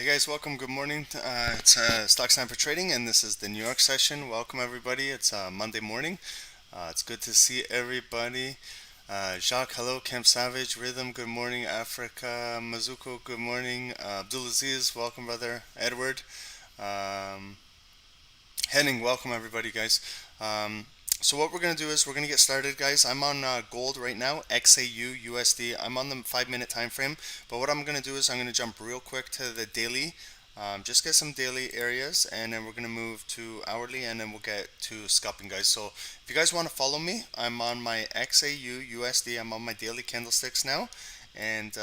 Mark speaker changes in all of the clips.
Speaker 1: Hey guys, welcome. Good morning. It's Stock Sniper Trading, and this is the New York session. Welcome everybody. It's Monday morning. It's good to see everybody. Jacques, hello. Camp Savage, Rhythm, good morning. Africa, Mazuko, good morning. Abdulaziz, welcome, brother. Edward, um, Henning, welcome everybody, guys. So what we're gonna do is we're gonna get started, guys. I'm on gold right now, XAU USD. I'm on the 5 minute time frame, but what I'm gonna do is I'm gonna jump real quick to the daily, just get some daily areas, and then we're gonna move to hourly, and then we'll get to scalping, guys. So if you guys want to follow me, I'm on my XAU USD. I'm on my daily candlesticks now, and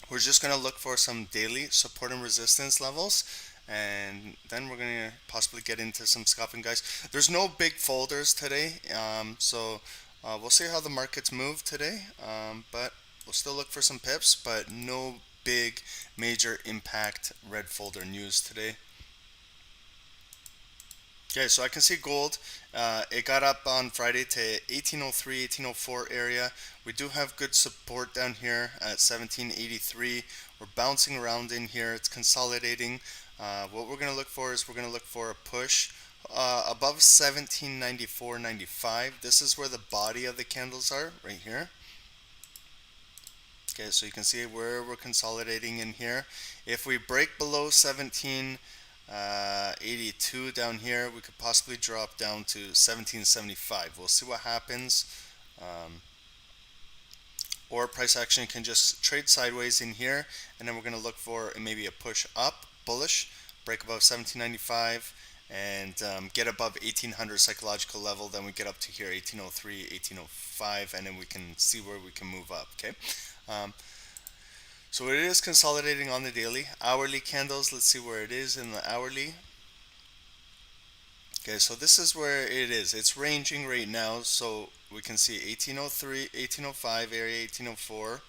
Speaker 1: we're just going to look for some daily support and resistance levels, and then we're going to possibly get into some scalping, guys. There's no big folders today, so we'll see how the markets move today, but we'll still look for some pips, but no big major impact red folder news today. Okay, so I can see gold. It got up on Friday to 1803, 1804 area. We do have good support down here at 1783. We're bouncing around in here. It's consolidating. What we're going to look for is we're going to look for a push above 1794.95. This is where the body of the candles are, right here. Okay, so you can see where we're consolidating in here. If we break below 1782 down here, we could possibly drop down to 1775. We'll see what happens. Or price action can just trade sideways in here, and then we're going to look for maybe a push up, bullish, break above 1795, and get above 1800 psychological level. Then we get up to here, 1803, 1805, and then we can see where we can move up. Okay. So it is consolidating on the daily. Hourly candles, let's see where it is in the hourly. Okay, so this is where it is. It's ranging right now, so we can see 1803, 1805 area, 1804,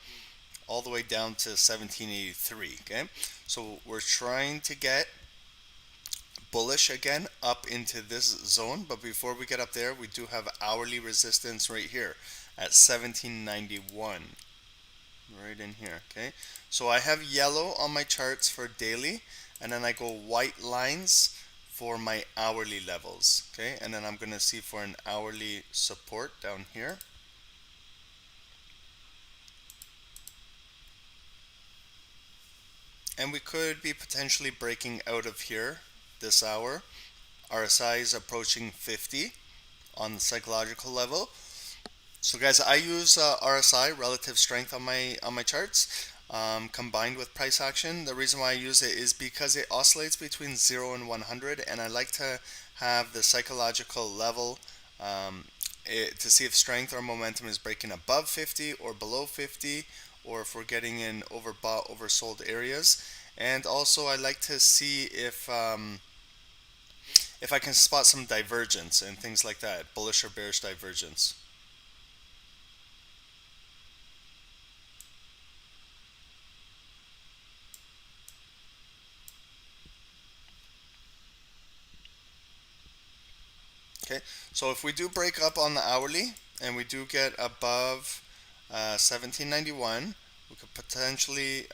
Speaker 1: all the way down to 1783. Okay, so we're trying to get bullish again up into this zone, but before we get up there, we do have hourly resistance right here at 1791. Right in here. Okay, so I have yellow on my charts for daily, and then I go white lines for my hourly levels. Okay, and then I'm gonna see for an hourly support down here. And we could be potentially breaking out of here this hour. RSI is approaching 50 on the psychological level. So guys, I use RSI, relative strength, on my charts, combined with price action. The reason why I use it is because it oscillates between 0 and 100, and I like to have the psychological level to see if strength or momentum is breaking above 50 or below 50, or if we're getting in overbought, oversold areas. And also I like to see if I can spot some divergence and things like that, bullish or bearish divergence. Okay, so if we do break up on the hourly and we do get above 1791, we could potentially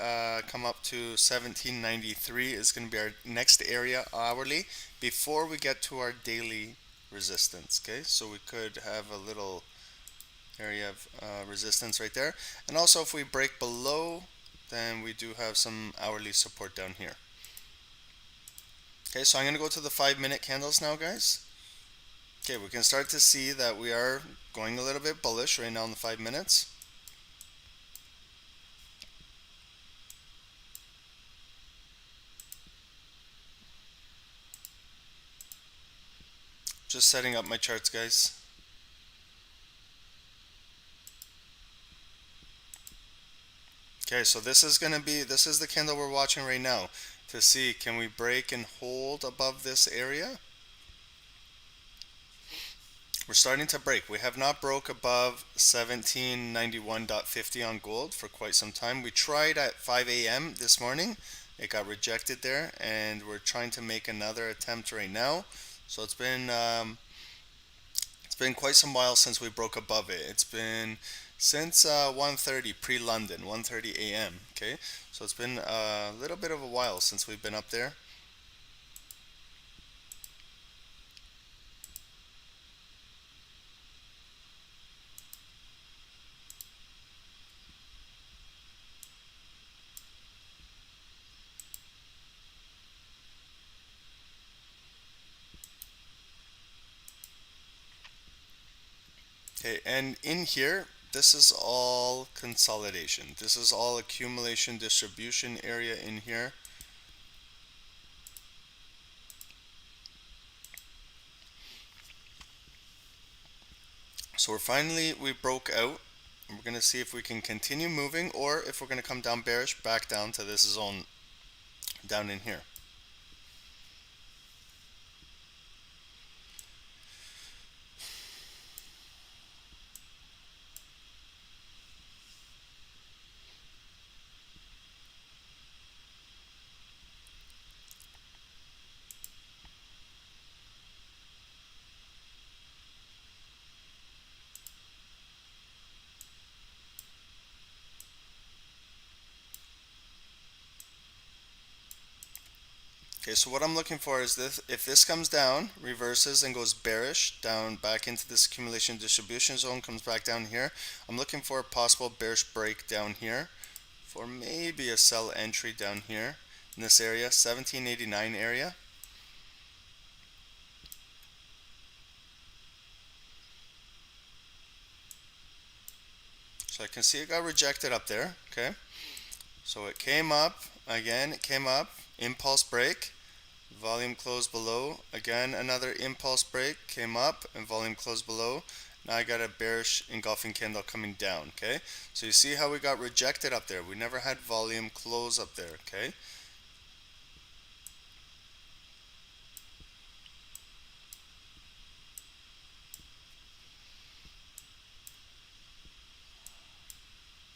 Speaker 1: come up to 1793 is going to be our next area hourly before we get to our daily resistance. Okay, so we could have a little area of resistance right there. And also if we break below, then we do have some hourly support down here. Okay, so I'm going to go to the 5 minute candles now, guys. Okay, we can start to see that we are going a little bit bullish right now in the 5 minutes. Just setting up my charts, guys. Okay, so this is the candle we're watching right now to see, can we break and hold above this area? We're starting to break. We have not broke above 1791.50 on gold for quite some time. We tried at 5 a.m. this morning. It got rejected there, and we're trying to make another attempt right now. So it's been quite some while since we broke above it. It's been since 1:30 pre-London, 1:30 a.m. Okay, so it's been a little bit of a while since we've been up there. Okay, and in here, this is all consolidation. This is all accumulation distribution area in here. So we broke out. We're going to see if we can continue moving or if we're going to come down bearish back down to this zone down in here. Okay, so what I'm looking for is this: if this comes down, reverses and goes bearish down back into this accumulation distribution zone, comes back down here, I'm looking for a possible bearish break down here for maybe a sell entry down here in this area, 1789 area. So I can see it got rejected up there. Okay, so it came up again, it came up, impulse break, volume closed below, again another impulse break, came up and volume closed below. Now I got a bearish engulfing candle coming down. Okay, so you see how we got rejected up there. We never had volume close up there. Okay,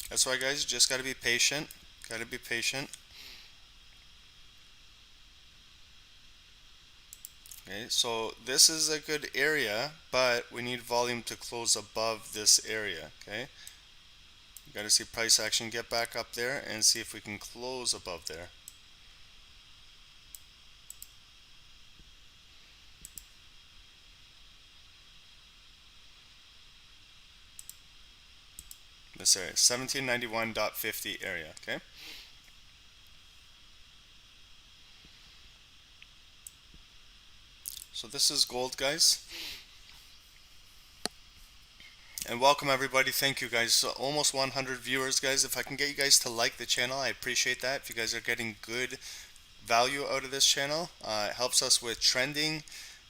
Speaker 1: that's why, guys, you just got to be patient. Got to be patient. Okay, so this is a good area, but we need volume to close above this area. Okay, you got to see price action get back up there and see if we can close above there. This area, 1791.50 area. Okay. So this is gold, guys. And welcome everybody. Thank you, guys. So almost 100 viewers, guys. If I can get you guys to like the channel, I appreciate that. If you guys are getting good value out of this channel, it helps us with trending,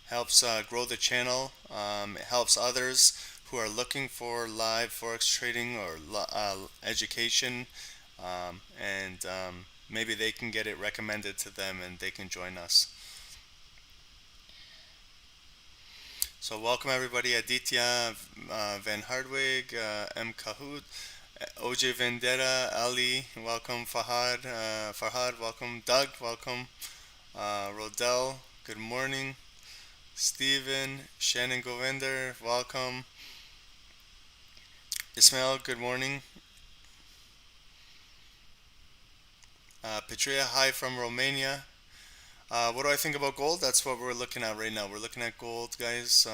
Speaker 1: helps grow the channel. It helps others who are looking for live forex trading or education, and maybe they can get it recommended to them and they can join us. So welcome everybody: Aditya, Van Hardwig, M. Kahoot, OJ Vendetta, Ali, welcome. Farhad, welcome. Doug, welcome. Rodell, good morning. Steven, Shannon Govinder, welcome. Ismail, good morning. Petria, hi from Romania. What do I think about gold? That's what we're looking at right now. We're looking at gold, guys.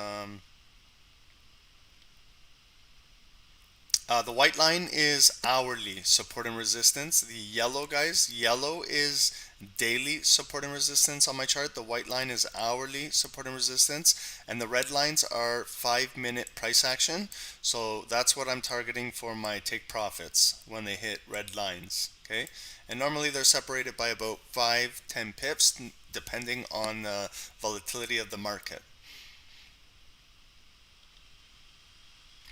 Speaker 1: The white line is hourly support and resistance. The yellow, guys, yellow is daily support and resistance on my chart. The white line is hourly support and resistance, and the red lines are 5-minute price action. So that's what I'm targeting for my take profits when they hit red lines. Okay, and normally they're separated by about 5-10 pips depending on the volatility of the market.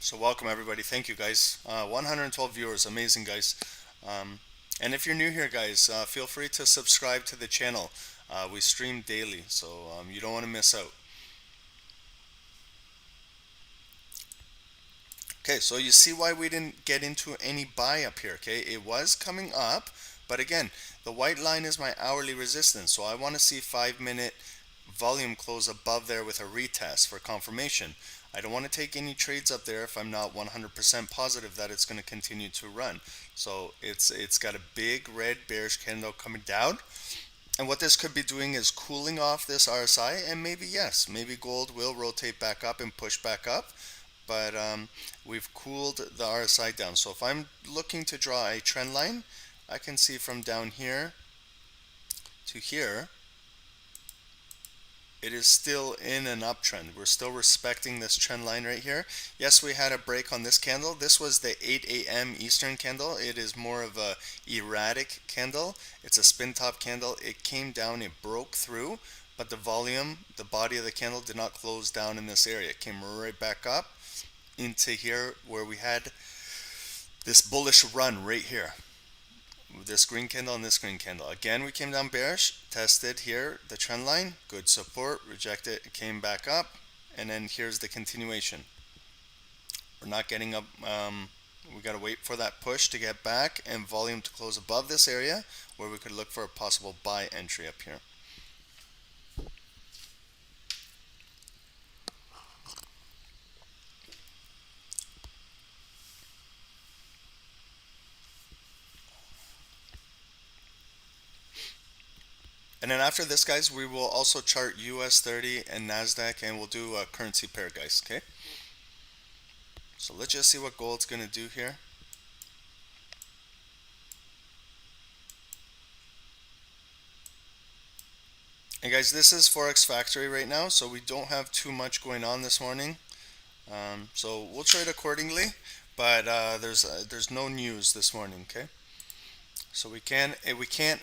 Speaker 1: So welcome everybody. Thank you, guys. 112 viewers. Amazing, guys. And if you're new here, guys, feel free to subscribe to the channel. We stream daily, so you don't want to miss out. Okay, so you see why we didn't get into any buy up here. Okay, it was coming up, but again, the white line is my hourly resistance, so I want to see 5-minute volume close above there with a retest for confirmation. I don't want to take any trades up there if I'm not 100% positive that it's going to continue to run. So it's got a big red bearish candle coming down. And what this could be doing is cooling off this RSI, and maybe, yes, maybe gold will rotate back up and push back up. But we've cooled the RSI down. So if I'm looking to draw a trend line, I can see from down here to here, it is still in an uptrend. We're still respecting this trend line right here. Yes, we had a break on this candle. This was the 8 a.m. Eastern candle. It is more of a erratic candle. It's a spin top candle. It came down, it broke through, but the volume, the body of the candle did not close down in this area. It came right back up into here where we had this bullish run right here. This green candle and this green candle. Again, we came down bearish, tested here the trend line, good support, rejected, it came back up, and then here's the continuation. We're not getting up, we got to wait for that push to get back and volume to close above this area where we could look for a possible buy entry up here. And then after this, guys, we will also chart US30 and Nasdaq, and we'll do a currency pair, guys, okay? So let's just see what gold's going to do here. And guys, this is Forex Factory right now, so we don't have too much going on this morning. So we'll trade accordingly, but there's no news this morning, okay? So we can't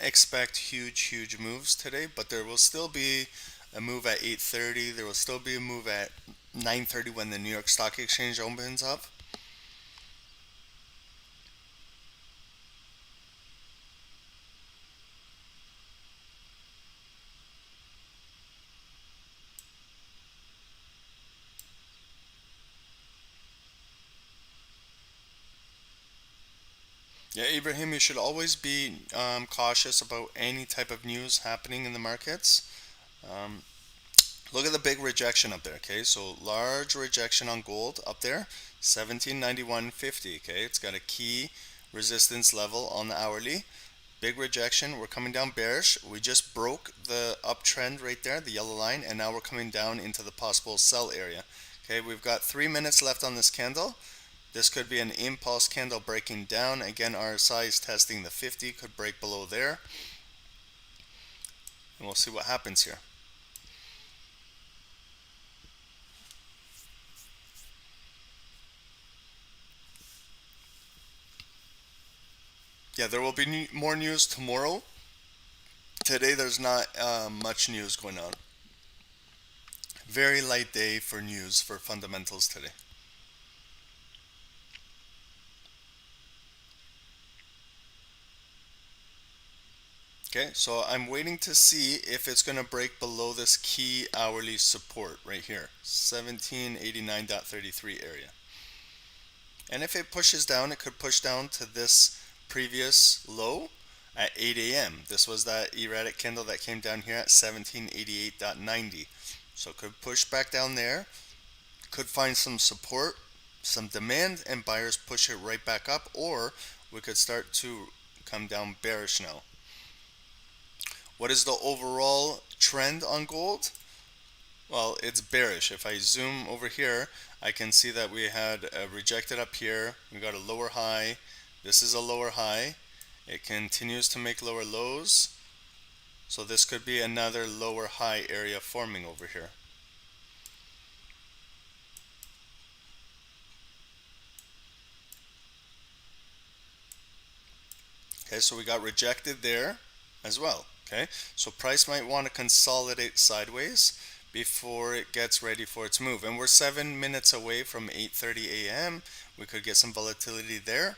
Speaker 1: expect huge moves today, but there will still be a move at 8:30. There will still be a move at 9:30 when the New York Stock Exchange opens up. Yeah, Ibrahim, you should always be cautious about any type of news happening in the markets. Look at the big rejection up there, okay? So large rejection on gold up there, 1791.50, okay? It's got a key resistance level on the hourly. Big rejection, we're coming down bearish. We just broke the uptrend right there, the yellow line, and now we're coming down into the possible sell area. Okay, we've got 3 minutes left on this candle. This could be an impulse candle breaking down. Again, RSI is testing the 50, could break below there. And we'll see what happens here. Yeah, there will be more news tomorrow. Today there's not much news going on. Very light day for news for fundamentals today. Okay, so I'm waiting to see if it's going to break below this key hourly support right here, 1789.33 area. And if it pushes down, it could push down to this previous low at 8 a.m. This was that erratic candle that came down here at 1788.90. So it could push back down there, could find some support, some demand, and buyers push it right back up, or we could start to come down bearish now. What is the overall trend on gold? Well, it's bearish. If I zoom over here, I can see that we had rejected up here. We got a lower high. This is a lower high. It continues to make lower lows. So this could be another lower high area forming over here. Okay, so we got rejected there as well. Okay, so price might want to consolidate sideways before it gets ready for its move. And we're 7 minutes away from 8:30 a.m. We could get some volatility there,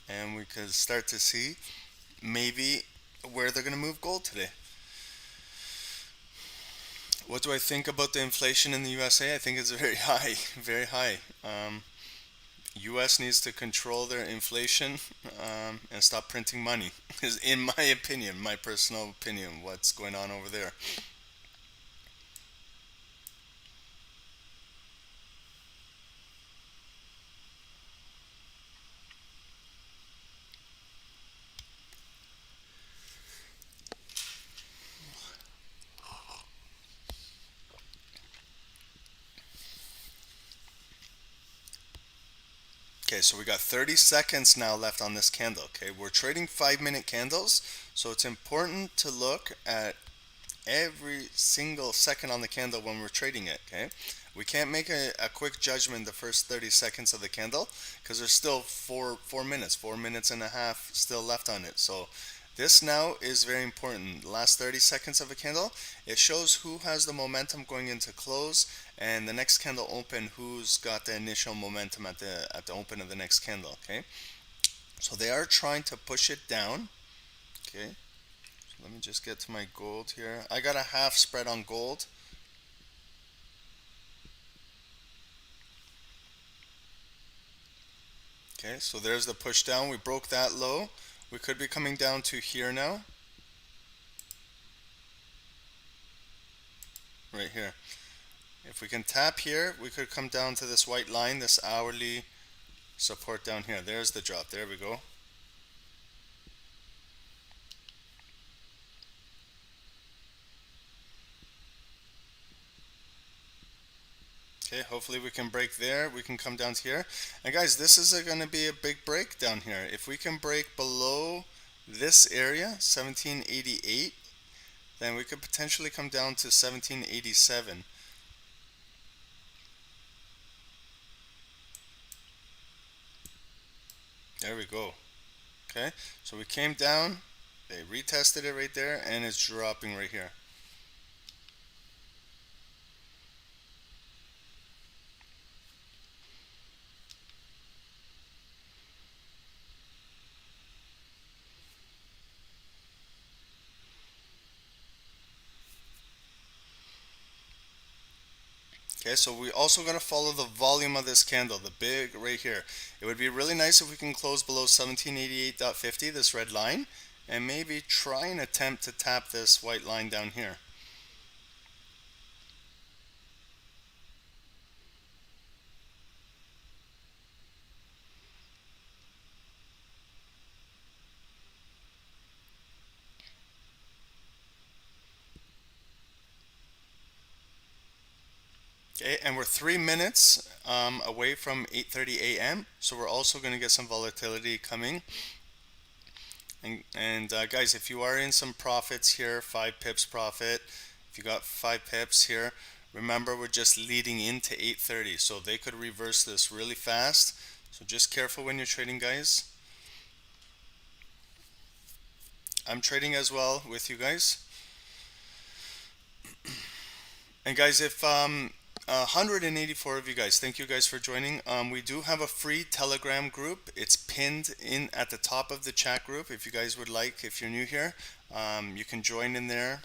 Speaker 1: and we could start to see maybe where they're going to move gold today. What do I think about the inflation in the USA? I think it's very high, very high. US needs to control their inflation and stop printing money, is in my opinion, my personal opinion, what's going on over there. Okay, so we got 30 seconds now left on this candle. Okay, we're trading 5-minute candles, so it's important to look at every single second on the candle when we're trading it. Okay, we can't make a quick judgment the first 30 seconds of the candle because there's still four minutes, 4 minutes and a half still left on it. So this now is very important. The last 30 seconds of a candle, it shows who has the momentum going into close, and the next candle open, who's got the initial momentum at the open of the next candle. Okay, so they are trying to push it down. Okay, so let me just get to my gold here. I got a half spread on gold. Okay, so there's the push down. We broke that low. We could be coming down to here now. Right here. If we can tap here, we could come down to this white line, this hourly support down here. There's the drop. There we go. Okay, hopefully we can break there. We can come down to here. And guys, this is going to be a big break down here. If we can break below this area, 1788, then we could potentially come down to 1787. There we go. Okay, so we came down, they retested it right there, and it's dropping right here. Okay, so we also going to follow the volume of this candle, the big right here. It would be really nice if we can close below 1788.50, this red line, and maybe try and attempt to tap this white line down here. Okay, and we're 3 minutes away from 8:30 a.m. So we're also going to get some volatility coming. And guys, if you are in some profits here, 5 pips profit, if you got 5 pips here, remember we're just leading into 8:30, so they could reverse this really fast. So just careful when you're trading, guys. I'm trading as well with you guys. And guys, if 184 of you guys, thank you guys for joining. We do have a free Telegram group. It's pinned in at the top of the chat group. If you guys would like, if you're new here, you can join in there.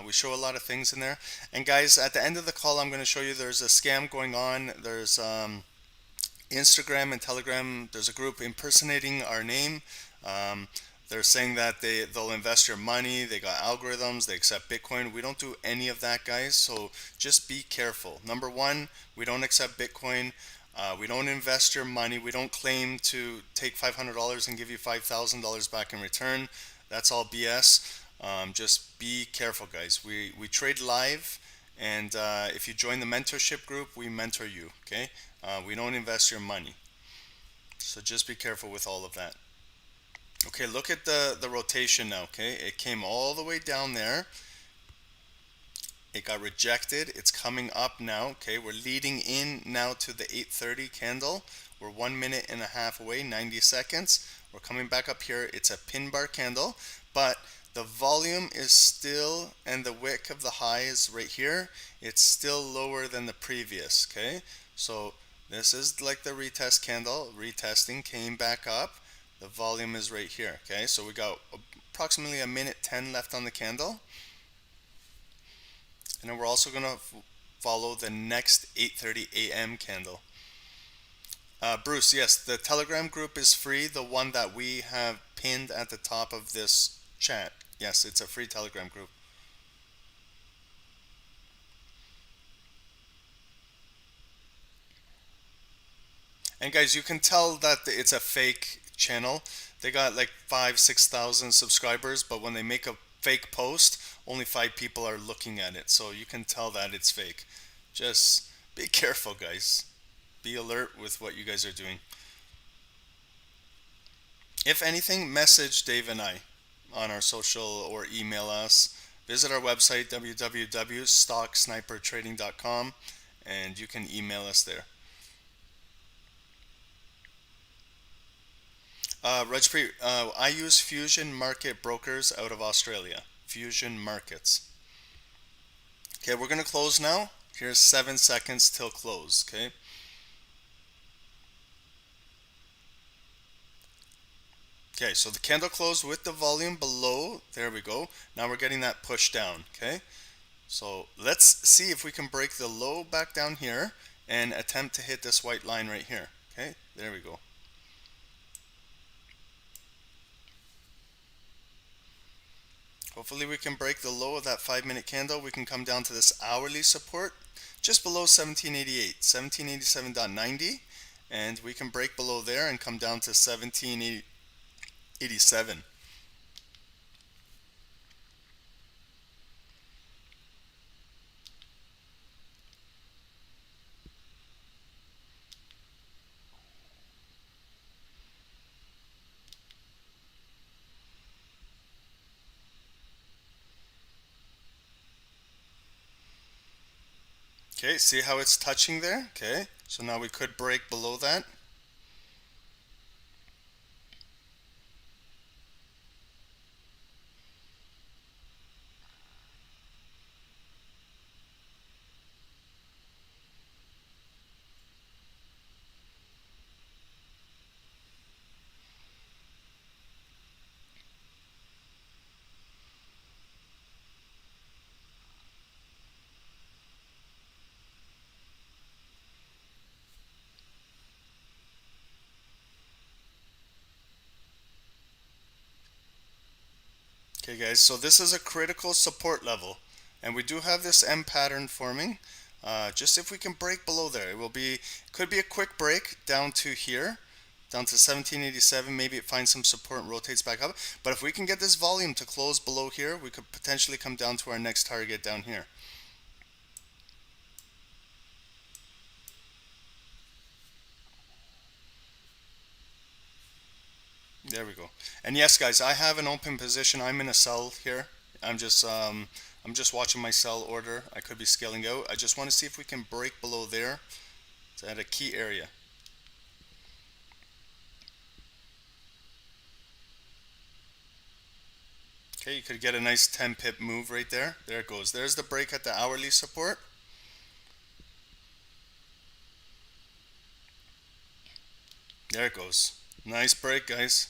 Speaker 1: We show a lot of things in there. And guys, at the end of the call, I'm going to show you there's a scam going on. There's Instagram and Telegram. There's a group impersonating our name. They're saying that they'll invest your money. They got algorithms. They accept Bitcoin. We don't do any of that, guys. So just be careful. Number one, we don't accept Bitcoin. We don't invest your money. We don't claim to take $500 and give you $5,000 back in return. That's all BS. Just be careful, guys. We trade live, and if you join the mentorship group, we mentor you. Okay? We don't invest your money. So just be careful with all of that. Okay, look at the rotation now. Okay, it came all the way down there. It got rejected. It's coming up now. Okay, we're leading in now to the 8:30 candle. We're 1 minute and a half away, 90 seconds. We're coming back up here. It's a pin bar candle, but the volume is still, and the wick of the high is right here. It's still lower than the previous. Okay, so this is like the retest candle. Retesting, came back up. The volume is right here. Okay, so we got approximately 1:10 left on the candle. And then we're also going to follow the next 8:30 a.m. candle. Bruce, yes, the Telegram group is free, the one that we have pinned at the top of this chat. Yes, it's a free Telegram group. And guys, you can tell that it's a fake channel. They got like 5,000-6,000 subscribers, but when they make a fake post, only 5 people are looking at it. So you can tell that it's fake. Just be careful, guys. Be alert with what you guys are doing. If anything, message Dave and I on our social or email us. Visit our website www.stocksnipertrading.com and you can email us there. Rajpreet, I use Fusion Market Brokers out of Australia. Fusion Markets. Okay, we're going to close now. Here's 7 seconds till close, okay? Okay, so the candle closed with the volume below. There we go. Now we're getting that push down, okay? So let's see if we can break the low back down here and attempt to hit this white line right here. Okay, there we go. Hopefully we can break the low of that 5-minute candle. We can come down to this hourly support just below 1788, 1787.90, and we can break below there and come down to 1787. Okay, see how it's touching there? Okay, so now we could break below that. Okay guys, so this is a critical support level and we do have this M pattern forming. Just if we can break below there, could be a quick break down to here, down to 1787. Maybe it finds some support and rotates back up, but if we can get this volume to close below here, we could potentially come down to our next target down here. There we go. And yes, guys, I have an open position. I'm in a sell here. I'm just watching my sell order. I could be scaling out. I just want to see if we can break below there. It's at a key area. Okay, you could get a nice 10 pip move right there. There it goes. There's the break at the hourly support. There it goes. Nice break, guys.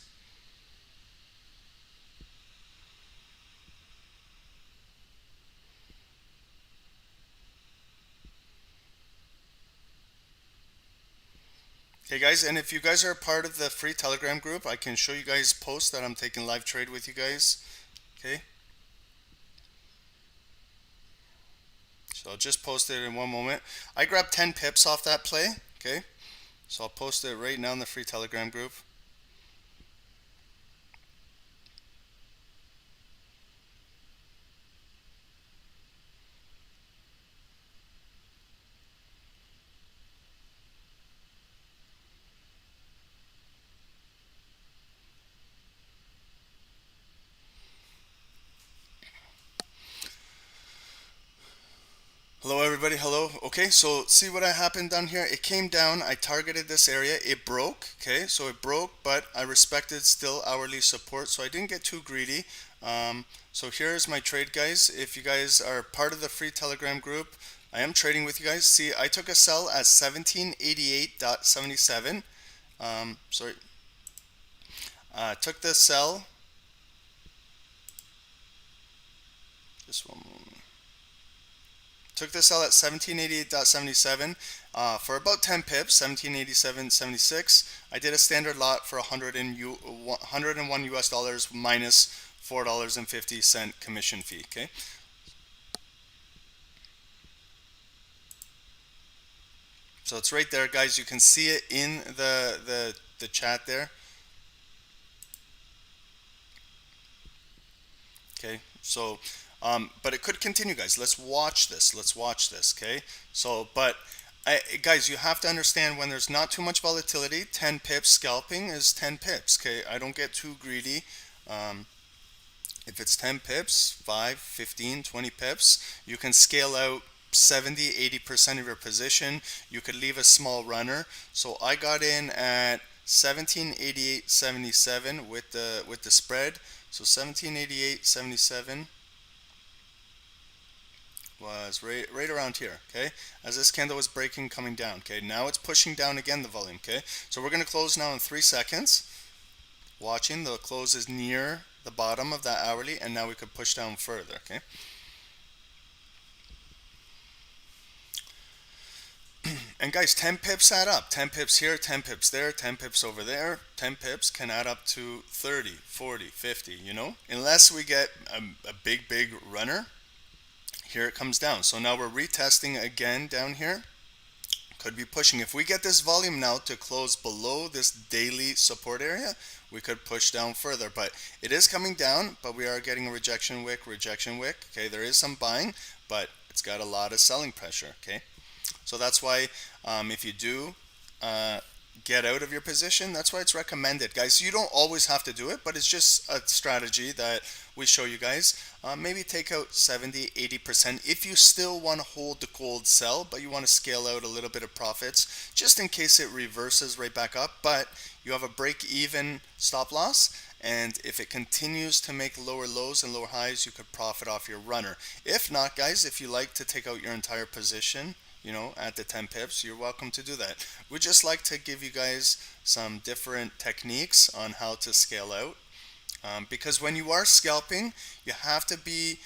Speaker 1: Okay guys, and if you guys are a part of the free Telegram group, I can show you guys posts that I'm taking live trade with you guys. Okay. So I'll just post it in one moment. I grabbed 10 pips off that play. Okay. So I'll post it right now in the free Telegram group. Hello everybody, hello. Okay, so see what happened down here? It came down, I targeted this area, it broke, okay? So it broke, but I respected still hourly support, so I didn't get too greedy. So here's my trade, guys. If you guys are part of the free Telegram group, I am trading with you guys. See, I took a sell at 1788.77. Sorry. Took the sell. Just one moment. Took this sell at 1788.77 for about 10 pips, 1787.76. I did a standard lot for 101 US dollars minus $4.50 commission fee. Okay. So it's right there, guys. You can see it in the chat there. Okay. So. But it could continue, guys. Let's watch this. Okay. So, but Guys, you have to understand when there's not too much volatility, 10 pips scalping is 10 pips. Okay, I don't get too greedy. Um, if it's 10 pips, 5, 15, 20 pips, you can scale out 70, 80% of your position. You could leave a small runner. So I got in at 1788.77 with the spread. So 1788.77 was right around here, okay? As this candle was breaking, coming down, okay? Now it's pushing down again, the volume, okay? So we're going to close now in 3 seconds. Watching, the close is near the bottom of that hourly, and now we could push down further, okay? And guys, 10 pips add up. 10 pips here, 10 pips there, 10 pips over there. 10 pips can add up to 30, 40, 50, you know? Unless we get a big runner, here it comes down. So now we're retesting again down here. Could be pushing. If we get this volume now to close below this daily support area, we could push down further. But it is coming down, but we are getting a rejection wick. Okay, there is some buying, but it's got a lot of selling pressure, okay? So that's why if you do get out of your position, that's why it's recommended, guys. You don't always have to do it, but it's just a strategy that we show you guys. Maybe take out 70, 80% if you still want to hold the cold sell, but you want to scale out a little bit of profits just in case it reverses right back up, but you have a break even stop loss. And if it continues to make lower lows and lower highs, you could profit off your runner. If not, guys, if you like to take out your entire position, you know, at the 10 pips, you're welcome to do that. We just like to give you guys some different techniques on how to scale out. Because when you are scalping, you have to be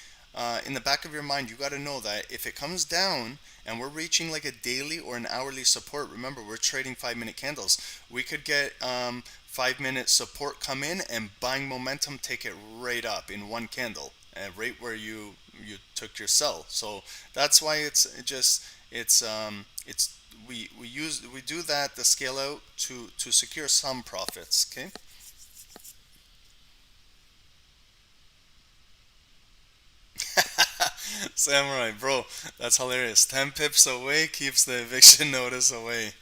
Speaker 1: in the back of your mind, you got to know that if it comes down and we're reaching like a daily or an hourly support, remember we're trading 5-minute candles, we could get 5-minute support come in and buying momentum take it right up in one candle, right where you took your sell. So that's why we do that, the scale out, to secure some profits, okay? Samurai, bro, that's hilarious. 10 pips away keeps the eviction notice away.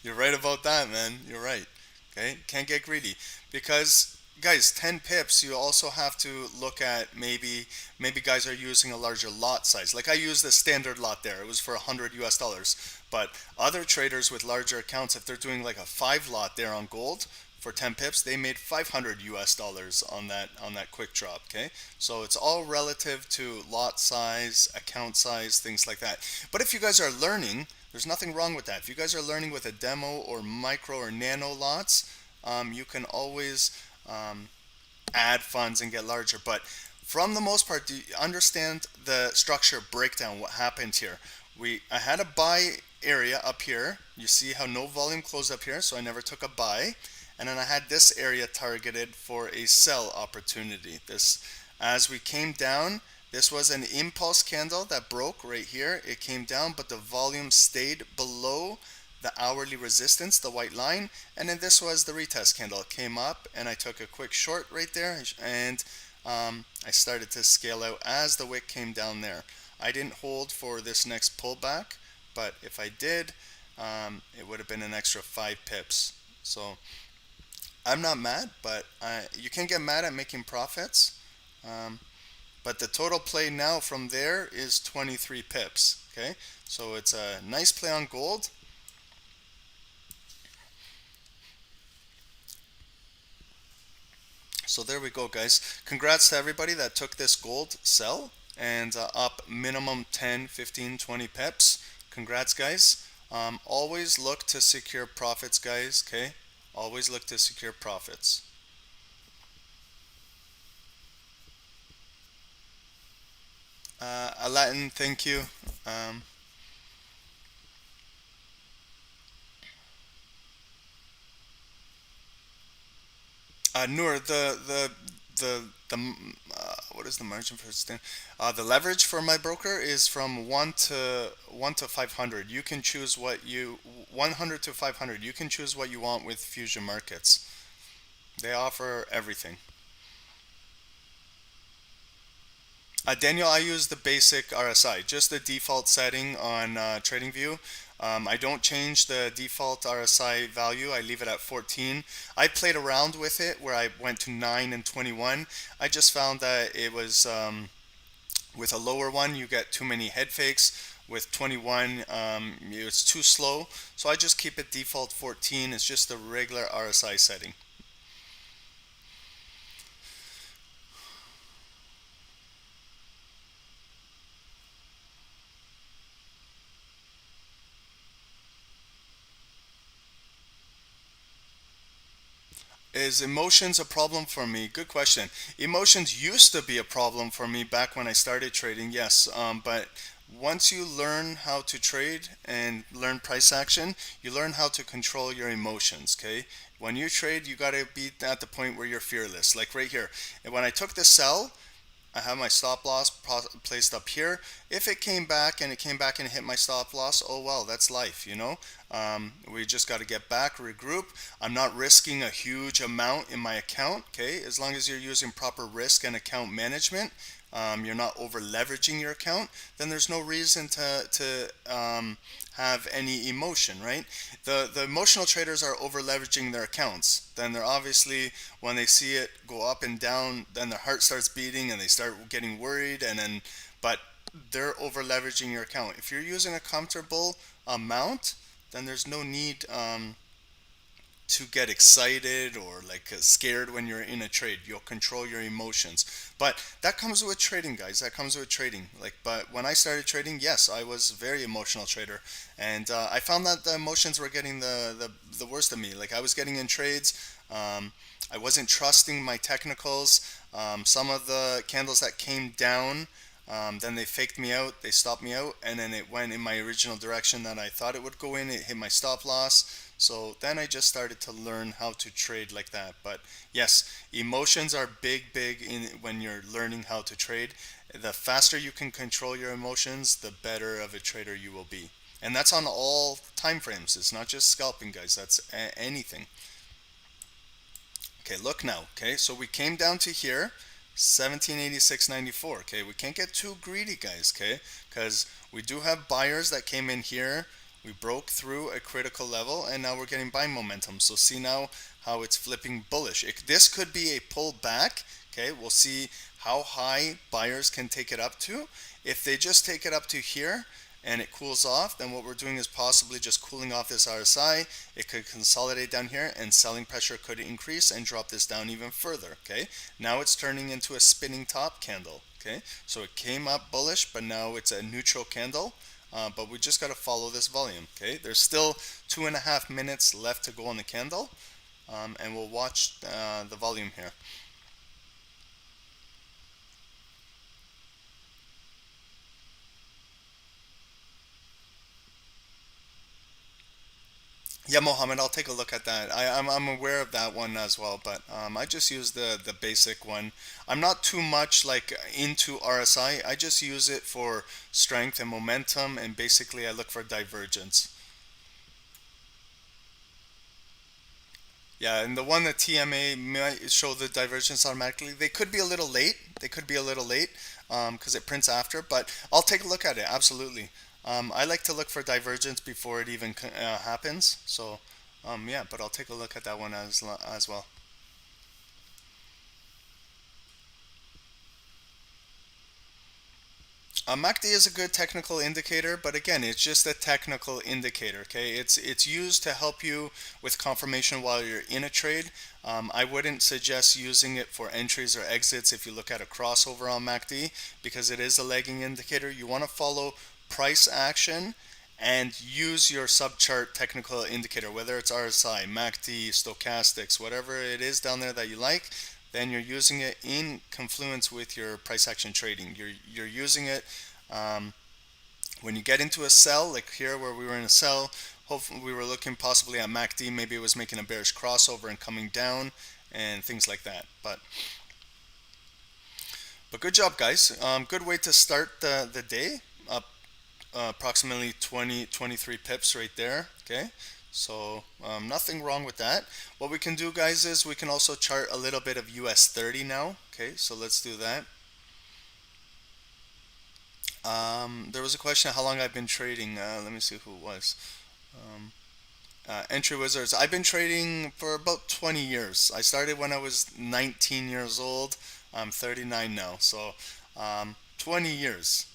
Speaker 1: You're right about that, man. You're right. Okay, can't get greedy because guys, 10 pips. You also have to look at maybe guys are using a larger lot size. Like I used the standard lot there. It was for $100 US. But other traders with larger accounts, if they're doing like a 5 lot there on gold, for 10 pips, they made $500 on that quick drop, okay? So it's all relative to lot size, account size, things like that. But if you guys are learning, there's nothing wrong with that. If you guys are learning with a demo or micro or nano lots, you can always add funds and get larger. But from the most part, do you understand the structure breakdown, what happened here? I had a buy area up here. You see how no volume closed up here, so I never took a buy. And then I had this area targeted for a sell opportunity. This, as we came down, this was an impulse candle that broke right here. It came down, but the volume stayed below the hourly resistance, the white line. And then this was the retest candle. It came up, and I took a quick short right there, and I started to scale out as the wick came down there. I didn't hold for this next pullback, but if I did, it would have been an extra 5 pips. So I'm not mad, but you can get mad at making profits. But the total play now from there is 23 pips. Okay, so it's a nice play on gold. So there we go, guys. Congrats to everybody that took this gold sell and up minimum 10, 15, 20 pips. Congrats, guys. Always look to secure profits, guys. Okay. Always look to secure profits. Latin, thank you. Noor, what is the margin for stand? The leverage for my broker is from 1 to 500. You can choose 100 to 500. You can choose what you want with Fusion Markets. They offer everything. Daniel, I use the basic RSI, just the default setting on TradingView. I don't change the default RSI value. I leave it at 14. I played around with it where I went to 9 and 21. I just found that it was with a lower one, you get too many head fakes. With 21, it's too slow. So I just keep it default 14. It's just the regular RSI setting. Is emotions a problem for me? Good question. Emotions used to be a problem for me back when I started trading, yes. But once you learn how to trade and learn price action, you learn how to control your emotions, okay? When you trade, you got to be at the point where you're fearless. Like right here. And when I took the sell, I have my stop loss placed up here. If it came back and hit my stop loss, oh well, that's life, you know. We just got to get back, regroup. I'm not risking a huge amount in my account, okay? As long as you're using proper risk and account management, you're not over leveraging your account, then there's no reason to have any emotion, right? The emotional traders are over leveraging their accounts. Then they're obviously, when they see it go up and down, then their heart starts beating and they start getting worried, and then, but they're over leveraging your account. If you're using a comfortable amount, then there's no need to get excited or like scared when you're in a trade. You'll control your emotions, but that comes with trading, guys. That comes with trading. Like, but when I started trading, yes, I was a very emotional trader, and I found that the emotions were getting the worst of me. Like, I was getting in trades, I wasn't trusting my technicals. Some of the candles that came down, then they faked me out, they stopped me out, and then it went in my original direction that I thought it would go in. It hit my stop loss. So then I just started to learn how to trade like that. But yes, emotions are big when you're learning how to trade. The faster you can control your emotions, the better of a trader you will be. And that's on all time frames. It's not just scalping, guys. That's anything. Okay, look now. Okay, so we came down to here, 1786.94. Okay, we can't get too greedy, guys. Okay, because we do have buyers that came in here. We broke through a critical level, and now we're getting buying momentum. So see now how it's flipping bullish. This could be a pullback. Okay, we'll see how high buyers can take it up to. If they just take it up to here and it cools off, then what we're doing is possibly just cooling off this RSI. It could consolidate down here, and selling pressure could increase and drop this down even further. Okay, now it's turning into a spinning top candle. Okay, so it came up bullish, but now it's a neutral candle. But we just got to follow this volume. Okay, there's still 2.5 minutes left to go on the candle, and we'll watch the volume here. Yeah, Mohammed, I'll take a look at that. I'm aware of that one as well, but I just use the basic one. I'm not too much like into RSI. I just use it for strength and momentum, and basically I look for divergence. Yeah, and the one that TMA might show the divergence automatically. They could be a little late. They could be a little late because it prints after, but I'll take a look at it, absolutely. I like to look for divergence before it even happens. So, yeah, but I'll take a look at that one as well. MACD is a good technical indicator, but again, it's just a technical indicator. Okay, it's used to help you with confirmation while you're in a trade. I wouldn't suggest using it for entries or exits if you look at a crossover on MACD, because it is a lagging indicator. You want to follow price action and use your subchart technical indicator, whether it's RSI, MACD, stochastics, whatever it is down there that you like. Then you're using it in confluence with your price action trading. You're using it when you get into a sell, like here where we were in a sell. Hopefully we were looking possibly at MACD. Maybe it was making a bearish crossover and coming down and things like that. But good job, guys. Good way to start the day. Up approximately 23 pips right there. Okay. So nothing wrong with that. What we can do, guys, is we can also chart a little bit of US30 now. Okay, so let's do that. There was a question how long I've been trading. Let me see who it was. Entry Wizards. I've been trading for about 20 years. I started when I was 19 years old. I'm 39 now, so 20 years.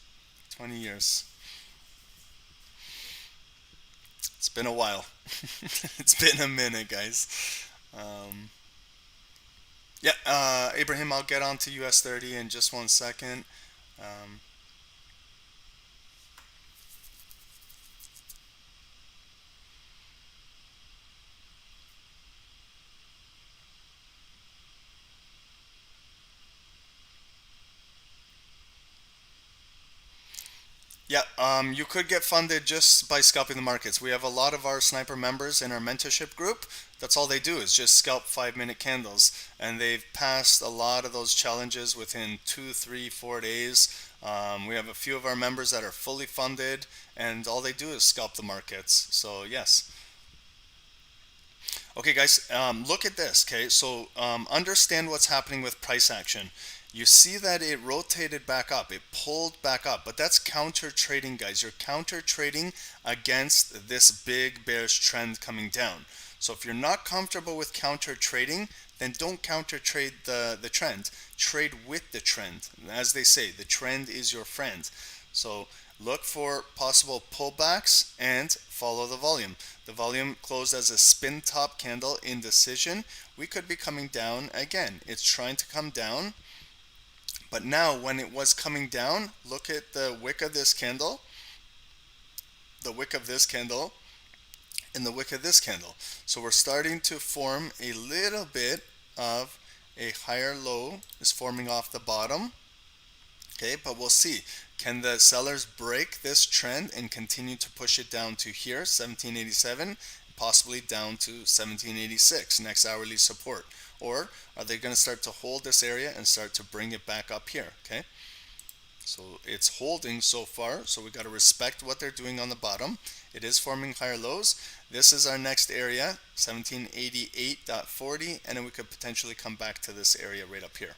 Speaker 1: 20 years. It's been a while. It's been a minute, guys. Um, yeah, Abraham, I'll get on to US30 in just 1 second. Um, Yeah, you could get funded just by scalping the markets. We have a lot of our sniper members in our mentorship group. That's all they do is just scalp 5 minute candles, and they've passed a lot of those challenges within 2, 3, 4 days. We have a few of our members that are fully funded, and all they do is scalp the markets. So yes. Okay, guys, look at this. Okay, so understand what's happening with price action. You see that it rotated back up, it pulled back up, but that's counter trading, guys. You're counter trading against this big bearish trend coming down. So if you're not comfortable with counter trading, then don't counter trade the trend. Trade with the trend. As they say, the trend is your friend. So look for possible pullbacks and follow the volume. The volume closed as a spin top candle indecision. We could be coming down again. It's trying to come down. But now when it was coming down, look at the wick of this candle, the wick of this candle, and the wick of this candle. So we're starting to form a little bit of a higher low is forming off the bottom. Okay, but we'll see. Can the sellers break this trend and continue to push it down to here, 1787, possibly down to 1786, next hourly support? Or are they going to start to hold this area and start to bring it back up here? Okay, so it's holding so far, so we got to respect what they're doing on the bottom. It is forming higher lows. This is our next area, 1788.40, and then we could potentially come back to this area right up here.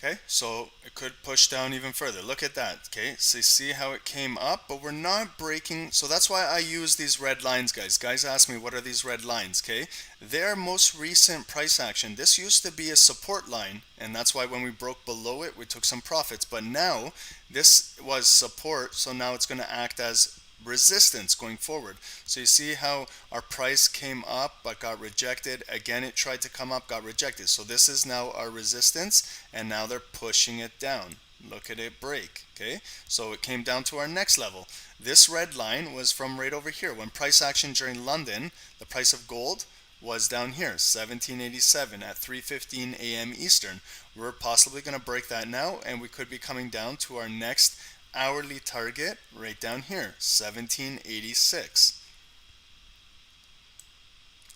Speaker 1: Okay, so it could push down even further. Look at that. Okay, so you see how it came up, but we're not breaking. So that's why I use these red lines, guys. Guys ask me, what are these red lines? Okay, their most recent price action. This used to be a support line, and that's why when we broke below it, we took some profits. But now this was support, so now it's going to act as resistance going forward. So you see how our price came up but got rejected. Again, it tried to come up, got rejected. So this is now our resistance, and now they're pushing it down. Look at it break. Okay, so it came down to our next level. This red line was from right over here. When price action during London, the price of gold was down here, 1787 at 3:15 a.m. Eastern. We're possibly going to break that now, and we could be coming down to our next hourly target right down here, 1786.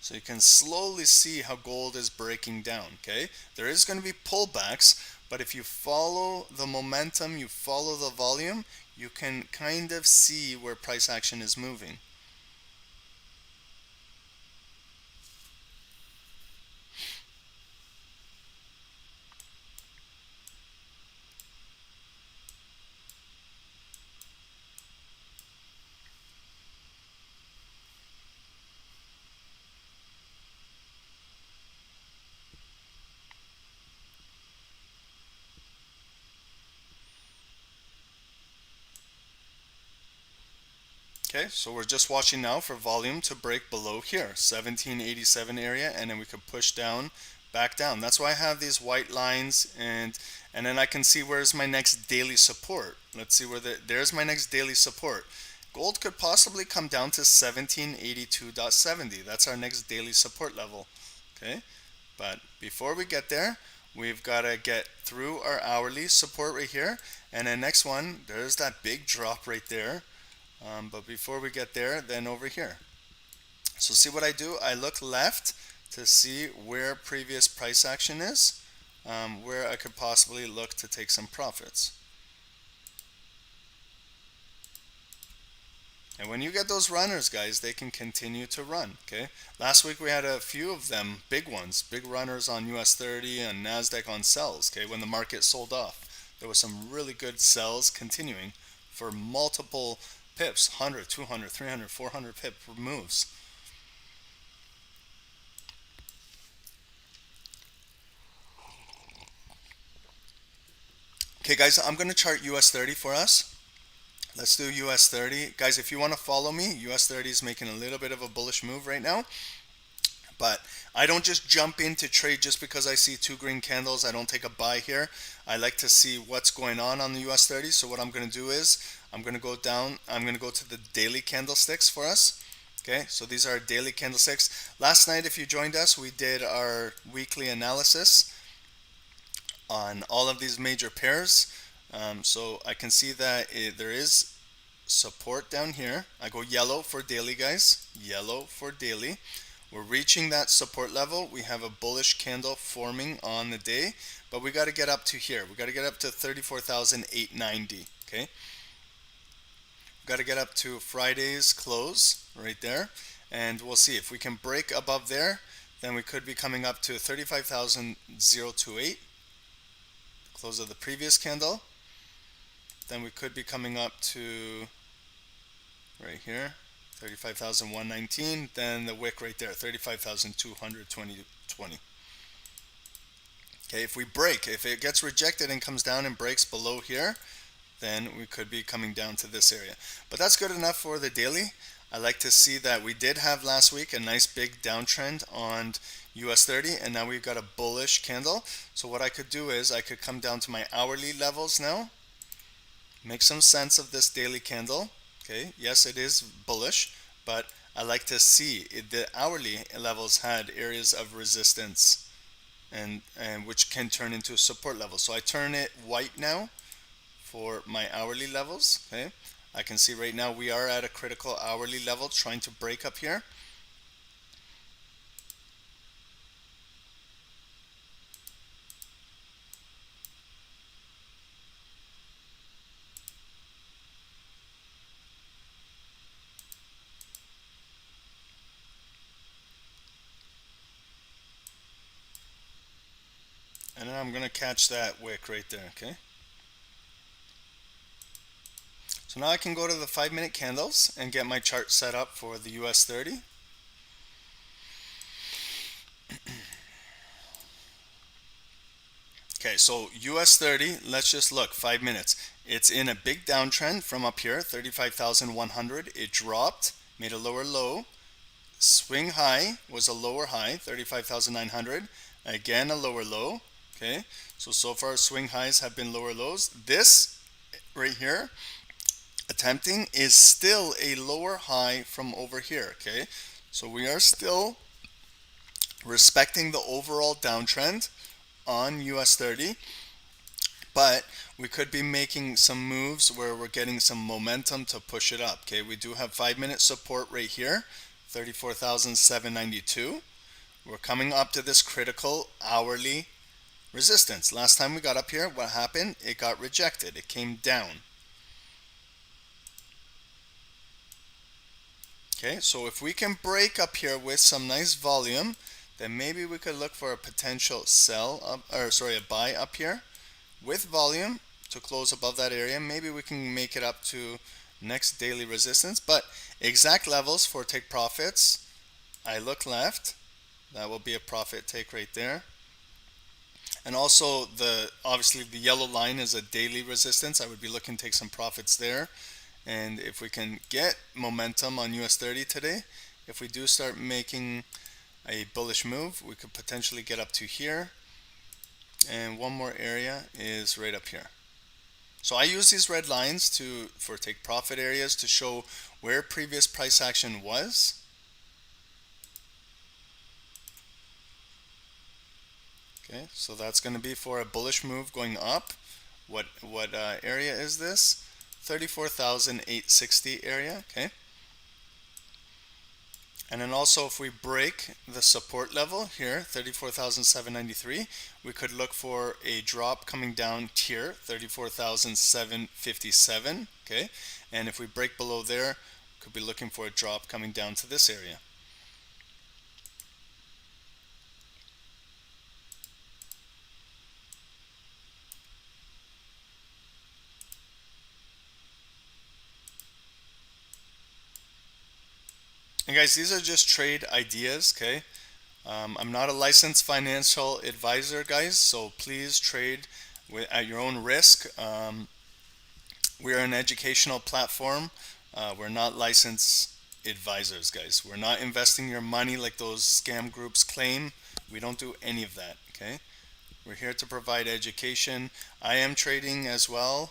Speaker 1: So you can slowly see how gold is breaking down. Okay, there is going to be pullbacks, but if you follow the momentum, you follow the volume, you can kind of see where price action is moving. Okay, so we're just watching now for volume to break below here, 1787 area, and then we could push down, back down. That's why I have these white lines, and then I can see where's my next daily support. Let's see where there's my next daily support. Gold could possibly come down to 1782.70. That's our next daily support level. Okay, but before we get there, we've got to get through our hourly support right here, and then next one, there's that big drop right there. But before we get there, then over here. So see what I do? I look left to see where previous price action is. where I could possibly look to take some profits. And when you get those runners, guys, they can continue to run, okay? Last week we had a few of them, big ones, big runners on US30 and Nasdaq on sells, okay? When the market sold off, there was some really good sells continuing for multiple pips, 100, 200, 300, 400 pip moves. Okay, guys, I'm going to chart US30 for us. Let's do US30. Guys, if you want to follow me, US30 is making a little bit of a bullish move right now. But I don't just jump in to trade just because I see two green candles. I don't take a buy here. I like to see what's going on the US30. So what I'm going to do is I'm going to go down. I'm going to go to the daily candlesticks for us. Okay, so these are daily candlesticks. Last night, if you joined us, we did our weekly analysis on all of these major pairs. So I can see that there is support down here. I go yellow for daily, guys. Yellow for daily. We're reaching that support level. We have a bullish candle forming on the day, but we got to get up to here. We got to get up to 34,890. Okay. Got to get up to Friday's close right there, and we'll see if we can break above there. Then we could be coming up to 35,028, close of the previous candle. Then we could be coming up to right here, 35,119. Then the wick right there, 35,220. Okay, if we break, if it gets rejected and comes down and breaks below here, then we could be coming down to this area. But that's good enough for the daily. I like to see that we did have last week a nice big downtrend on US30, and now we've got a bullish candle. So what I could do is I could come down to my hourly levels now, make some sense of this daily candle. Okay, yes, it is bullish, but I like to see the hourly levels had areas of resistance and which can turn into a support level. So I turn it white now for my hourly levels. Okay, I can see right now we are at a critical hourly level trying to break up here. And then I'm going to catch that wick right there, okay? So now I can go to the 5-minute candles and get my chart set up for the US30. Okay, so US30, let's just look, 5 minutes. It's in a big downtrend from up here, 35,100. It dropped, made a lower low. Swing high was a lower high, 35,900. Again, a lower low. Okay, so far swing highs have been lower lows. This right here, attempting, is still a lower high from over here. Okay, so we are still respecting the overall downtrend on US30, but we could be making some moves where we're getting some momentum to push it up. Okay, we do have 5-minute support right here, 34,792. We're coming up to this critical hourly resistance. Last time we got up here, what happened? It got rejected. It came down. Okay, so if we can break up here with some nice volume, then maybe we could look for a potential sell up, or sorry, a buy up here with volume to close above that area. Maybe we can make it up to next daily resistance, but exact levels for take profits, I look left. That will be a profit take right there. And also obviously the yellow line is a daily resistance. I would be looking to take some profits there. And if we can get momentum on US30 today, if we do start making a bullish move, we could potentially get up to here. And one more area is right up here. So I use these red lines for take profit areas to show where previous price action was. Okay, so that's going to be for a bullish move going up. What area is this? 34,860 area. Okay. And then also if we break the support level here, 34,793, we could look for a drop coming down here, 34,757, okay? And if we break below there, could be looking for a drop coming down to this area. And guys, these are just trade ideas, okay? I'm not a licensed financial advisor, guys, so please trade at your own risk. We're an educational platform. We're not licensed advisors, guys. We're not investing your money like those scam groups claim. We don't do any of that, okay? We're here to provide education. I am trading as well,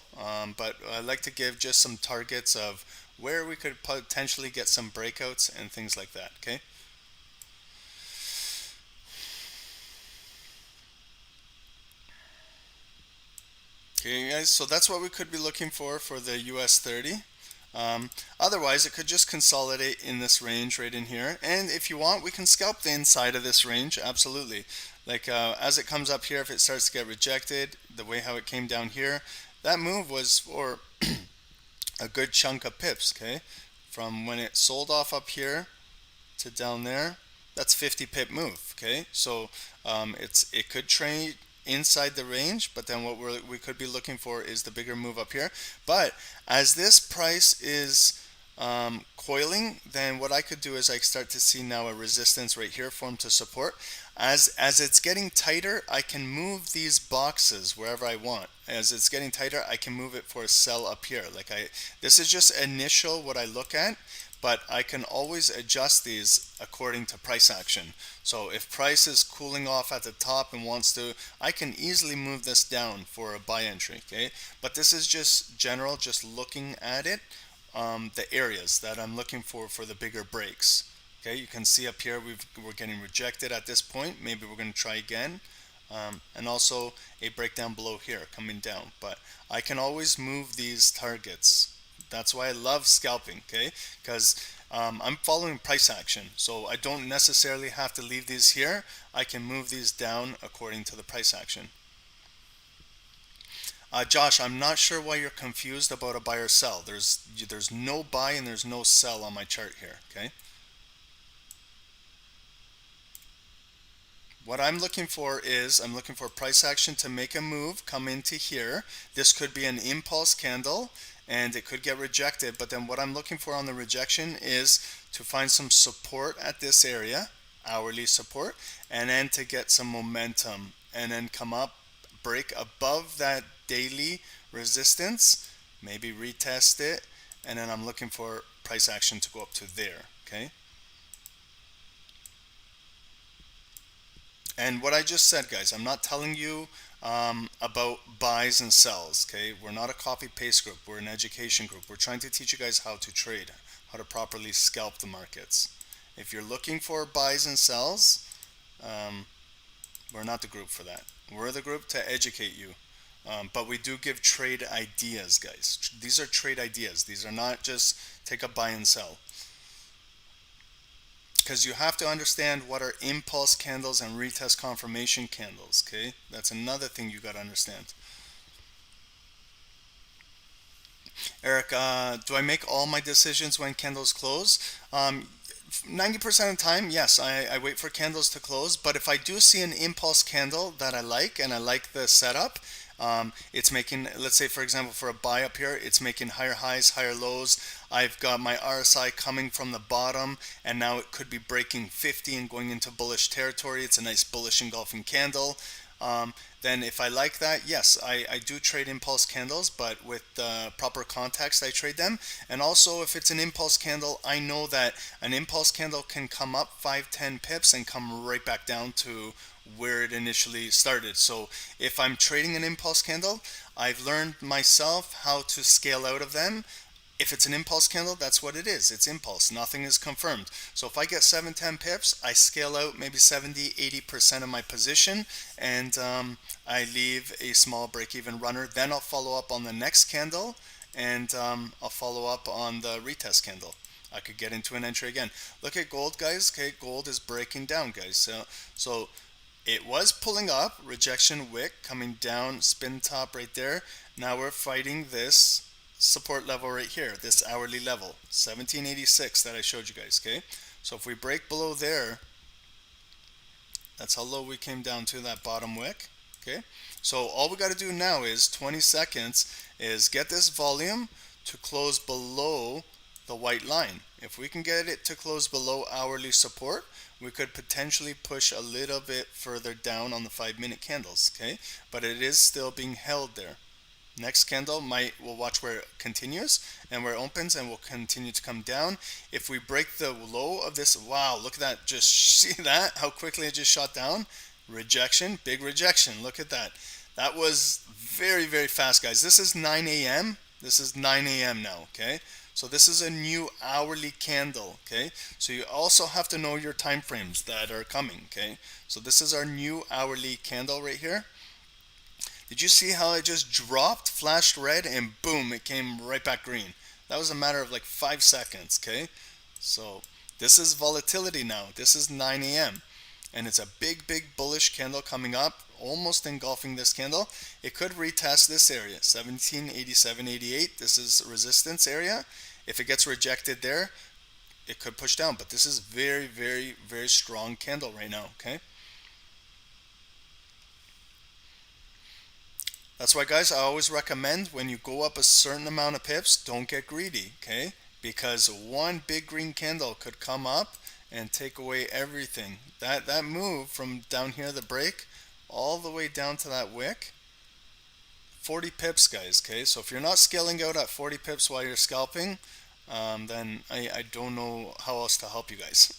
Speaker 1: but I'd like to give just some targets of where we could potentially get some breakouts and things like that, okay? Okay, guys, so that's what we could be looking for the US30. Otherwise, it could just consolidate in this range right in here. And if you want, we can scalp the inside of this range, absolutely. Like as it comes up here, if it starts to get rejected, the way how it came down here, that move was for a good chunk of pips, okay? From when it sold off up here to down there, that's 50 pip move, okay? So it could trade inside the range, but then what we could be looking for is the bigger move up here. But as this price is coiling, then what I could do is I start to see now a resistance right here form to support. As it's getting tighter, I can move these boxes wherever I want. As it's getting tighter, I can move it for a sell up here. This is just initial what I look at, but I can always adjust these according to price action. So if price is cooling off at the top and wants to, I can easily move this down for a buy entry, okay? But this is just general, just looking at it, the areas that I'm looking for the bigger breaks. Okay, you can see up here we're getting rejected at this point. Maybe we're going to try again. And also a breakdown below here coming down. But I can always move these targets. That's why I love scalping, okay? Because I'm following price action. So I don't necessarily have to leave these here. I can move these down according to the price action. Josh, I'm not sure why you're confused about a buy or sell. There's no buy and there's no sell on my chart here, okay? What I'm looking for is I'm looking for price action to make a move, come into here. This could be an impulse candle and it could get rejected. But then what I'm looking for on the rejection is to find some support at this area, hourly support, and then to get some momentum and then come up, break above that daily resistance, maybe retest it, and then I'm looking for price action to go up to there, okay? And what I just said, guys, I'm not telling you about buys and sells, okay? We're not a copy-paste group. We're an education group. We're trying to teach you guys how to trade, how to properly scalp the markets. If you're looking for buys and sells, we're not the group for that. We're the group to educate you. But we do give trade ideas, guys. These are trade ideas. These are not just take a buy and sell. Because you have to understand what are impulse candles and retest confirmation candles, okay? That's another thing you got to understand. Eric, do I make all my decisions when candles close? 90% of the time, yes, I wait for candles to close. But if I do see an impulse candle that I like and I like the setup, it's making, let's say for example for a buy up here, it's making higher highs, higher lows. I've got my RSI coming from the bottom and now it could be breaking 50 and going into bullish territory. It's a nice bullish engulfing candle. Then if I like that, yes, I do trade impulse candles, but with proper context I trade them. And also if it's an impulse candle, I know that an impulse candle can come up 5-10 pips and come right back down to where it initially started. So if I'm trading an impulse candle, I've learned myself how to scale out of them. If it's an impulse candle, that's what it is. It's impulse. Nothing is confirmed. So if I get 7-10 pips, I scale out maybe 70-80% of my position and I leave a small break-even runner. Then I'll follow up on the next candle and I'll follow up on the retest candle. I could get into an entry again. Look at gold, guys. Okay, gold is breaking down, guys. So it was pulling up, rejection wick coming down, spin top right there. Now we're fighting this support level right here, this hourly level, 1786 that I showed you guys. Okay, so if we break below there, that's how low we came down to, that bottom wick. Okay, so all we got to do now is 20 seconds is get this volume to close below the white line. If we can get it to close below hourly support, we could potentially push a little bit further down on the 5-minute candles. Okay, but it is still being held there. Next candle we'll watch where it continues and where it opens, and will continue to come down. If we break the low of this, wow, look at that, just see that, how quickly it just shot down. Rejection, big rejection, look at that. That was very, very fast, guys. This is 9 a.m. This is 9 a.m. now, okay? So this is a new hourly candle, okay? So you also have to know your time frames that are coming, okay? So this is our new hourly candle right here. Did you see how it just dropped, flashed red, and boom, it came right back green? That was a matter of like 5 seconds, okay? So this is volatility now. This is 9 a.m. And it's a big, big bullish candle coming up, almost engulfing this candle. It could retest this area, 1787.88. This is resistance area. If it gets rejected there, it could push down. But this is very, very, very strong candle right now, okay? That's why, guys, I always recommend when you go up a certain amount of pips, don't get greedy, okay? Because one big green candle could come up and take away everything. That move from down here, the break, all the way down to that wick, 40 pips, guys, okay? So if you're not scaling out at 40 pips while you're scalping, then I don't know how else to help you guys.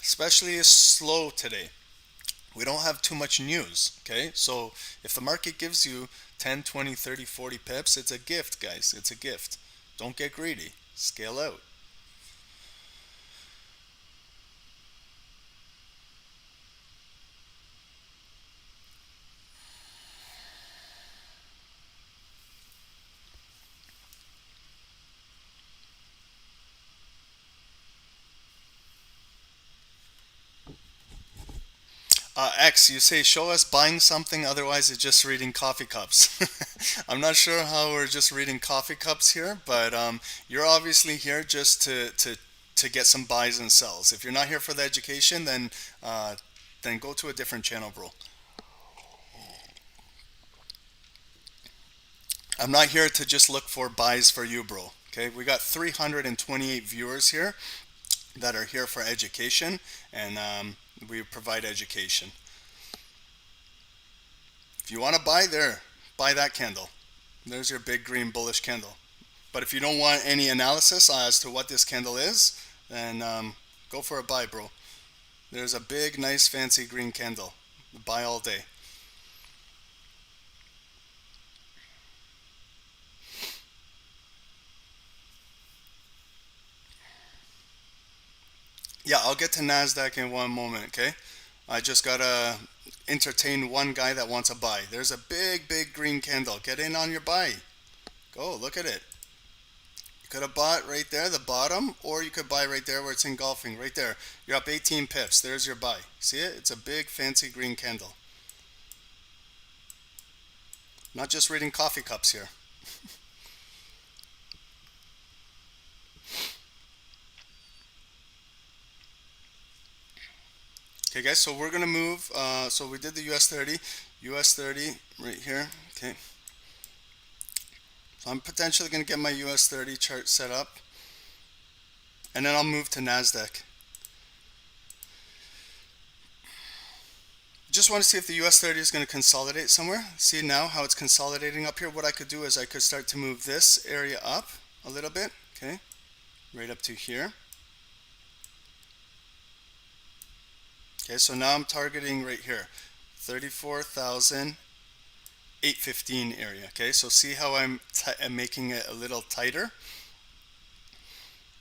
Speaker 1: Especially slow today. We don't have too much news, okay? So if the market gives you 10, 20, 30, 40 pips, it's a gift, guys. It's a gift. Don't get greedy. Scale out. X, you say show us buying something, otherwise it's just reading coffee cups. I'm not sure how we're just reading coffee cups here, but you're obviously here just to get some buys and sells. If you're not here for the education, then go to a different channel, bro. I'm not here to just look for buys for you, bro. Okay, we got 328 viewers here that are here for education, and we provide education. If you want to buy there, buy that candle. There's your big green bullish candle. But if you don't want any analysis as to what this candle is, then go for a buy, bro. There's a big, nice, fancy green candle. Buy all day. Yeah, I'll get to Nasdaq in one moment, okay? I just gotta entertain one guy that wants a buy. There's a big, big green candle. Get in on your buy. Go, look at it. You could have bought right there, the bottom, or you could buy right there where it's engulfing, right there. You're up 18 pips. There's your buy. See it? It's a big, fancy green candle. Not just reading coffee cups here. Okay, guys, so we're going to move. So we did the US30. US30 right here. Okay. So I'm potentially going to get my US30 chart set up. And then I'll move to NASDAQ. Just want to see if the US30 is going to consolidate somewhere. See now how it's consolidating up here. What I could do is I could start to move this area up a little bit. Okay. Right up to here. Okay, so now I'm targeting right here, 34,815 area. Okay, so see how I'm making it a little tighter.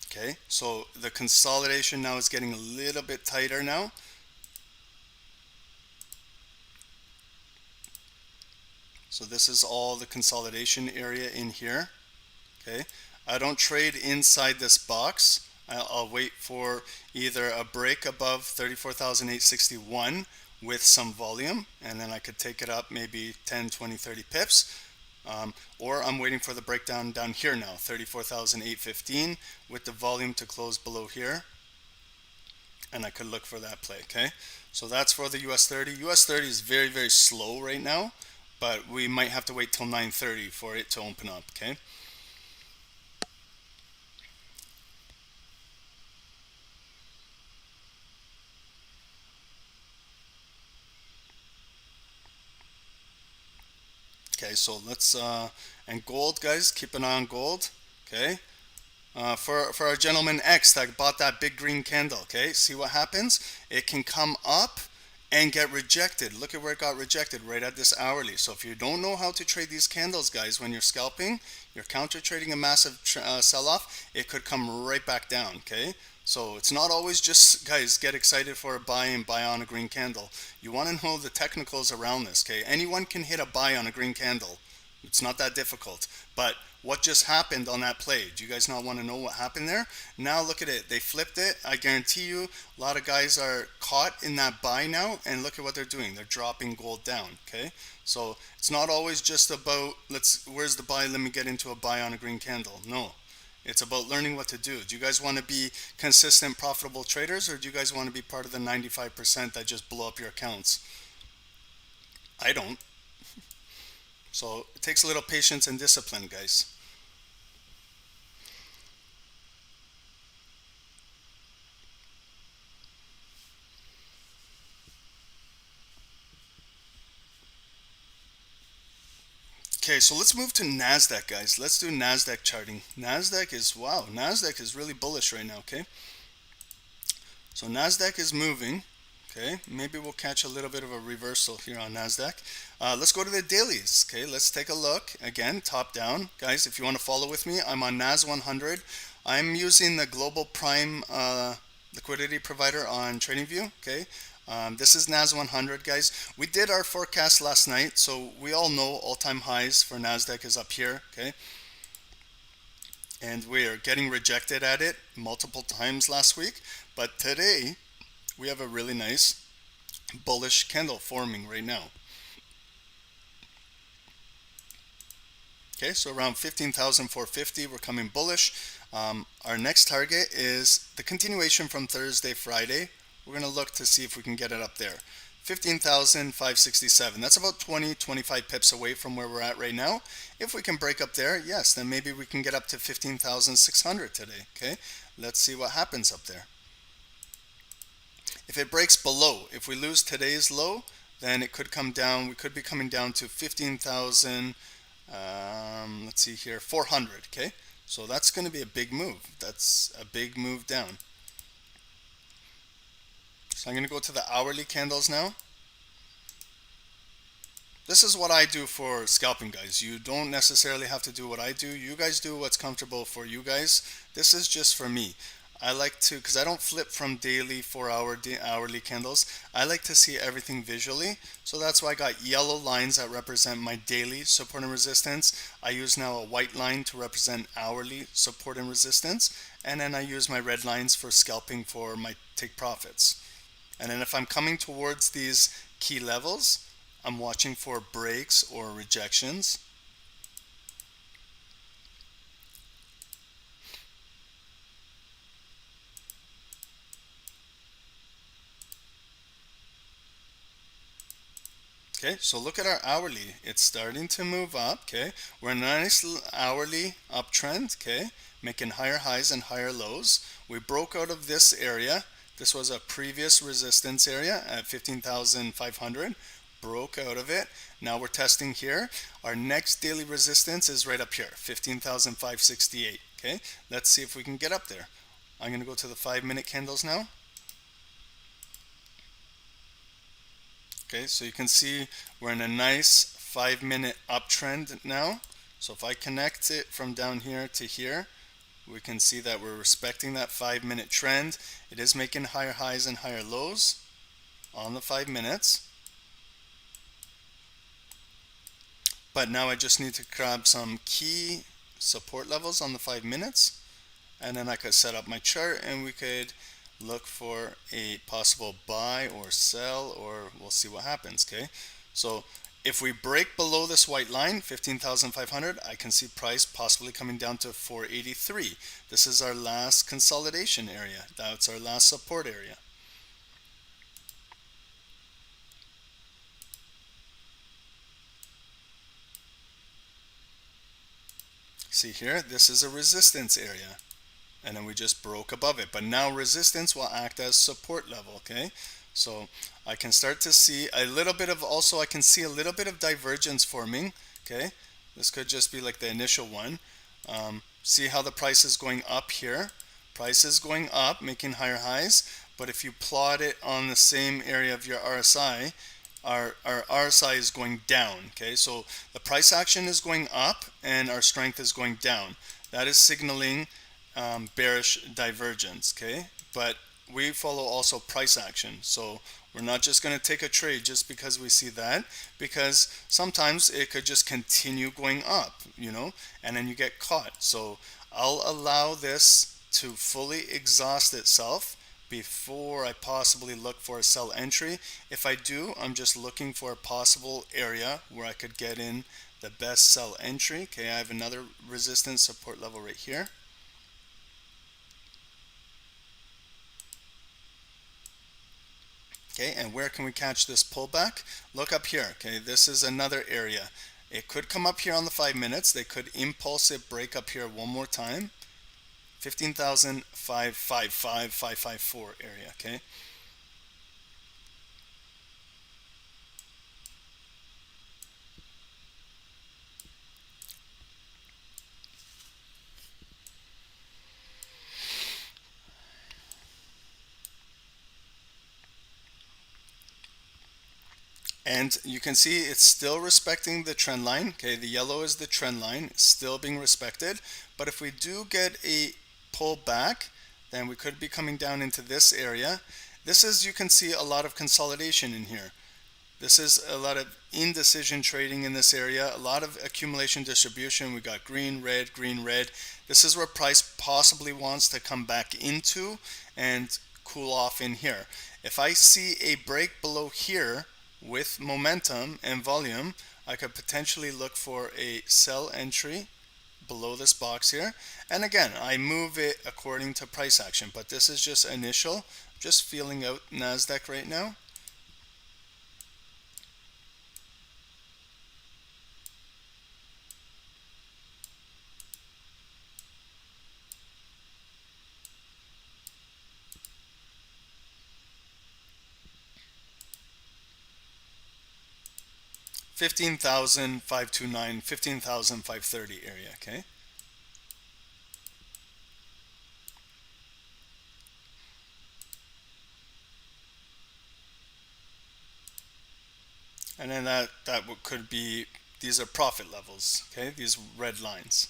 Speaker 1: Okay, so the consolidation now is getting a little bit tighter now. So this is all the consolidation area in here. Okay, I don't trade inside this box. I'll wait for either a break above 34,861 with some volume, and then I could take it up maybe 10, 20, 30 pips. Or I'm waiting for the breakdown down here now, 34,815 with the volume to close below here, and I could look for that play, okay? So that's for the US30. US30 is very, very slow right now, but we might have to wait till 9:30 for it to open up, okay? Okay, so let's, and gold, guys, keep an eye on gold, okay? For our gentleman X that bought that big green candle, okay? See what happens? It can come up and get rejected. Look at where it got rejected, right at this hourly. So if you don't know how to trade these candles, guys, when you're scalping, you're counter trading a massive sell-off, it could come right back down, okay? So it's not always just, guys, get excited for a buy and buy on a green candle. You want to know the technicals around this, okay? Anyone can hit a buy on a green candle. It's not that difficult. But what just happened on that play? Do you guys not want to know what happened there? Now look at it. They flipped it. I guarantee you a lot of guys are caught in that buy now, and look at what they're doing. They're dropping gold down, okay? So it's not always just about, where's the buy? Let me get into a buy on a green candle. No. It's about learning what to do. Do you guys want to be consistent, profitable traders, or do you guys want to be part of the 95% that just blow up your accounts? I don't. So it takes a little patience and discipline, guys. Okay, so let's move to Nasdaq, guys. Let's do Nasdaq charting. Nasdaq is, wow, Nasdaq is really bullish right now, okay? So Nasdaq is moving, okay? Maybe we'll catch a little bit of a reversal here on Nasdaq. Let's go to the dailies, okay? Let's take a look. Again, top down. Guys, if you want to follow with me, I'm on NAS 100. I'm using the Global Prime liquidity provider on TradingView, okay? This is NAS 100, guys. We did our forecast last night, so we all know all-time highs for Nasdaq is up here, okay? And we are getting rejected at it multiple times last week, but today we have a really nice bullish candle forming right now. Okay, so around 15,450, we're coming bullish. Our next target is the continuation from Thursday, Friday. We're going to look to see if we can get it up there. 15,567. That's about 20, 25 pips away from where we're at right now. If we can break up there, yes, then maybe we can get up to 15,600 today. Okay, let's see what happens up there. If it breaks below, if we lose today's low, then it could come down. We could be coming down to 15,000. Let's see here, 400. Okay, so that's going to be a big move. That's a big move down. So I'm going to go to the hourly candles now. This is what I do for scalping, guys. You don't necessarily have to do what I do. You guys do what's comfortable for you guys. This is just for me. I like to, because I don't flip from daily 4-hour hourly candles. I like to see everything visually. So that's why I got yellow lines that represent my daily support and resistance. I use now a white line to represent hourly support and resistance. And then I use my red lines for scalping for my take profits. And then if I'm coming towards these key levels, I'm watching for breaks or rejections. Okay, so look at our hourly. It's starting to move up, okay? We're in a nice hourly uptrend, okay? Making higher highs and higher lows. We broke out of this area. This was a previous resistance area at 15,500. Broke out of it. Now we're testing here. Our next daily resistance is right up here, 15,568, okay? Let's see if we can get up there. I'm going to go to the 5-minute candles now. Okay, so you can see we're in a nice 5-minute uptrend now. So if I connect it from down here to here, we can see that we're respecting that 5-minute trend. It is making higher highs and higher lows on the 5 minutes. But now I just need to grab some key support levels on the 5 minutes, and then I could set up my chart and we could look for a possible buy or sell, or we'll see what happens. Okay, so if we break below this white line 15,500, I can see price possibly coming down to 483. This is our last consolidation area. That's our last support area. See here, this is a resistance area, and then we just broke above it, but now resistance will act as support level. Okay, so I can start to see a little bit of, also I can see a little bit of divergence forming. Okay, this could just be like the initial one. See how the price is going up here. Price is going up, making higher highs, but if you plot it on the same area of your RSI, our RSI is going down. Okay, so the price action is going up and our strength is going down. That is signaling bearish divergence. Okay, but we follow also price action, so we're not just going to take a trade just because we see that, because sometimes it could just continue going up, and then you get caught. So I'll allow this to fully exhaust itself before I possibly look for a sell entry. If I do, I'm just looking for a possible area where I could get in the best sell entry. Okay, I have another resistance support level right here. Okay, and where can we catch this pullback? Look up here. Okay, this is another area. It could come up here on the 5 minutes. They could impulse it, break up here one more time. 15,555, 554 area. Okay. And you can see it's still respecting the trend line. Okay, the yellow is the trend line, it's still being respected. But if we do get a pull back, then we could be coming down into this area. This is, you can see a lot of consolidation in here. This is a lot of indecision trading in this area, a lot of accumulation distribution. We got green, red, green, red. This is where price possibly wants to come back into and cool off in here. If I see a break below here with momentum and volume, I could potentially look for a sell entry below this box here. And again, I move it according to price action, but this is just initial. Just feeling out Nasdaq right now. $15,529, 15,530 area. Okay. And then that could be, these are profit levels. Okay, these red lines.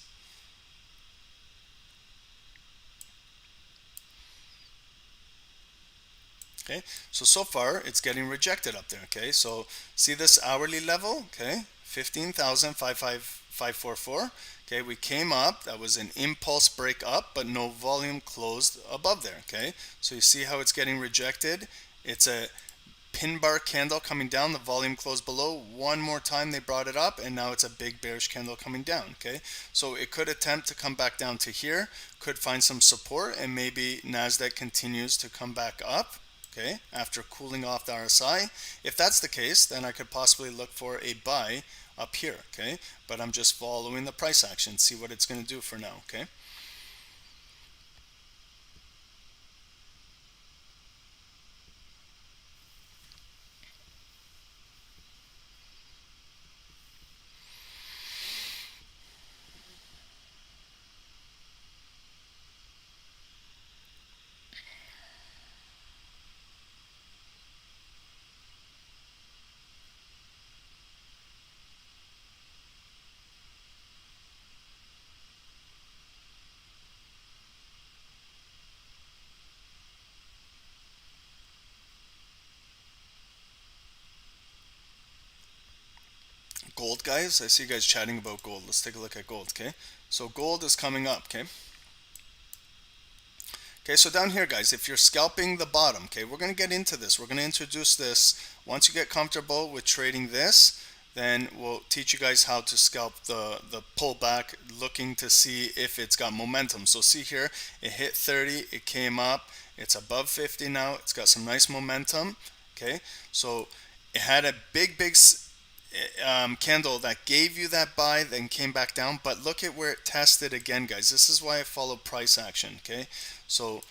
Speaker 1: Okay, so far it's getting rejected up there. Okay, so see this hourly level. Okay, 15,544. Okay, we came up, that was an impulse break up, but no volume closed above there. Okay, so you see how it's getting rejected. It's a pin bar candle coming down, the volume closed below. One more time they brought it up, and now it's a big bearish candle coming down. Okay, so it could attempt to come back down to here, could find some support, and maybe Nasdaq continues to come back up. Okay, after cooling off the RSI. If that's the case, then I could possibly look for a buy up here. Okay, but I'm just following the price action, see what it's going to do for now. Okay. gold, guys. I see you guys chatting about gold. Let's take a look at gold, okay? So gold is coming up, okay? Okay, so down here, guys, if you're scalping the bottom, okay, we're going to get into this. We're going to introduce this. Once you get comfortable with trading this, then we'll teach you guys how to scalp the pullback, looking to see if it's got momentum. So see here, it hit 30, it came up, it's above 50 now, it's got some nice momentum, okay? So it had a big candle that gave you that buy, then came back down, but look at where it tested again, guys. This is why I follow price action, okay? So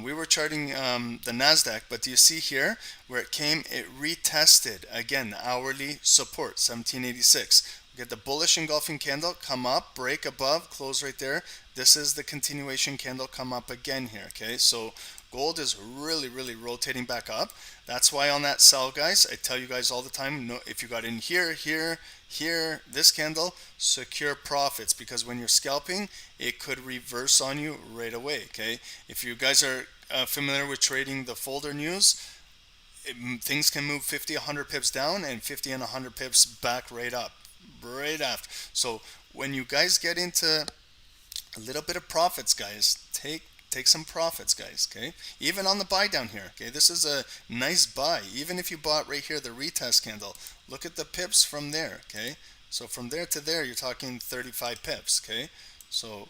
Speaker 1: we were charting the Nasdaq, but do you see here where it came? It retested again the hourly support, 1786. We get the bullish engulfing candle come up, break above, close right there. This is the continuation candle come up again here, okay? So gold is really rotating back up. That's why on that sell, guys, I tell you guys all the time, no, if you got in here, this candle, secure profits, because when you're scalping, it could reverse on you right away, okay? If you guys are familiar with trading the folder news, things can move 50, 100 pips down and 50 and 100 pips back right up, right after. So when you guys get into a little bit of profits, guys, take some profits, guys, okay? Even on the buy down here, okay? This is a nice buy. Even if you bought right here the retest candle, look at the pips from there, okay? So from there to there, you're talking 35 pips, okay? So,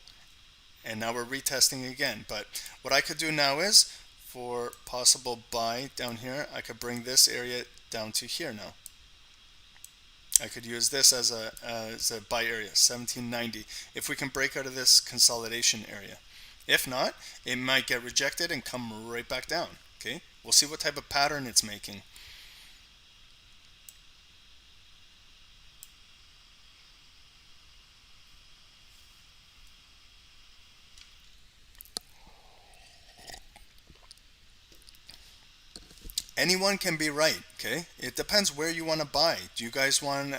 Speaker 1: and now we're retesting again. But what I could do now is, for possible buy down here, I could bring this area down to here now. I could use this as a buy area, 1790, if we can break out of this consolidation area. If not, it might get rejected and come right back down, okay? We'll see what type of pattern it's making. Anyone can be right, okay? It depends where you want to buy. Do you guys want,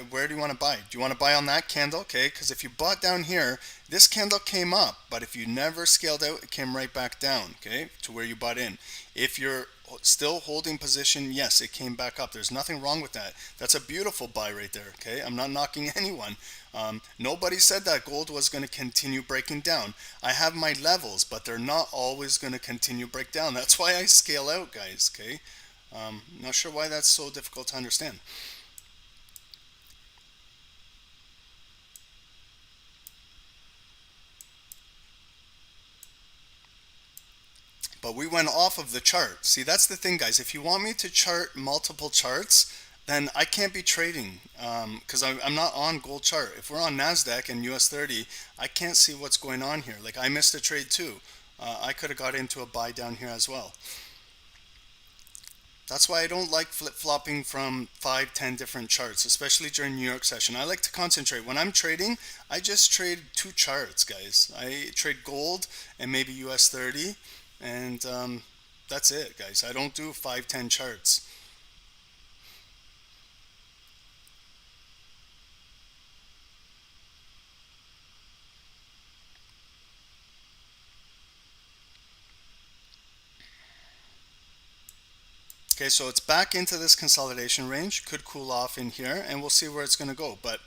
Speaker 1: where do you want to buy? Do you want to buy on that candle, okay? Because if you bought down here, this candle came up, but if you never scaled out, it came right back down, okay, to where you bought in. If you're still holding position, yes, it came back up. There's nothing wrong with that. That's a beautiful buy right there, okay? I'm not knocking anyone. Nobody said that gold was going to continue breaking down. I have my levels, but they're not always going to continue break down. That's why I scale out, guys, okay? Not sure why that's so difficult to understand. But we went off of the chart. See, that's the thing, guys. If you want me to chart multiple charts, then I can't be trading, because I'm not on gold chart. If we're on Nasdaq and US30, I can't see what's going on here. Like, I missed a trade too. I could have got into a buy down here as well. That's why I don't like flip-flopping from 5, 10 different charts, especially during New York session. I like to concentrate. When I'm trading, I just trade 2 charts, guys. I trade gold and maybe US30, and that's it, guys. I don't do 5, 10 charts. Okay, so it's back into this consolidation range, could cool off in here, and we'll see where it's going to go. But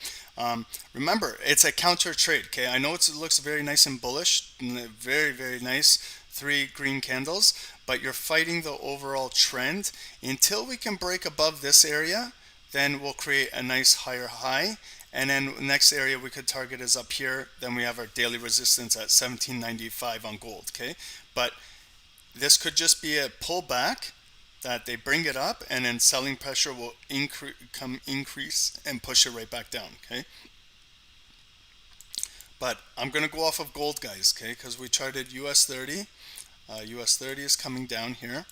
Speaker 1: remember, it's a counter trade, okay? I know it looks very nice and bullish, very nice, 3 green candles, but you're fighting the overall trend. Until we can break above this area, then we'll create a nice higher high, and then next area we could target is up here. Then we have our daily resistance at 1795 on gold, okay? But this could just be a pullback, that they bring it up, and then selling pressure will increase and push it right back down, okay? But I'm going to go off of gold, guys, okay? Because we charted US30. US30 is coming down here.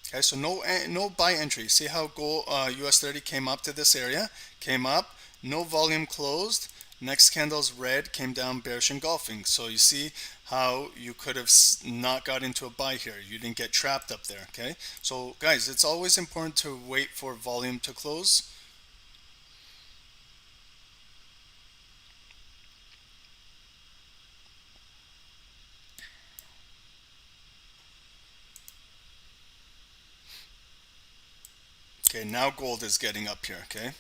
Speaker 1: Okay, so no buy entry. See how gold US30 came up to this area, came up, no volume closed. Next candle's red, came down bearish engulfing. So you see how you could have not got into a buy here. You didn't get trapped up there, okay? So guys, it's always important to wait for volume to close. now gold is getting up here, okay?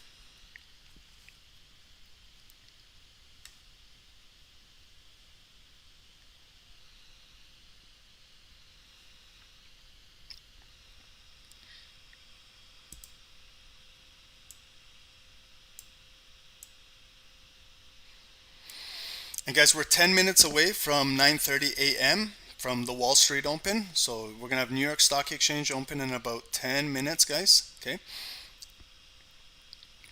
Speaker 1: And guys, we're 10 minutes away from 9:30 a.m. from the Wall Street Open. So we're gonna have New York Stock Exchange open in about 10 minutes, guys. Okay.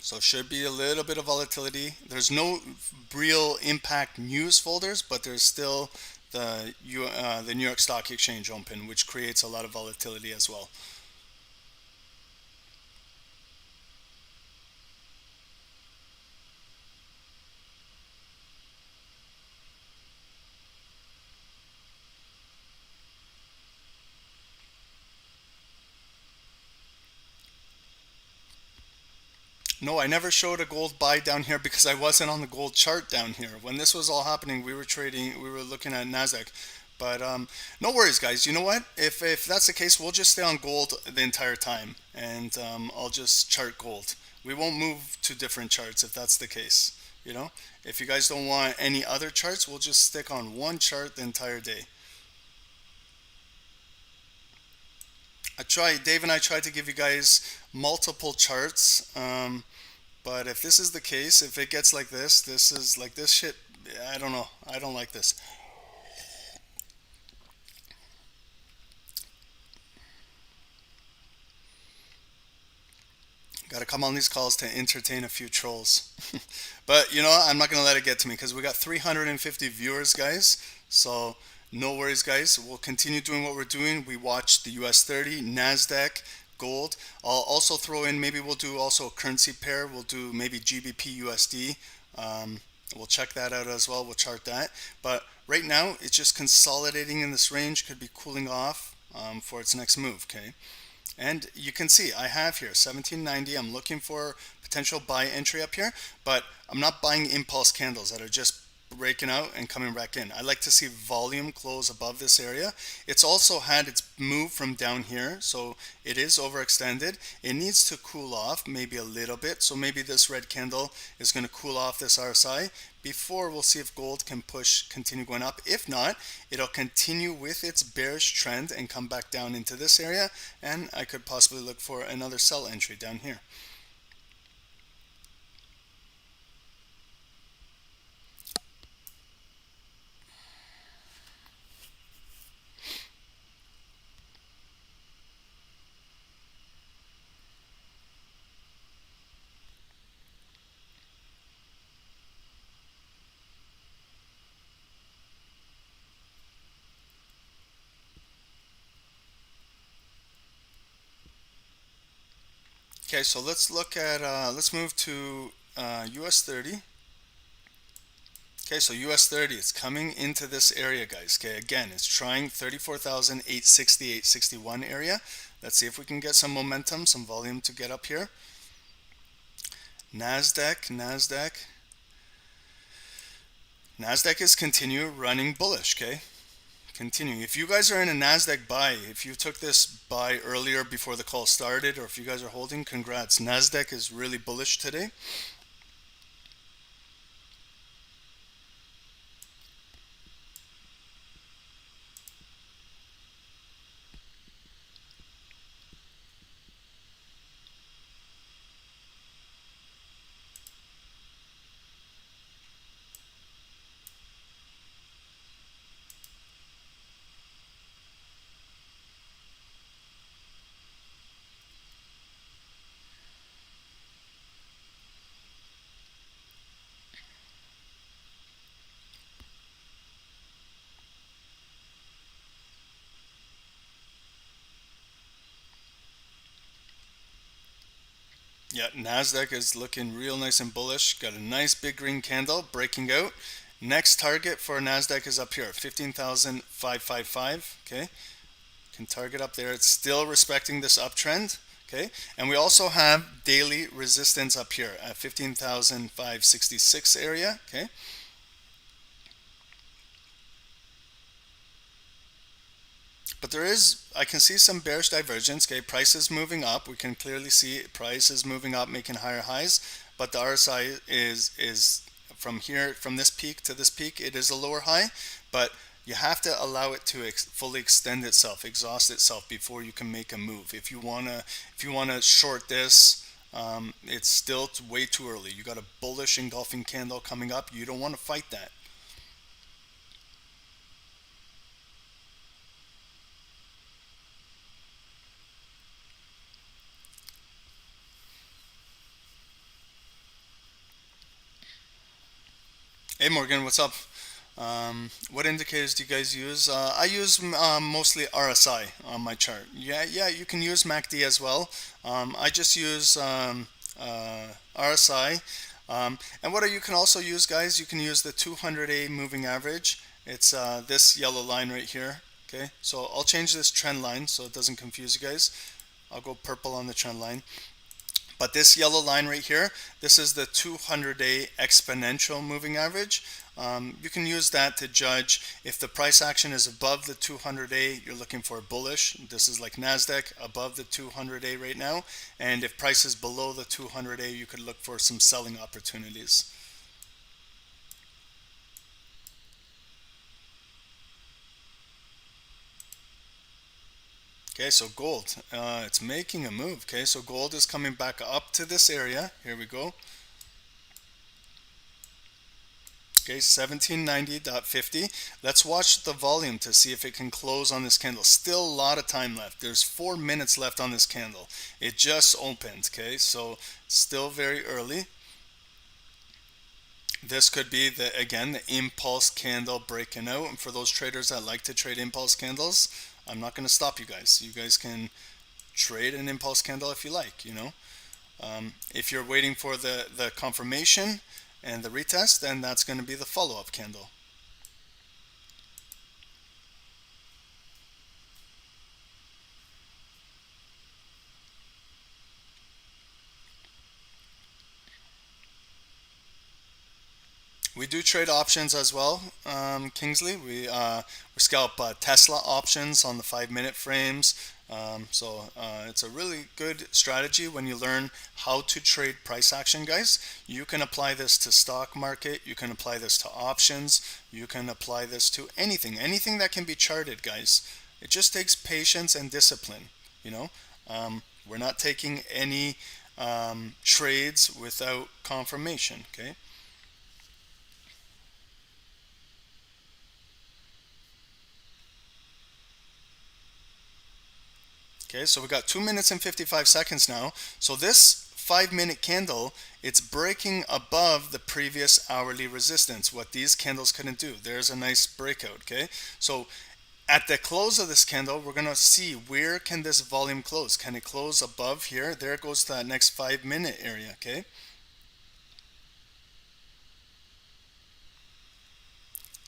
Speaker 1: So should be a little bit of volatility. There's no real impact news folders, but there's still the New York Stock Exchange open, which creates a lot of volatility as well. No, I never showed a gold buy down here because I wasn't on the gold chart down here. When this was all happening, we were looking at Nasdaq. But no worries, guys. You know what? If that's the case, we'll just stay on gold the entire time, and I'll just chart gold. We won't move to different charts if that's the case. You know, if you guys don't want any other charts, we'll just stick on one chart the entire day. Dave and I tried to give you guys multiple charts. But if this is the case, if it gets like this is like this shit. I don't know. I don't like this. Got to come on these calls to entertain a few trolls. But you know what? I'm not going to let it get to me because we got 350 viewers, guys. So no worries, guys. We'll continue doing what we're doing. We watched the US30, Nasdaq, gold. I'll also throw in, maybe we'll do also a currency pair. We'll do maybe GBPUSD. We'll check that out as well. We'll chart that. But right now, it's just consolidating in this range. Could be cooling off for its next move, okay? And you can see I have here 1790. I'm looking for potential buy entry up here, but I'm not buying impulse candles that are just breaking out and coming back in. I like to see volume close above this area. It's also had its move from down here, so it is overextended. It needs to cool off maybe a little bit, so maybe this red candle is going to cool off this RSI before we'll see if gold can continue going up. If not, it'll continue with its bearish trend and come back down into this area, and I could possibly look for another sell entry down here. Okay, so let's look at, let's move to US30. Okay, so US30, it's coming into this area, guys. Okay, again, it's trying 34,860, 861 area. Let's see if we can get some momentum, some volume to get up here. Nasdaq is continue running bullish, okay? Continuing. If you guys are in a Nasdaq buy, if you took this buy earlier before the call started, or if you guys are holding, congrats. Nasdaq is really bullish today. Yeah, Nasdaq is looking real nice and bullish. Got a nice big green candle breaking out. Next target for Nasdaq is up here, 15,555. Okay, can target up there. It's still respecting this uptrend. Okay, and we also have daily resistance up here at 15,566 area. Okay. But there is, I can see some bearish divergence. Okay, price is moving up. We can clearly see price is moving up, making higher highs. But the RSI is from here, from this peak to this peak, it is a lower high. But you have to allow it to fully extend itself, exhaust itself before you can make a move. If you wanna short this, it's still way too early. You got a bullish engulfing candle coming up. You don't want to fight that. Hey Morgan, what's up? What indicators do you guys use? I use mostly RSI on my chart. Yeah, you can use MACD as well. I just use RSI. And what you can also use, guys, you can use the 200A moving average. It's this yellow line right here. Okay, so I'll change this trend line so it doesn't confuse you guys. I'll go purple on the trend line. But this yellow line right here, this is the 200-day exponential moving average. You can use that to judge if the price action is above the 200-day, you're looking for bullish. This is like Nasdaq above the 200-day right now. And if price is below the 200-day, you could look for some selling opportunities. Okay, so gold, it's making a move. Okay, so gold is coming back up to this area. Here we go. Okay, 1790.50. Let's watch the volume to see if it can close on this candle. Still a lot of time left. There's 4 minutes left on this candle. It just opened. Okay, so still very early. This could be again the impulse candle breaking out. And for those traders that like to trade impulse candles, I'm not going to stop you guys. You guys can trade an impulse candle if you like, you know. If you're waiting for the confirmation and the retest, then that's going to be the follow-up candle. We do trade options as well, Kingsley. We scalp Tesla options on the 5-minute frames. It's a really good strategy when you learn how to trade price action, guys. You can apply this to stock market. You can apply this to options. You can apply this to anything that can be charted, guys. It just takes patience and discipline. You know, we're not taking any trades without confirmation. Okay. Okay, so we got 2 minutes and 55 seconds now. So this 5-minute candle, it's breaking above the previous hourly resistance, what these candles couldn't do. There's a nice breakout, okay? So at the close of this candle, we're gonna see where can this volume close. Can it close above here? There it goes to that next 5-minute area, okay?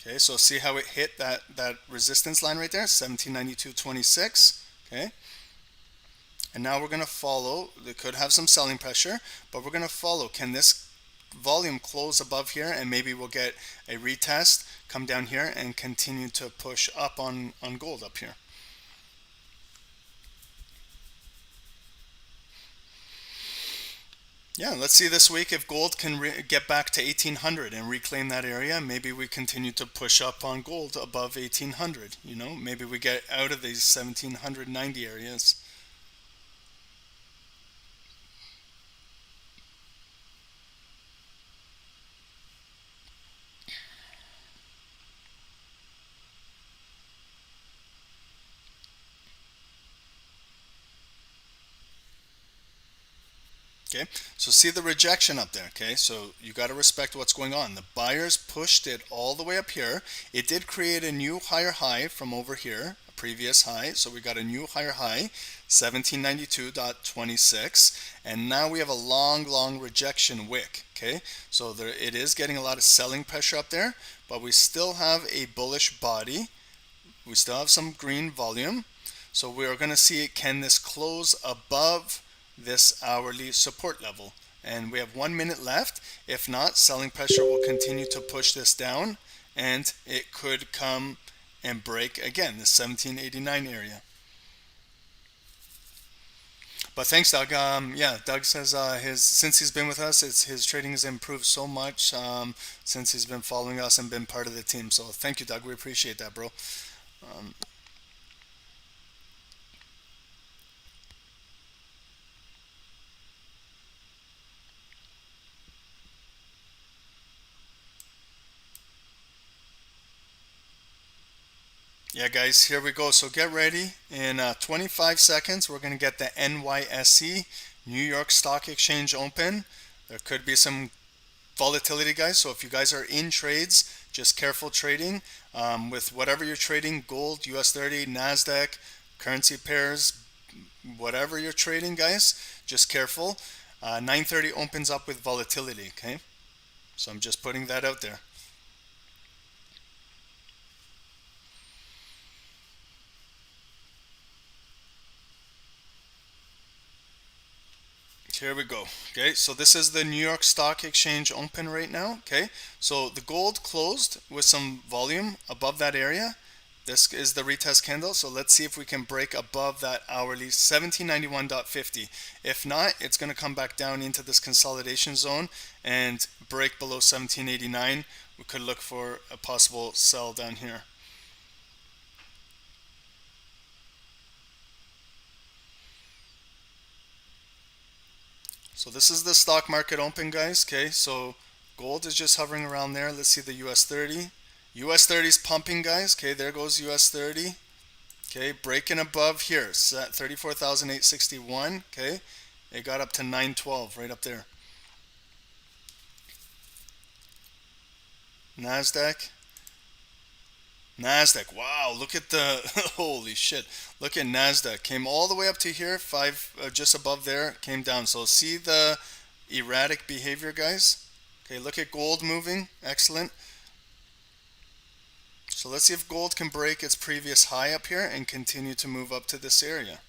Speaker 1: Okay, so see how it hit that resistance line right there, 1792.26, okay? And now we're going to follow. They could have some selling pressure, but we're going to follow. Can this volume close above here, and maybe we'll get a retest, come down here, and continue to push up on gold up here. Yeah, let's see this week if gold can get back to 1800 and reclaim that area. Maybe we continue to push up on gold above 1800. You know, maybe we get out of these 1790 areas. Okay, so see the rejection up there. Okay, so you got to respect what's going on. The buyers pushed it all the way up here. It did create a new higher high from over here, a previous high. So we got a new higher high, 1792.26, and now we have a long rejection wick. Okay, so it is getting a lot of selling pressure up there, but we still have a bullish body. We still have some green volume. So we are going to see, can this close above this hourly support level? And we have 1 minute left. If not, selling pressure will continue to push this down, and it could come and break again the 1789 area. But thanks, Doug. Yeah, Doug says since he's been with us, his trading has improved so much since he's been following us and been part of the team. So thank you, Doug. We appreciate that, bro. Um, yeah, guys, here we go. So get ready. In 25 seconds, we're going to get the NYSE, New York Stock Exchange open. There could be some volatility, guys. So if you guys are in trades, just careful trading with whatever you're trading, gold, US30, Nasdaq, currency pairs, whatever you're trading, guys, just careful. 9:30 opens up with volatility, okay? So I'm just putting that out there. Here we go. Okay, so this is the New York Stock Exchange open right now. Okay, so the gold closed with some volume above that area. This is the retest candle. So let's see if we can break above that hourly 1791.50. If not, it's going to come back down into this consolidation zone and break below 1789. We could look for a possible sell down here. So this is the stock market open, guys. Okay, so gold is just hovering around there. Let's see the US30. US30 is pumping, guys. Okay, there goes US30. Okay, breaking above here. It's at 34,861. Okay, it got up to 912 right up there. Nasdaq. Nasdaq. Wow, look at the holy shit. Look at Nasdaq. Came all the way up to here, just above there, came down. So see the erratic behavior, guys. Okay, look at gold moving. Excellent. So let's see if gold can break its previous high up here and continue to move up to this area.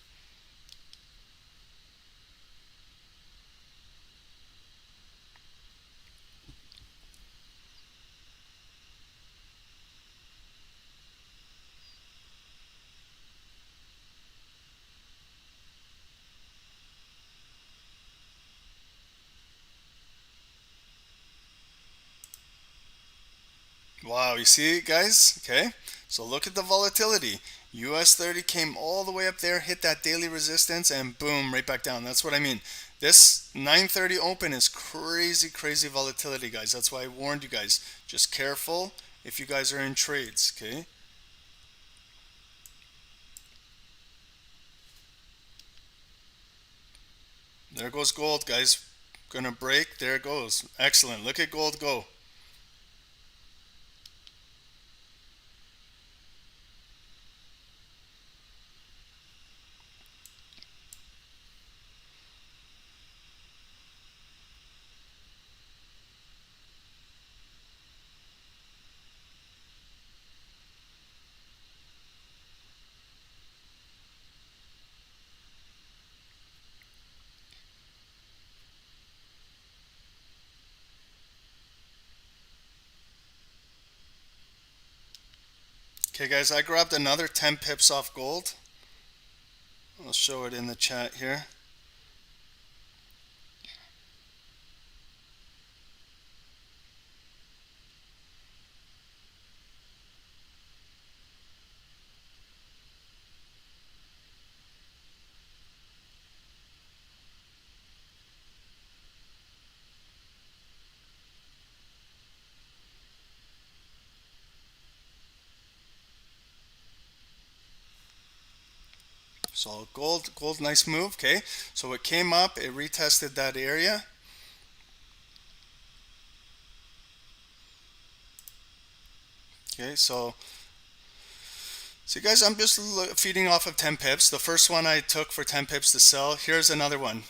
Speaker 1: Wow, you see it, guys? Okay, so look at the volatility. US30 came all the way up there, hit that daily resistance, and boom, right back down. That's what I mean. This 9:30 open is crazy, crazy volatility, guys. That's why I warned you guys. Just careful if you guys are in trades, okay? There goes gold, guys. Gonna break. There it goes. Excellent. Look at gold go. Okay, guys, I grabbed another 10 pips off gold. I'll show it in the chat here. So gold, nice move. Okay, so it came up, it retested that area. Okay, so guys, I'm just feeding off of 10 pips. The first one I took for 10 pips to sell. Here's another one,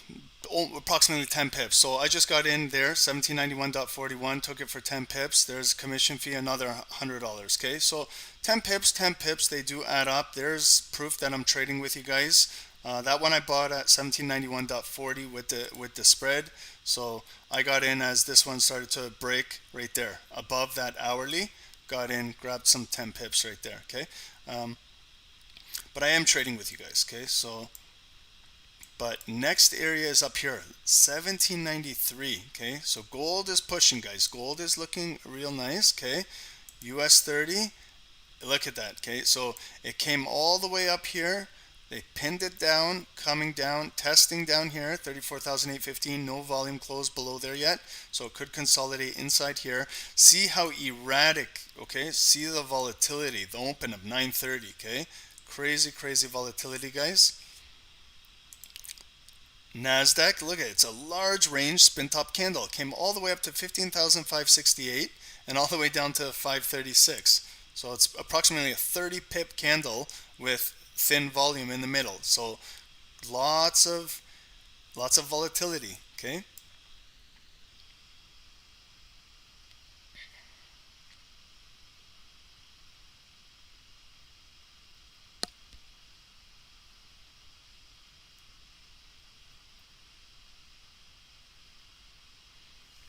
Speaker 1: approximately 10 pips. So I just got in there, 1791.41, took it for 10 pips. There's commission fee, another $100. Okay, so 10 pips, they do add up. There's proof that I'm trading with you guys. That one I bought at 1791.40 with the spread. So I got in as this one started to break right there above that hourly. got in, grabbed some 10 pips right there, okay? But I am trading with you guys, okay? So, but next area is up here, 1793, okay? So gold is pushing, guys. Gold is looking real nice, okay? US30, look at that, okay? So it came all the way up here. They pinned it down, coming down, testing down here, 34,815, no volume close below there yet. So it could consolidate inside here. See how erratic, okay? See the volatility, the open of 930, okay? Crazy, crazy volatility, guys. Nasdaq, look at it, it's a large range spin top candle. It came all the way up to 15,568 and all the way down to 536. So it's approximately a 30 pip candle with thin volume in the middle. So lots of volatility, okay?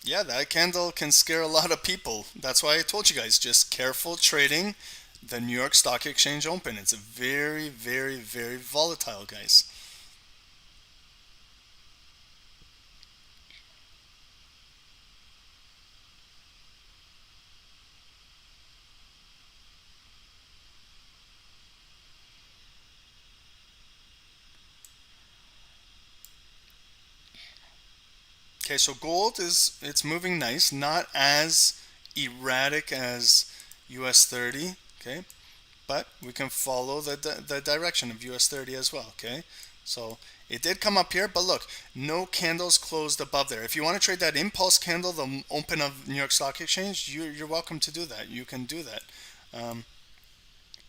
Speaker 1: Yeah, that candle can scare a lot of people. That's why I told you guys, just careful trading the New York Stock Exchange Open. It's very, very, very volatile, guys. Okay, so gold it's moving nice, not as erratic as US30, okay? But we can follow the direction of US30 as well, okay? So it did come up here, but look, no candles closed above there. If you want to trade that impulse candle, the open of New York Stock Exchange, you're welcome to do that. You can do that. Um,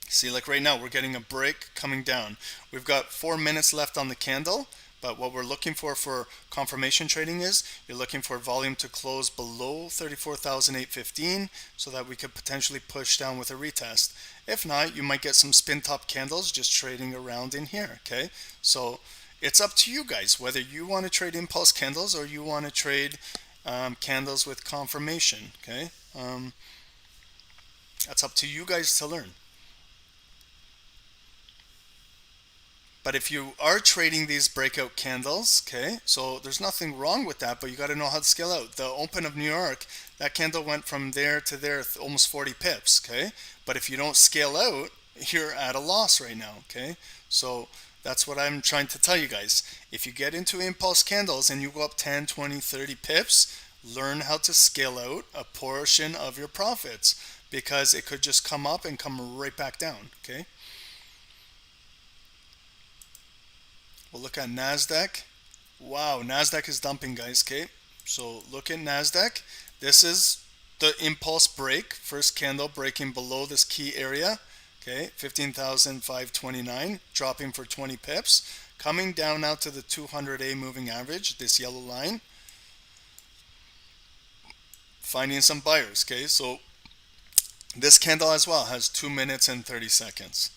Speaker 1: See, like right now, we're getting a break coming down. We've got 4 minutes left on the candle, but what we're looking for confirmation trading is you're looking for volume to close below 34,815 so that we could potentially push down with a retest. If not, you might get some spin top candles just trading around in here, okay? So it's up to you guys whether you want to trade impulse candles or you want to trade candles with confirmation, okay? That's up to you guys to learn. But if you are trading these breakout candles, okay, so there's nothing wrong with that, but you got to know how to scale out. The open of New York, that candle went from there to there, almost 40 pips, okay? But if you don't scale out, you're at a loss right now, okay? So that's what I'm trying to tell you guys. If you get into impulse candles and you go up 10, 20, 30 pips, learn how to scale out a portion of your profits because it could just come up and come right back down, okay? We'll look at Nasdaq. Wow, Nasdaq is dumping, guys. Okay, so look at Nasdaq. This is the impulse break. First candle breaking below this key area. Okay, 15,529, dropping for 20 pips. Coming down now to the 200-day moving average, this yellow line. Finding some buyers. Okay, so this candle as well has 2 minutes and 30 seconds.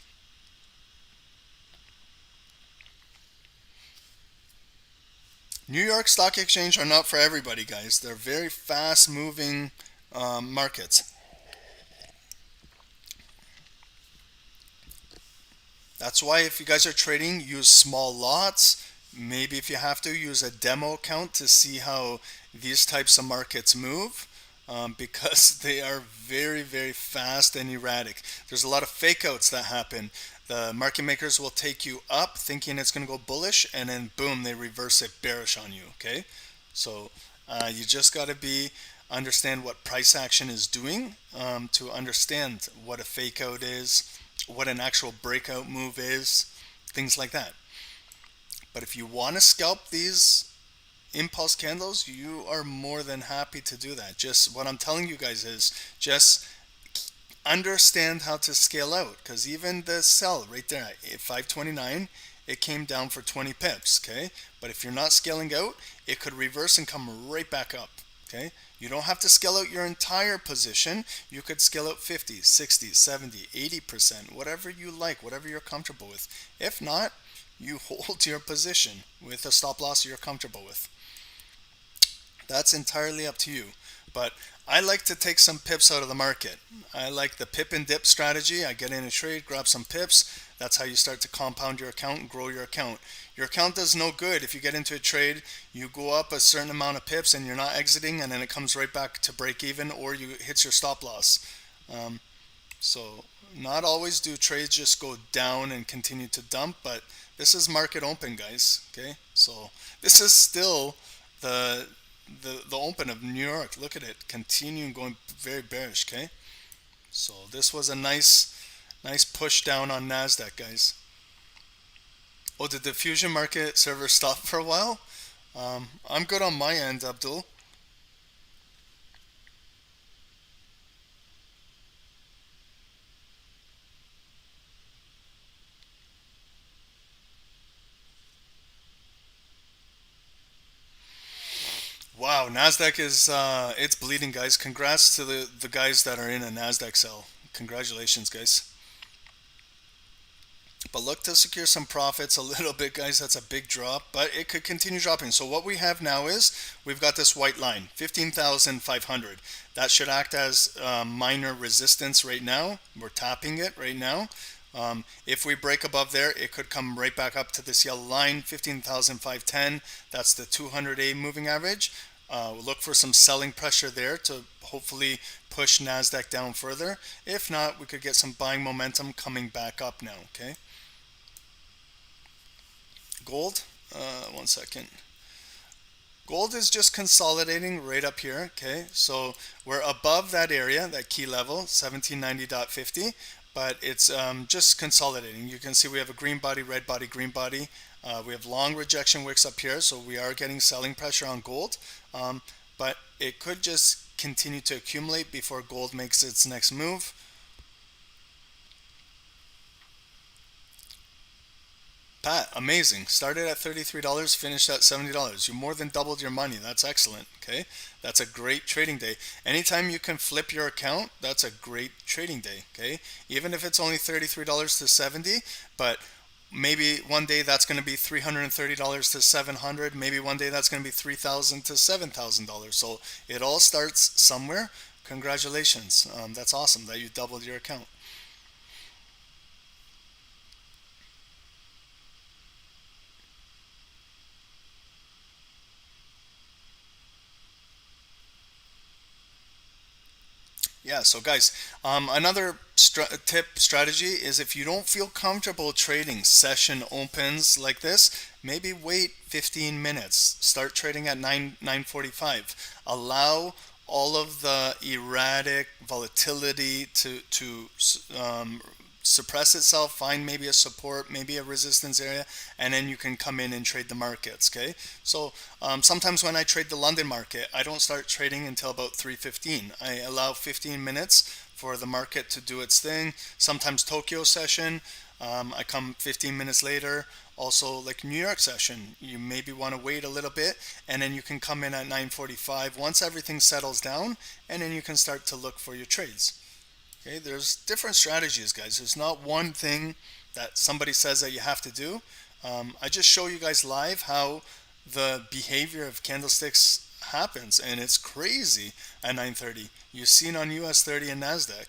Speaker 1: New York Stock Exchange are not for everybody, guys. They're very fast moving markets. That's why if you guys are trading, use small lots. Maybe if you have to, use a demo account to see how these types of markets move because they are very, very fast and erratic. There's a lot of fake outs that happen. The market makers will take you up thinking it's going to go bullish and then boom, they reverse it bearish on you, okay? So you just got to understand what price action is doing to understand what a fake out is, what an actual breakout move is, things like that. But if you want to scalp these impulse candles, you are more than happy to do that. Just what I'm telling you guys is just understand how to scale out, because even the sell right there at 529, it came down for 20 pips, okay? But if you're not scaling out, it could reverse and come right back up, okay? You don't have to scale out your entire position. You could scale out 50, 60, 70, 80%, whatever you like, whatever you're comfortable with. If not, you hold your position with a stop loss you're comfortable with. That's entirely up to you. But I like to take some pips out of the market. I like the pip and dip strategy. I get in a trade, grab some pips. That's how you start to compound your account and grow your account. Your account does no good if you get into a trade, you go up a certain amount of pips and you're not exiting, and then it comes right back to break even, or you hits your stop loss. So not always do trades just go down and continue to dump, but this is market open, guys. Okay, so this is still the the open of New York. Look at it, continuing going very bearish. Okay, so this was a nice push down on Nasdaq, guys. Oh, did the fusion market server stop for a while? I'm good on my end, Abdul. Wow, Nasdaq is it's bleeding, guys. Congrats to the guys that are in a Nasdaq sell. Congratulations, guys. But look to secure some profits a little bit, guys. That's a big drop, but it could continue dropping. So what we have now is we've got this white line, 15,500. That should act as minor resistance right now. We're tapping it right now. If we break above there, it could come right back up to this yellow line, 15,510. That's the 200-day moving average. We'll look for some selling pressure there to hopefully push Nasdaq down further. If not, we could get some buying momentum coming back up now. Okay. Gold, one second. Gold is just consolidating right up here. Okay, so we're above that area, that key level, 1790.50, but it's just consolidating. You can see we have a green body, red body, green body. We have long rejection wicks up here, so we are getting selling pressure on gold, but it could just continue to accumulate before gold makes its next move. Pat, amazing. Started at $33, finished at $70. You more than doubled your money. That's excellent. Okay. That's a great trading day. Anytime you can flip your account, that's a great trading day. Okay. Even if it's only $33 to 70, but maybe one day that's going to be $330 to 700. Maybe one day that's going to be $3,000 to $7,000. So it all starts somewhere. Congratulations. That's awesome that you doubled your account. Yeah, so guys, another strategy is if you don't feel comfortable trading session opens like this, maybe wait 15 minutes. Start trading at 9:45. Allow all of the erratic volatility to suppress itself, find maybe a support, maybe a resistance area, and then you can come in and trade the markets. Okay, so sometimes when I trade the London market, I don't start trading until about 3:15. I allow 15 minutes for the market to do its thing. Sometimes Tokyo session, I come 15 minutes later. Also, like New York session, you maybe want to wait a little bit, and then you can come in at 9:45 once everything settles down, and then you can start to look for your trades. Okay, there's different strategies, guys. There's not one thing that somebody says that you have to do. I just show you guys live how the behavior of candlesticks happens, and it's crazy at 9:30. You've seen on US30 and Nasdaq.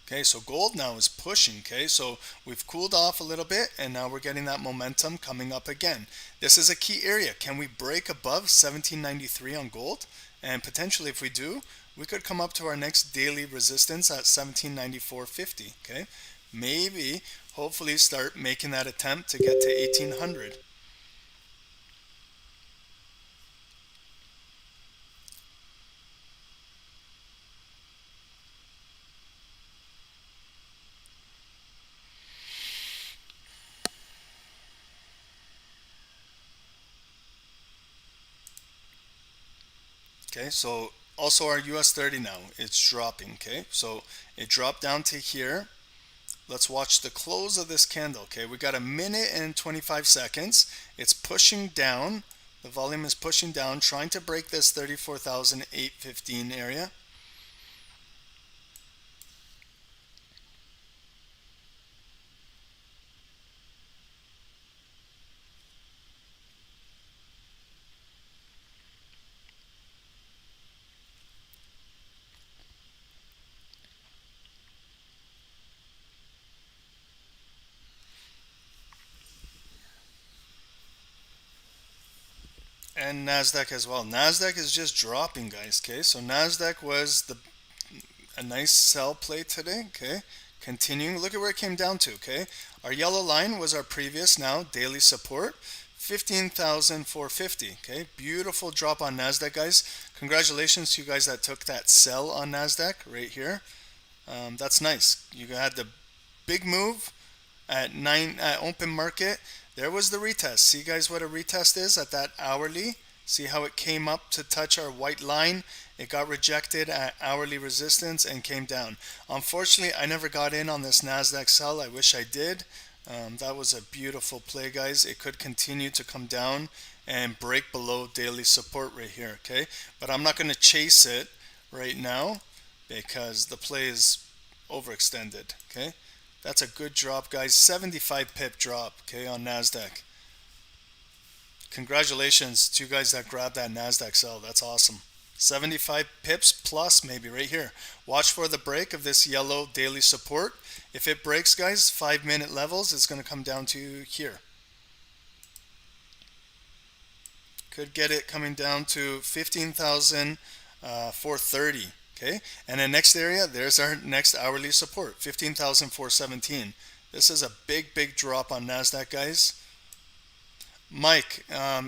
Speaker 1: Okay, so gold now is pushing. Okay, so we've cooled off a little bit, and now we're getting that momentum coming up again. This is a key area. Can we break above 1793 on gold? And potentially, if we do, we could come up to our next daily resistance at 1794.50. Okay, maybe, hopefully, start making that attempt to get to 1800. Okay, so also our US30 now, it's dropping. Okay, so it dropped down to here. Let's watch the close of this candle. Okay, we got a minute and 25 seconds. It's pushing down. The volume is pushing down, trying to break this 34,815 area. and Nasdaq as well. Nasdaq is just dropping, guys. Okay, so Nasdaq was a nice sell play today. Okay, continuing. Look at where it came down to. Okay, our yellow line was our previous now daily support, 15,450. Okay, beautiful drop on Nasdaq, guys. Congratulations to you guys that took that sell on Nasdaq right here. That's nice. You had the big move at 9 at open market. There was the retest. See, guys, what a retest is at that hourly. See how it came up to touch our white line. It got rejected at hourly resistance and came down. Unfortunately, I never got in on this Nasdaq sell. I wish I did. That was a beautiful play, guys. It could continue to come down and break below daily support right here. Okay, but I'm not going to chase it right now because the play is overextended. Okay, that's a good drop, guys. 75 pip drop, okay, on Nasdaq. Congratulations to you guys that grabbed that Nasdaq sell. That's awesome. 75 pips plus maybe right here. Watch for the break of this yellow daily support. If it breaks, guys, 5-minute levels, it's going to come down to here. Could get it coming down to 15,430. Okay, and the next area, there's our next hourly support, 15,417. This is a big drop on Nasdaq, guys. Mike,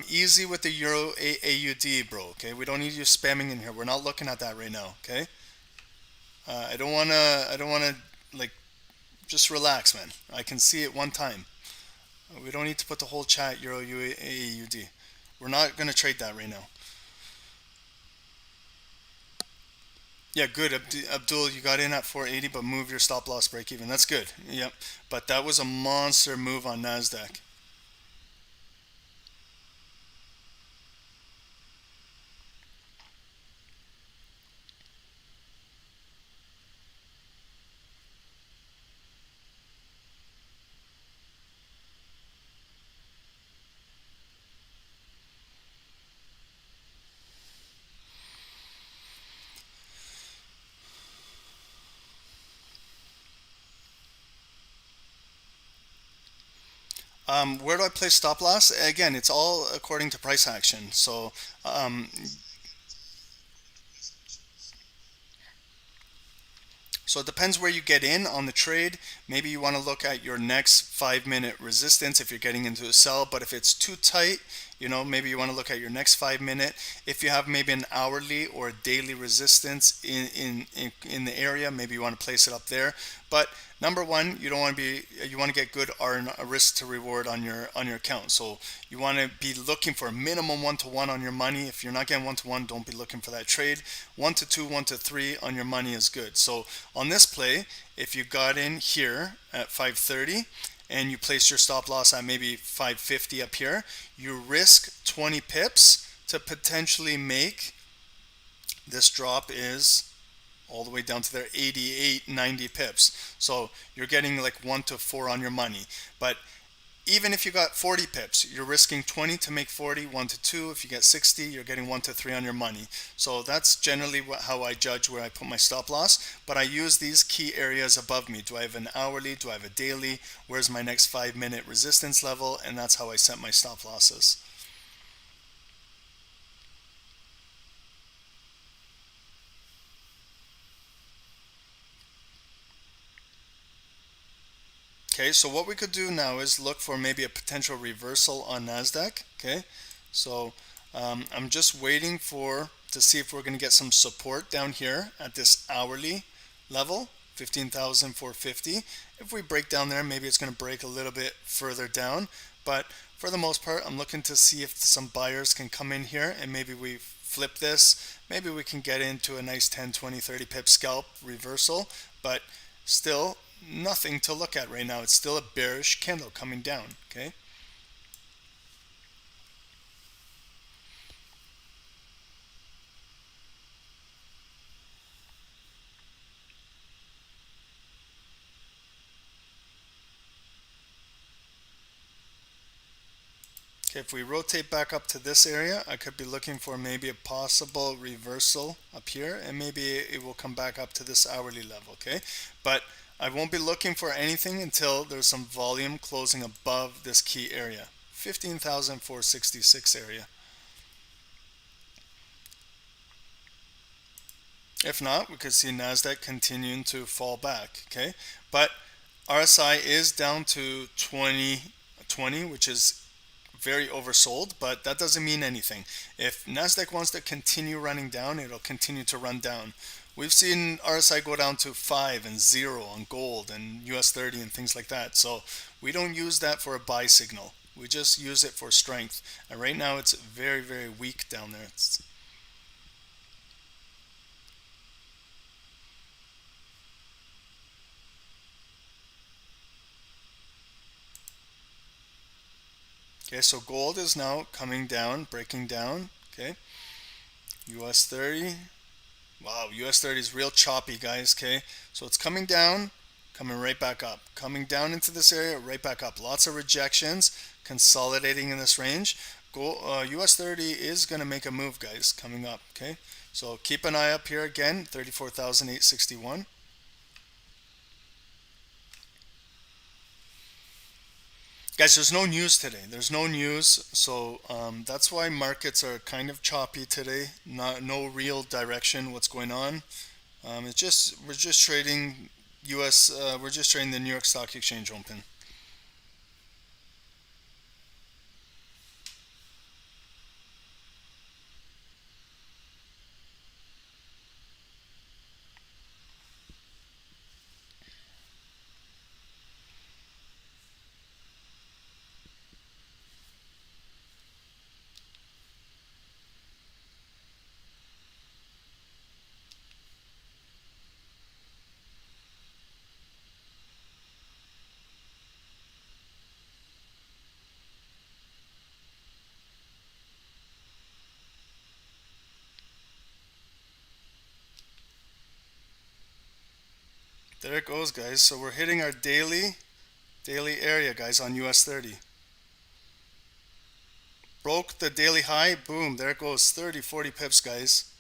Speaker 1: easy with the Euro AUD, bro. Okay, we don't need you spamming in here. We're not looking at that right now. Okay, I don't wanna like, just relax, man. I can see it one time. We don't need to put the whole chat Euro AUD. We're not gonna trade that right now. Yeah, good. Abdul, you got in at 480, but move your stop loss break even. That's good. Yep. But that was a monster move on Nasdaq. Where do I place stop loss? Again, it's all according to price action. So um, So it depends where you get in on the trade. Maybe you want to look at your next 5-minute resistance if you're getting into a sell. But if it's too tight, maybe you want to look at your next 5-minute. If you have maybe an hourly or a daily resistance in the area, maybe you want to place it up there. But number one, you want to get good risk to reward on your account. So you want to be looking for a minimum 1-to-1 on your money. If you're not getting 1-to-1, don't be looking for that trade. 1-to-2, 1-to-3 on your money is good. So on this play, if you got in here at 530 and you place your stop loss at maybe 550 up here, you risk 20 pips to potentially make this drop is all the way down to their 88, 90 pips. So you're getting like 1-to-4 on your money. But even if you got 40 pips, you're risking 20 to make 40, 1-to-2. If you get 60, you're getting 1-to-3 on your money. So that's generally how I judge where I put my stop loss. But I use these key areas above me. Do I have an hourly? Do I have a daily? Where's my next 5-minute resistance level? And that's how I set my stop losses. Okay, so what we could do now is look for maybe a potential reversal on Nasdaq. Okay, so I'm just waiting to see if we're going to get some support down here at this hourly level, 15,450. If we break down there, maybe it's going to break a little bit further down. But for the most part, I'm looking to see if some buyers can come in here and maybe we flip this. Maybe we can get into a nice 10, 20, 30 pip scalp reversal, but still nothing to look at right now. It's still a bearish candle coming down. Okay, if we rotate back up to this area, I could be looking for maybe a possible reversal up here, and maybe it will come back up to this hourly level. Okay, but I won't be looking for anything until there's some volume closing above this key area, 15,466 area. If not, we could see Nasdaq continuing to fall back. Okay, but RSI is down to 2020, which is very oversold, but that doesn't mean anything. If Nasdaq wants to continue running down, it'll continue to run down. We've seen RSI go down to 5 and 0 on gold and US30 and things like that. So we don't use that for a buy signal. We just use it for strength. And right now it's very, very weak down there. Okay, so gold is now coming down, breaking down. Okay, US30. Wow, US30 is real choppy, guys. Okay, so it's coming down, coming right back up, coming down into this area, right back up. Lots of rejections, consolidating in this range. US30 is going to make a move, guys, coming up. Okay, so keep an eye up here again, 34,861. Guys, there's no news today. There's no news, so that's why markets are kind of choppy today. No real direction. What's going on? We're just trading U.S. We're just trading the New York Stock Exchange Open. There it goes, guys. So we're hitting our daily area, guys, on US30. Broke the daily high. Boom. There it goes. 30, 40 pips, guys.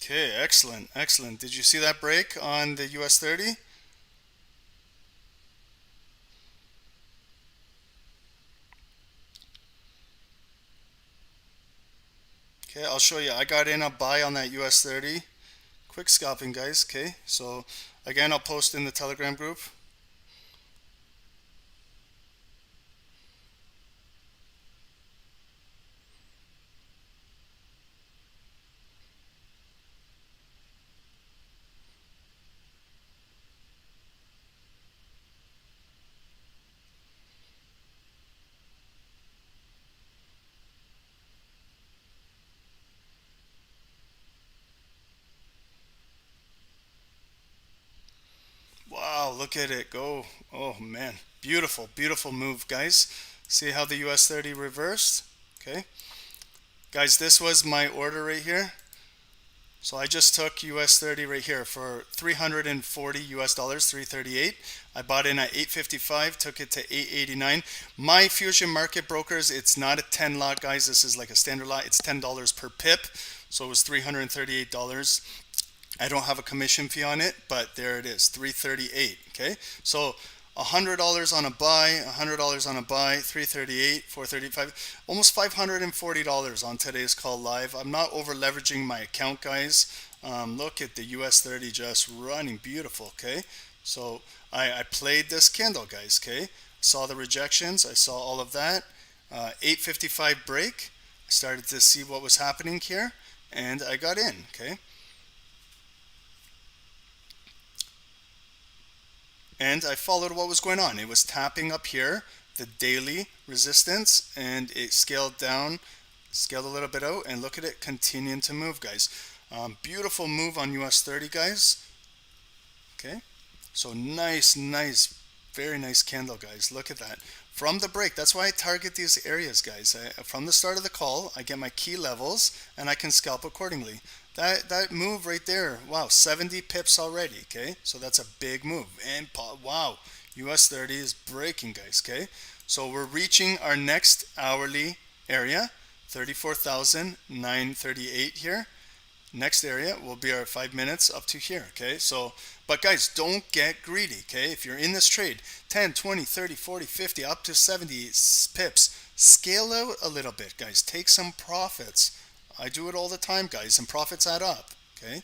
Speaker 1: Okay, excellent, excellent. Did you see that break on the US30? Okay, I'll show you. I got in a buy on that US30. Quick scalping, guys. Okay, so again, I'll post in the Telegram group. Wow, look at it go. Oh man, beautiful, beautiful move, guys. See how the US30 reversed? Okay, guys, this was my order right here. So I just took US30 right here for 340 US dollars, 338. I bought in at 855, took it to 889. My Fusion Market Brokers, it's not a 10 lot, guys. This is like a standard lot. It's $10 per pip. So it was $338. I don't have a commission fee on it, but there it is, 338. Okay, so $100 on a buy, $100 on a buy, 338, 435, almost $540 on today's call live. I'm not over leveraging my account, guys. Look at the US30 just running beautiful. Okay, so I played this candle, guys. Okay, saw the rejections, I saw all of that. 855 break. I started to see what was happening here, and I got in. Okay. And I followed what was going on. It was tapping up here, the daily resistance, and it scaled down, scaled a little bit out, and look at it continuing to move, guys. Beautiful move on US30, guys. Okay, so nice, nice, very nice candle, guys. Look at that. From the break, that's why I target these areas, guys. From the start of the call, I get my key levels, and I can scalp accordingly. That move right there, wow, 70 pips already, okay? So that's a big move. And wow, US30 is breaking, guys, okay? So we're reaching our next hourly area, 34,938 here. Next area will be our 5 minutes up to here, okay? So, but guys, don't get greedy, okay? If you're in this trade, 10, 20, 30, 40, 50, up to 70 pips, scale out a little bit, guys. Take some profits. I do it all the time, guys, and profits add up, okay?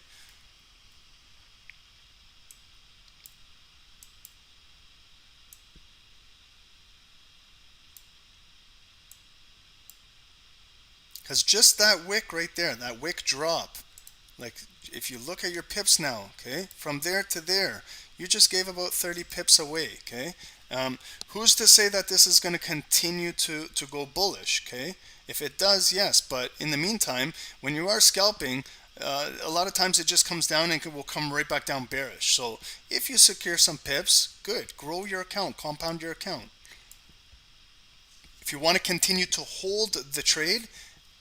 Speaker 1: Because just that wick right there, that wick drop, like if you look at your pips now, okay, from there to there, you just gave about 30 pips away, okay? Who's to say that this is going to continue to go bullish, okay? If it does, yes, but in the meantime, when you are scalping, a lot of times it just comes down and will come right back down bearish. So if you secure some pips, good, grow your account, compound your account. If you want to continue to hold the trade,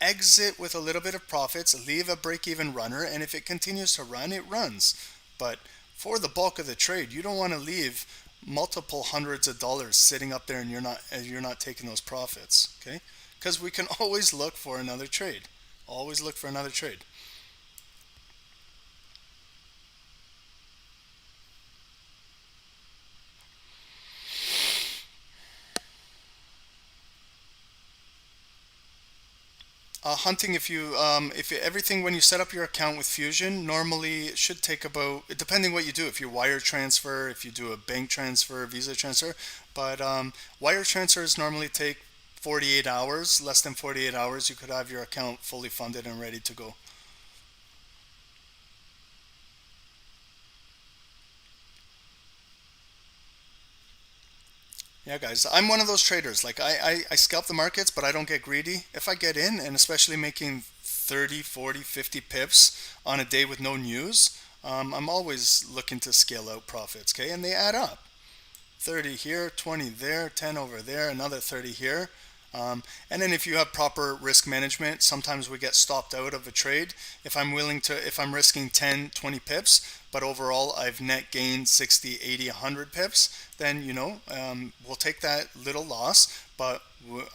Speaker 1: exit with a little bit of profits, leave a break-even runner, and if it continues to run, it runs. But for the bulk of the trade, you don't want to leave multiple hundreds of dollars sitting up there and you're not taking those profits, okay? Because we can always look for another trade. Always look for another trade. Hunting, if everything when you set up your account with Fusion, normally it should take about, depending what you do, if you wire transfer, if you do a bank transfer, Visa transfer, but wire transfers normally take 48 hours, less than 48 hours, you could have your account fully funded and ready to go. Yeah, guys, I'm one of those traders. Like I scalp the markets, but I don't get greedy. If I get in, and especially making 30, 40, 50 pips on a day with no news, I'm always looking to scale out profits, okay? And they add up. 30 here, 20 there, 10 over there, another 30 here. And then if you have proper risk management, sometimes we get stopped out of a trade. If I'm risking 10, 20 pips, but overall I've net gained 60, 80, 100 pips, then, we'll take that little loss, but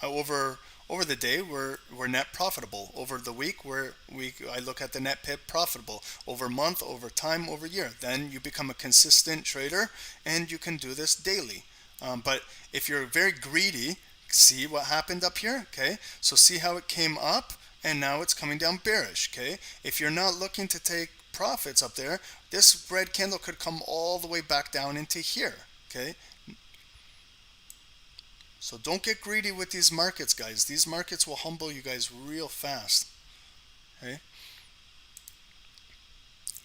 Speaker 1: over the day we're net profitable. Over the week I look at the net pip profitable. Over month, over time, over year. Then you become a consistent trader and you can do this daily. But if you're very greedy, see what happened up here, okay? So see how it came up and now it's coming down bearish, okay? If you're not looking to take profits up there, this red candle could come all the way back down into here, okay? So don't get greedy with these markets, guys. These markets will humble you guys real fast, okay?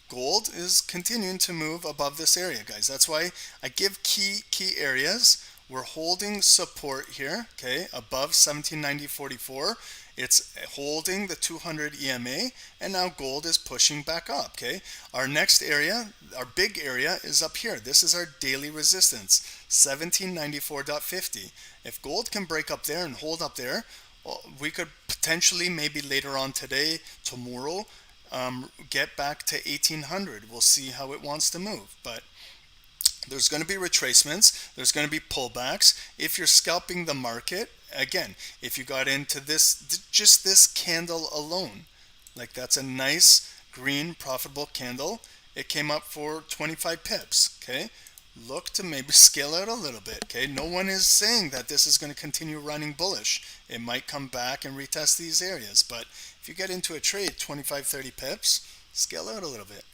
Speaker 1: Gold is continuing to move above this area, guys. That's why I give key areas. We're holding support here, okay, above 1790.44. It's holding the 200 EMA, and now gold is pushing back up, okay? Our next area, our big area, is up here. This is our daily resistance, 1794.50. If gold can break up there and hold up there, well, we could potentially, maybe later on today, tomorrow, get back to 1800. We'll see how it wants to move, but there's going to be retracements, there's going to be pullbacks. If you're scalping the market, again, if you got into this, just this candle alone, like that's a nice green profitable candle, it came up for 25 pips, okay? Look to maybe scale out a little bit, okay? No one is saying that this is going to continue running bullish. It might come back and retest these areas, but if you get into a trade 25, 30 pips, scale out a little bit.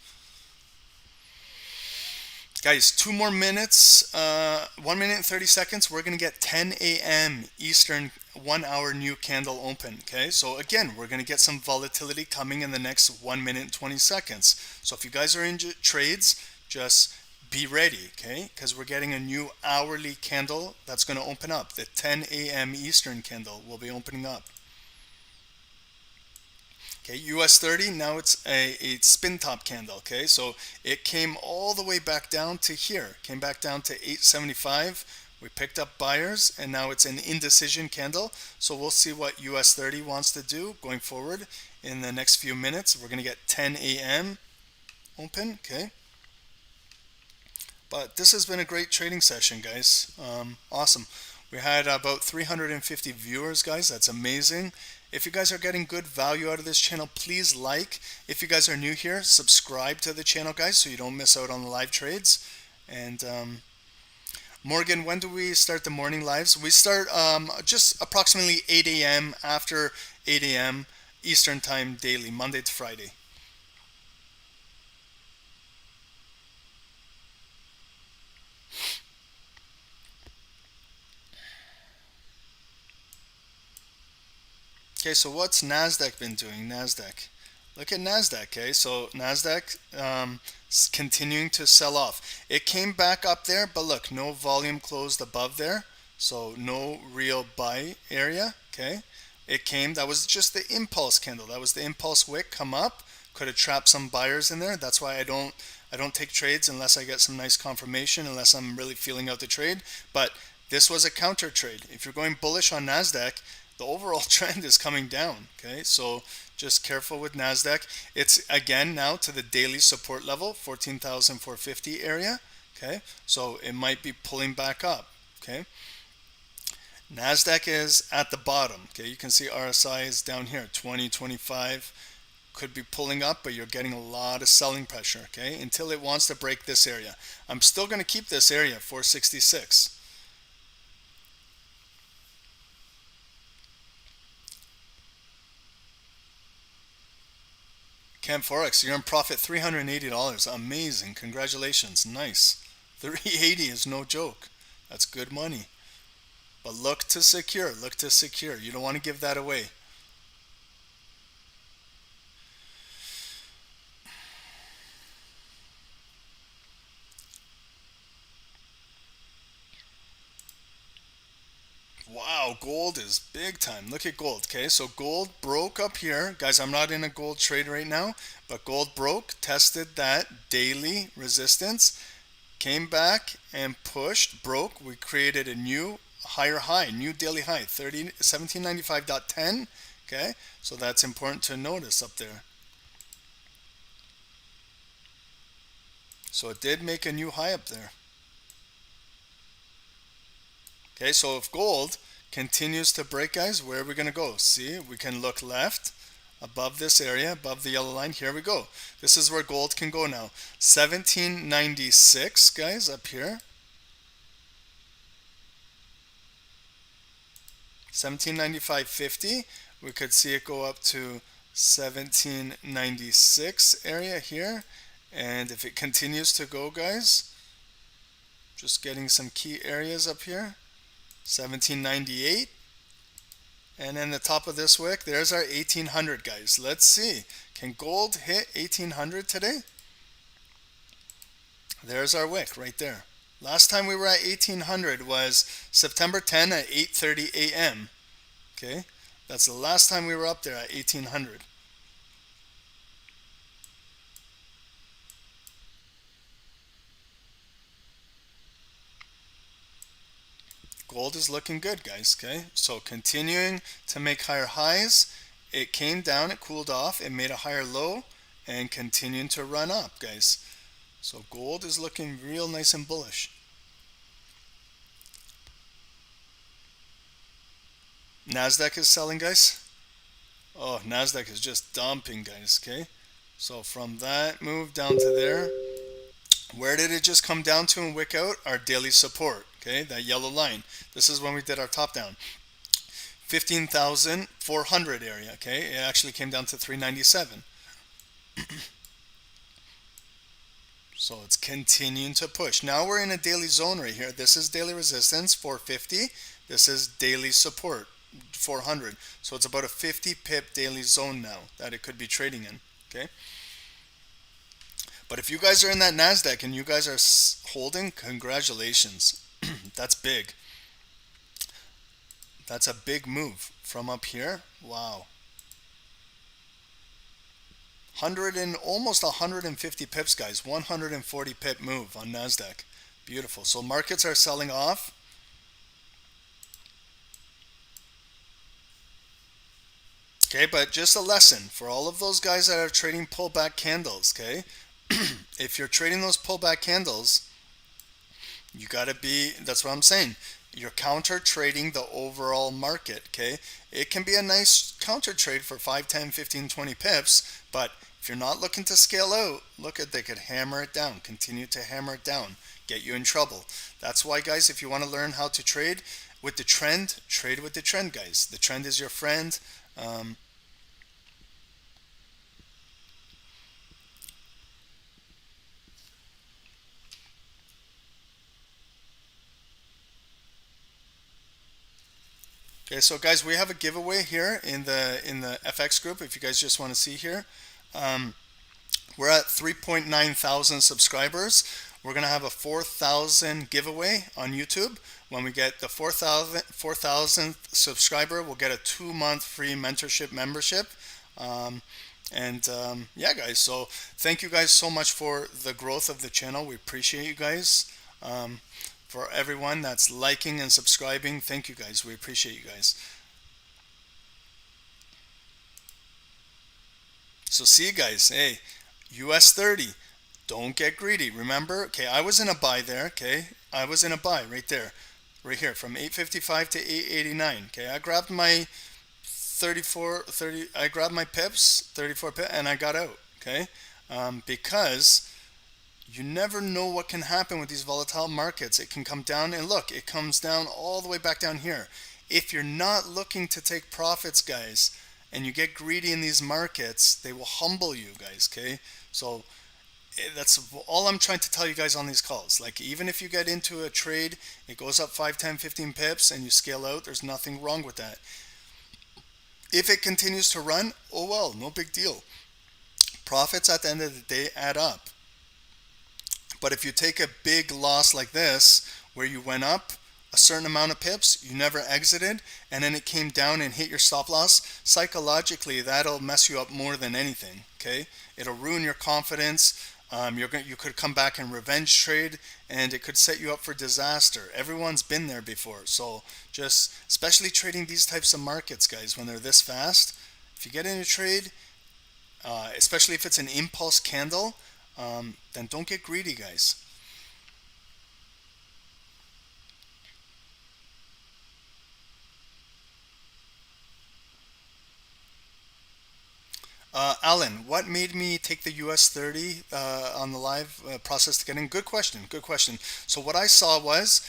Speaker 1: Guys, 2 more minutes, 1 minute and 30 seconds. We're going to get 10 a.m. Eastern 1 hour new candle open. Okay, so again, we're going to get some volatility coming in the next 1 minute and 20 seconds. So if you guys are in trades, just be ready, okay? Because we're getting a new hourly candle that's going to open up. The 10 a.m. Eastern candle will be opening up. Okay, US30, now it's a spin top candle, okay? So it came all the way back down to here, came back down to 875. We picked up buyers, and now it's an indecision candle. So we'll see what US30 wants to do going forward in the next few minutes. We're going to get 10 a.m. open, okay? But this has been a great trading session, guys. Awesome. We had about 350 viewers, guys. That's amazing. If you guys are getting good value out of this channel, please like. If you guys are new here, subscribe to the channel, guys, so you don't miss out on the live trades. And Morgan, when do we start the morning lives? We start just approximately 8 a.m. after 8 a.m. Eastern Time daily, Monday to Friday. Okay, so what's Nasdaq been doing? Nasdaq. Look at Nasdaq, okay? So Nasdaq continuing to sell off. It came back up there, but look, no volume closed above there. So no real buy area, okay? It came, that was just the impulse candle. That was the impulse wick come up. Could have trapped some buyers in there. That's why I don't take trades unless I get some nice confirmation, unless I'm really feeling out the trade. But this was a counter trade. If you're going bullish on Nasdaq, the overall trend is coming down, okay? So just careful with Nasdaq. It's again now to the daily support level, 14,450 area, okay? So it might be pulling back up, okay? Nasdaq is at the bottom, okay? You can see RSI is down here, 20, 25. Could be pulling up, but you're getting a lot of selling pressure, okay? Until it wants to break this area. I'm still going to keep this area, 466. Camp Forex, you're in profit $380. Amazing. Congratulations. Nice. 380 is no joke. That's good money. But look to secure. Look to secure. You don't want to give that away. Wow, gold is big time. Look at gold, okay? So gold broke up here. Guys, I'm not in a gold trade right now, but gold broke, tested that daily resistance, came back and pushed, broke. We created a new higher high, new daily high, 1795.10, okay? So that's important to notice up there. So it did make a new high up there. Okay, so if gold continues to break, guys, where are we going to go? See, we can look left above this area, above the yellow line. Here we go. This is where gold can go now. 1796, guys, up here. 1795.50. We could see it go up to 1796 area here. And if it continues to go, guys, just getting some key areas up here. 1798, and then the top of this wick, there's our 1800, guys. Let's see, can gold hit 1800 today? There's our wick right there. Last time we were at 1800 was September 10 at 8:30 a.m. Okay, that's the last time we were up there at 1800. Gold is looking good, guys, okay? So continuing to make higher highs. It came down, it cooled off, it made a higher low, and continuing to run up, guys. So gold is looking real nice and bullish. Nasdaq is selling, guys. Oh, Nasdaq is just dumping, guys, okay? So from that move down to there, where did it just come down to and wick out? Our daily support, okay, that yellow line. This is when we did our top down. 15,400 area, okay? It actually came down to 397. So it's continuing to push. Now we're in a daily zone right here. This is daily resistance, 450. This is daily support, 400. So it's about a 50 pip daily zone now that it could be trading in, okay? But if you guys are in that Nasdaq and you guys are holding, congratulations. That's big. That's a big move from up here. Wow. 100 and almost 150 pips, guys. 140 pip move on Nasdaq. Beautiful. So markets are selling off. Okay, but just a lesson for all of those guys that are trading pullback candles, okay? If you're trading those pullback candles, You got to be, that's what I'm saying. You're counter trading the overall market, okay? It can be a nice counter trade for 5, 10, 15, 20 pips, but if you're not looking to scale out, look at, they could hammer it down, continue to hammer it down, get you in trouble. That's why, guys, if you want to learn how to trade with the trend, trade with the trend, guys. The trend is your friend. Um, okay, so guys, we have a giveaway here in the FX group. If you guys just want to see here, um, we're at 3.9 thousand subscribers. We're gonna have a 4,000 giveaway on YouTube. When we get the 4,000th subscriber, we'll get a 2-month free mentorship membership. Yeah, guys. So thank you guys so much for the growth of the channel. We appreciate you guys. For everyone that's liking and subscribing, thank you guys. We appreciate you guys. So see you guys. Hey, US 30. Don't get greedy. Remember, okay, I was in a buy there, okay? I was in a buy right there, right here, from 855 to 889. Okay, I grabbed my 30, I grabbed my pips, 34 pips, and I got out, okay? Because you never know what can happen with these volatile markets. It can come down, and look, it comes down all the way back down here. If you're not looking to take profits, guys, and you get greedy in these markets, they will humble you, guys, okay? So that's all I'm trying to tell you guys on these calls. Like, even if you get into a trade, it goes up 5, 10, 15 pips and you scale out, there's nothing wrong with that. If it continues to run, oh well, no big deal. Profits at the end of the day add up. But if you take a big loss like this, where you went up a certain amount of pips, you never exited, and then it came down and hit your stop loss, psychologically that'll mess you up more than anything, okay? It'll ruin your confidence. You could come back and revenge trade, and it could set you up for disaster. Everyone's been there before. So just, especially trading these types of markets, guys, when they're this fast, if you get in a trade, especially if it's an impulse candle, then don't get greedy, guys. Alan, what made me take the US 30 on the live process to get in? Good question. Good question. So what I saw was,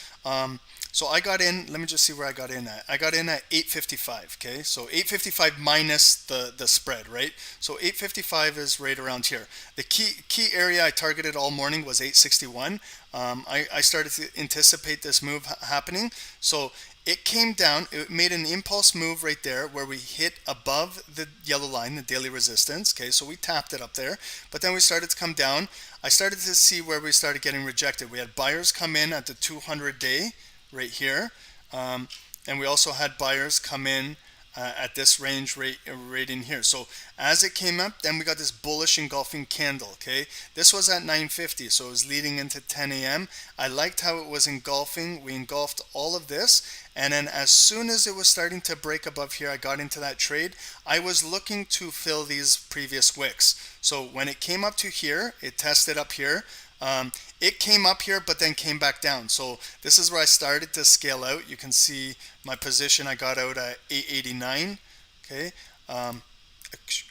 Speaker 1: so I got in. Let me just see where I got in at. I got in at 855. Okay, so 855 minus the spread, right? So 855 is right around here. The key area I targeted all morning was 861. I started to anticipate this move happening. So it came down, it made an impulse move right there where we hit above the yellow line, the daily resistance. Okay, so we tapped it up there, but then we started to come down. I started to see where we started getting rejected. We had buyers come in at the 200-day right here, and we also had buyers come in at this range right in here. So as it came up, then we got this bullish engulfing candle. Okay, this was at 9:50, so it was leading into 10 a.m. I liked how it was engulfing. We engulfed all of this, and then as soon as it was starting to break above here, I got into that trade. I was looking to fill these previous wicks. So when it came up to here, it tested up here. It came up here but then came back down. So this is where I started to scale out. You can see my position. I got out at 889. Okay, I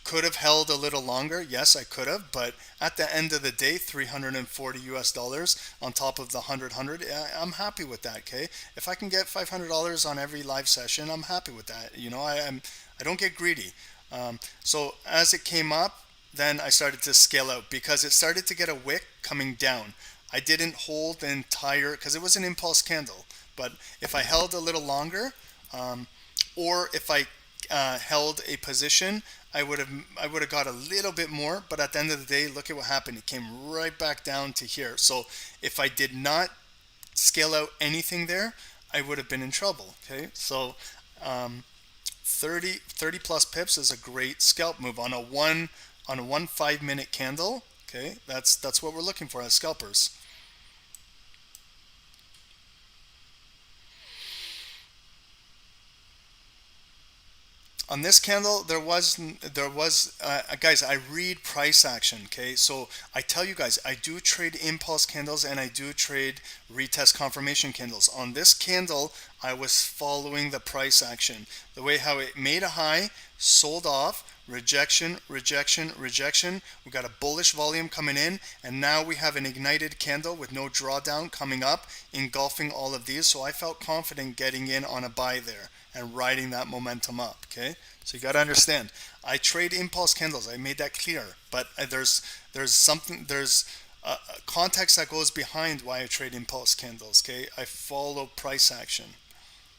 Speaker 1: could have held a little longer. Yes, I could have, but at the end of the day, 340 US dollars on top of the 100. I'm happy with that. Okay, if I can get $500 on every live session, I'm happy with that. You know, I don't get greedy. So as it came up, then I started to scale out because it started to get a wick coming down. I didn't hold the entire, because it was an impulse candle, but if I held a little longer, or if I held a position, I would have got a little bit more. But at the end of the day, look at what happened. It came right back down to here. So if I did not scale out anything there, I would have been in trouble. Okay, so 30 plus pips is a great scalp move on a 5-minute candle. Okay, that's what we're looking for as scalpers. On this candle, guys, I read price action. Okay, so I tell you guys, I do trade impulse candles and I do trade retest confirmation candles. On this candle, I was following the price action, the way how it made a high, sold off, rejection, rejection, rejection. We got a bullish volume coming in, and now we have an ignited candle with no drawdown coming up, engulfing all of these. So I felt confident getting in on a buy there and riding that momentum up. Okay, so you got to understand, I trade impulse candles. I made that clear, but there's a context that goes behind why I trade impulse candles. Okay, I follow price action.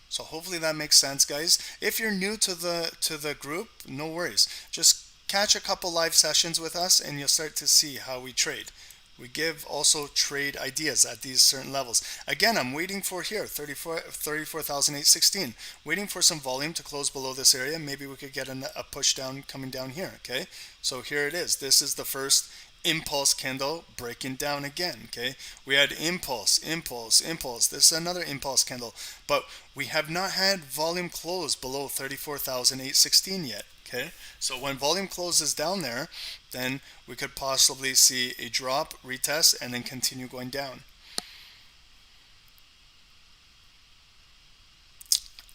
Speaker 1: So hopefully that makes sense, guys. If you're new to the group, no worries. Just catch a couple live sessions with us and you'll start to see how we trade. We give also trade ideas at these certain levels. Again, I'm waiting for here, 34,816. Waiting for some volume to close below this area. Maybe we could get a push down coming down here, okay? So here it is. This is the first impulse candle breaking down again. Okay, we had impulse, impulse, impulse. This is another impulse candle, but we have not had volume close below 34,816 yet. Okay, so when volume closes down there, then we could possibly see a drop, retest, and then continue going down.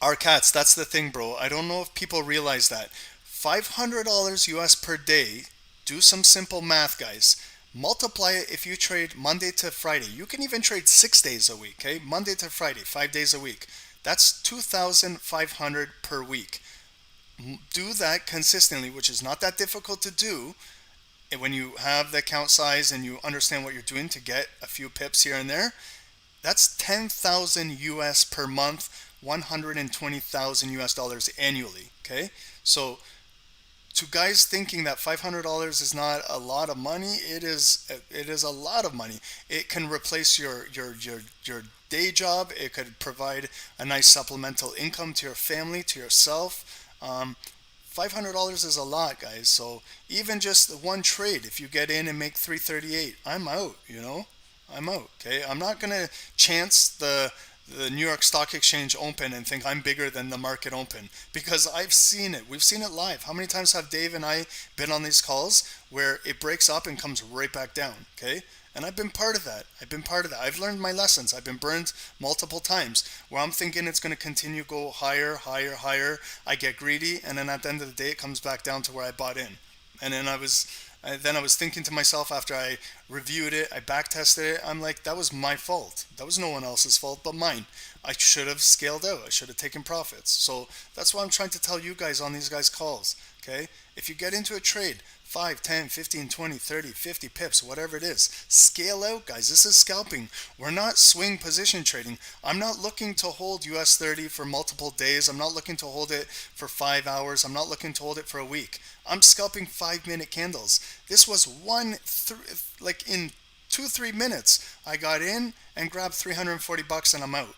Speaker 1: Our cats, that's the thing, bro. I don't know if people realize that. $500 US per day. Do some simple math, guys. Multiply it if you trade Monday to Friday. You can even trade 6 days a week, okay? Monday to Friday, 5 days a week. That's 2,500 per week. Do that consistently, which is not that difficult to do. And when you have the account size and you understand what you're doing to get a few pips here and there, that's 10,000 US per month, 120,000 US dollars annually, okay? So to guys thinking that $500 is not a lot of money, it is a lot of money. It can replace your day job. It could provide a nice supplemental income to your family, to yourself. $500 is a lot, guys. So even just one trade, if you get in and make 338, I'm out, you know? I'm out, okay? I'm not going to chance the New York Stock Exchange open and think I'm bigger than the market open, because I've seen it. We've seen it live. How many times have Dave and I been on these calls where it breaks up and comes right back down, okay? And I've been part of that. I've learned my lessons. I've been burned multiple times where I'm thinking it's going to continue go higher, higher, higher. I get greedy, and then at the end of the day, it comes back down to where I bought in. And then I was thinking to myself after I reviewed it, I back tested it. I'm like, that was my fault. That was no one else's fault but mine. I should have scaled out. I should have taken profits. So that's what I'm trying to tell you guys on these guys' calls. Okay? If you get into a trade, 5, 10, 15, 20, 30, 50 pips, whatever it is, scale out, guys. This is scalping. We're not swing position trading. I'm not looking to hold US30 for multiple days. I'm not looking to hold it for 5 hours. I'm not looking to hold it for a week. I'm scalping 5-minute candles. This was like in 2-3 minutes, I got in and grabbed $340 and I'm out.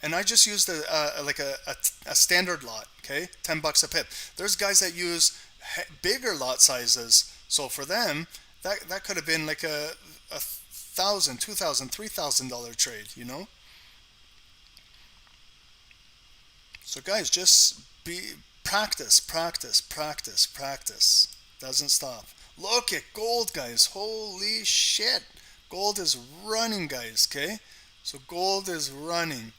Speaker 1: And I just used a standard lot, okay, $10 a pip. There's guys that use bigger lot sizes, so for them that could have been like a $1,000, $2,000, $3,000 trade, you know. So guys, just practice. Doesn't stop. Look at gold, guys. Holy shit, gold is running, guys. Okay, so gold is running.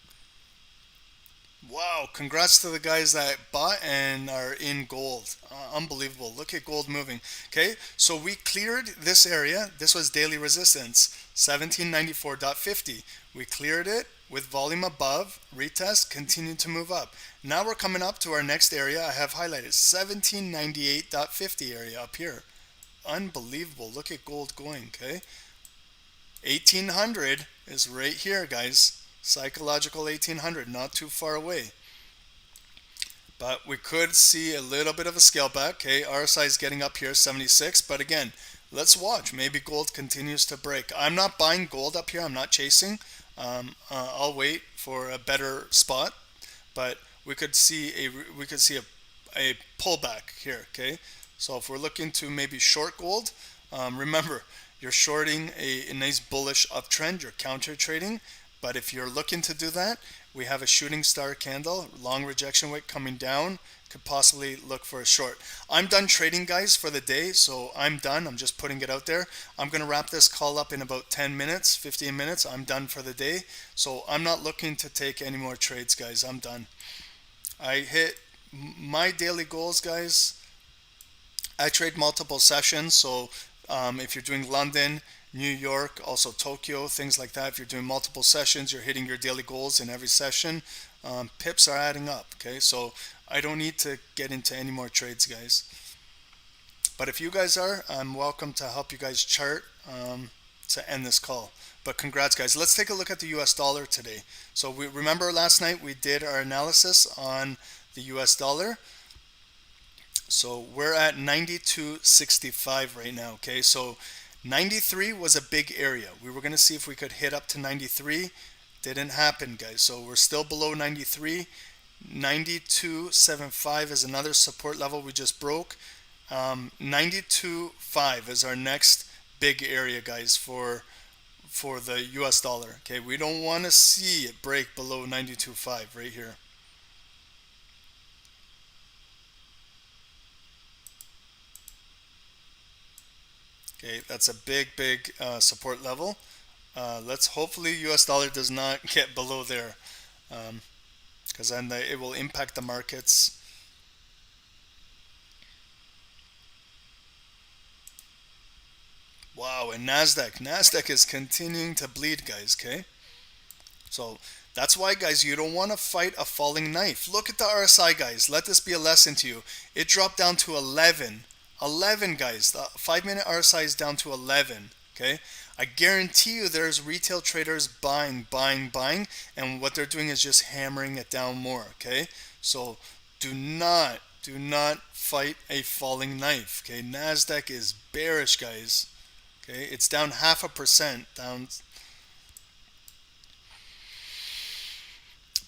Speaker 1: Wow, congrats to the guys that bought and are in gold. Unbelievable. Look at gold moving. Okay, so we cleared this area. This was daily resistance, 1794.50. We cleared it with volume above, retest, continued to move up. Now we're coming up to our next area I have highlighted, 1798.50 area up here. Unbelievable. Look at gold going, okay? 1800 is right here, guys. Psychological 1800, not too far away. But we could see a little bit of a scale back. Okay, RSI is getting up here, 76. But again, let's watch. Maybe gold continues to break. I'm not buying gold up here. I'm not chasing. I'll wait for a better spot. But we could see a pullback here. Okay, so if we're looking to maybe short gold, remember you're shorting a nice bullish uptrend. You're counter trading. But if you're looking to do that, we have a shooting star candle, long rejection wick coming down. Could possibly look for a short. I'm done trading, guys, for the day, so I'm done. I'm just putting it out there. I'm going to wrap this call up in about 10 minutes, 15 minutes. I'm done for the day, so I'm not looking to take any more trades, guys. I'm done. I hit my daily goals, guys. I trade multiple sessions, so if you're doing London, New York, also Tokyo, things like that, if you're doing multiple sessions, you're hitting your daily goals in every session. Pips are adding up, okay? So I don't need to get into any more trades, guys. But if you guys are, I'm welcome to help you guys chart to end this call. But congrats, guys. Let's take a look at the US dollar today. So we remember last night we did our analysis on the US dollar. So we're at 92.65 right now, okay? So 93 was a big area. We were going to see if we could hit up to 93. Didn't happen, guys. So we're still below 93. 92.75 is another support level we just broke. 92.5 is our next big area, guys, for the US dollar. Okay, we don't want to see it break below 92.5 right here. Okay, that's a big support level. Let's hopefully US dollar does not get below there, because then it will impact the markets. Wow, and Nasdaq is continuing to bleed, guys. Okay, so that's why, guys, you don't want to fight a falling knife. Look at the RSI, guys. Let this be a lesson to you. It dropped down to 11. 11, guys. The 5-minute RSI is down to 11. Okay, I guarantee you there's retail traders buying, and what they're doing is just hammering it down more. Okay, so do not fight a falling knife. Okay, Nasdaq is bearish, guys. Okay, it's down 0.5% down.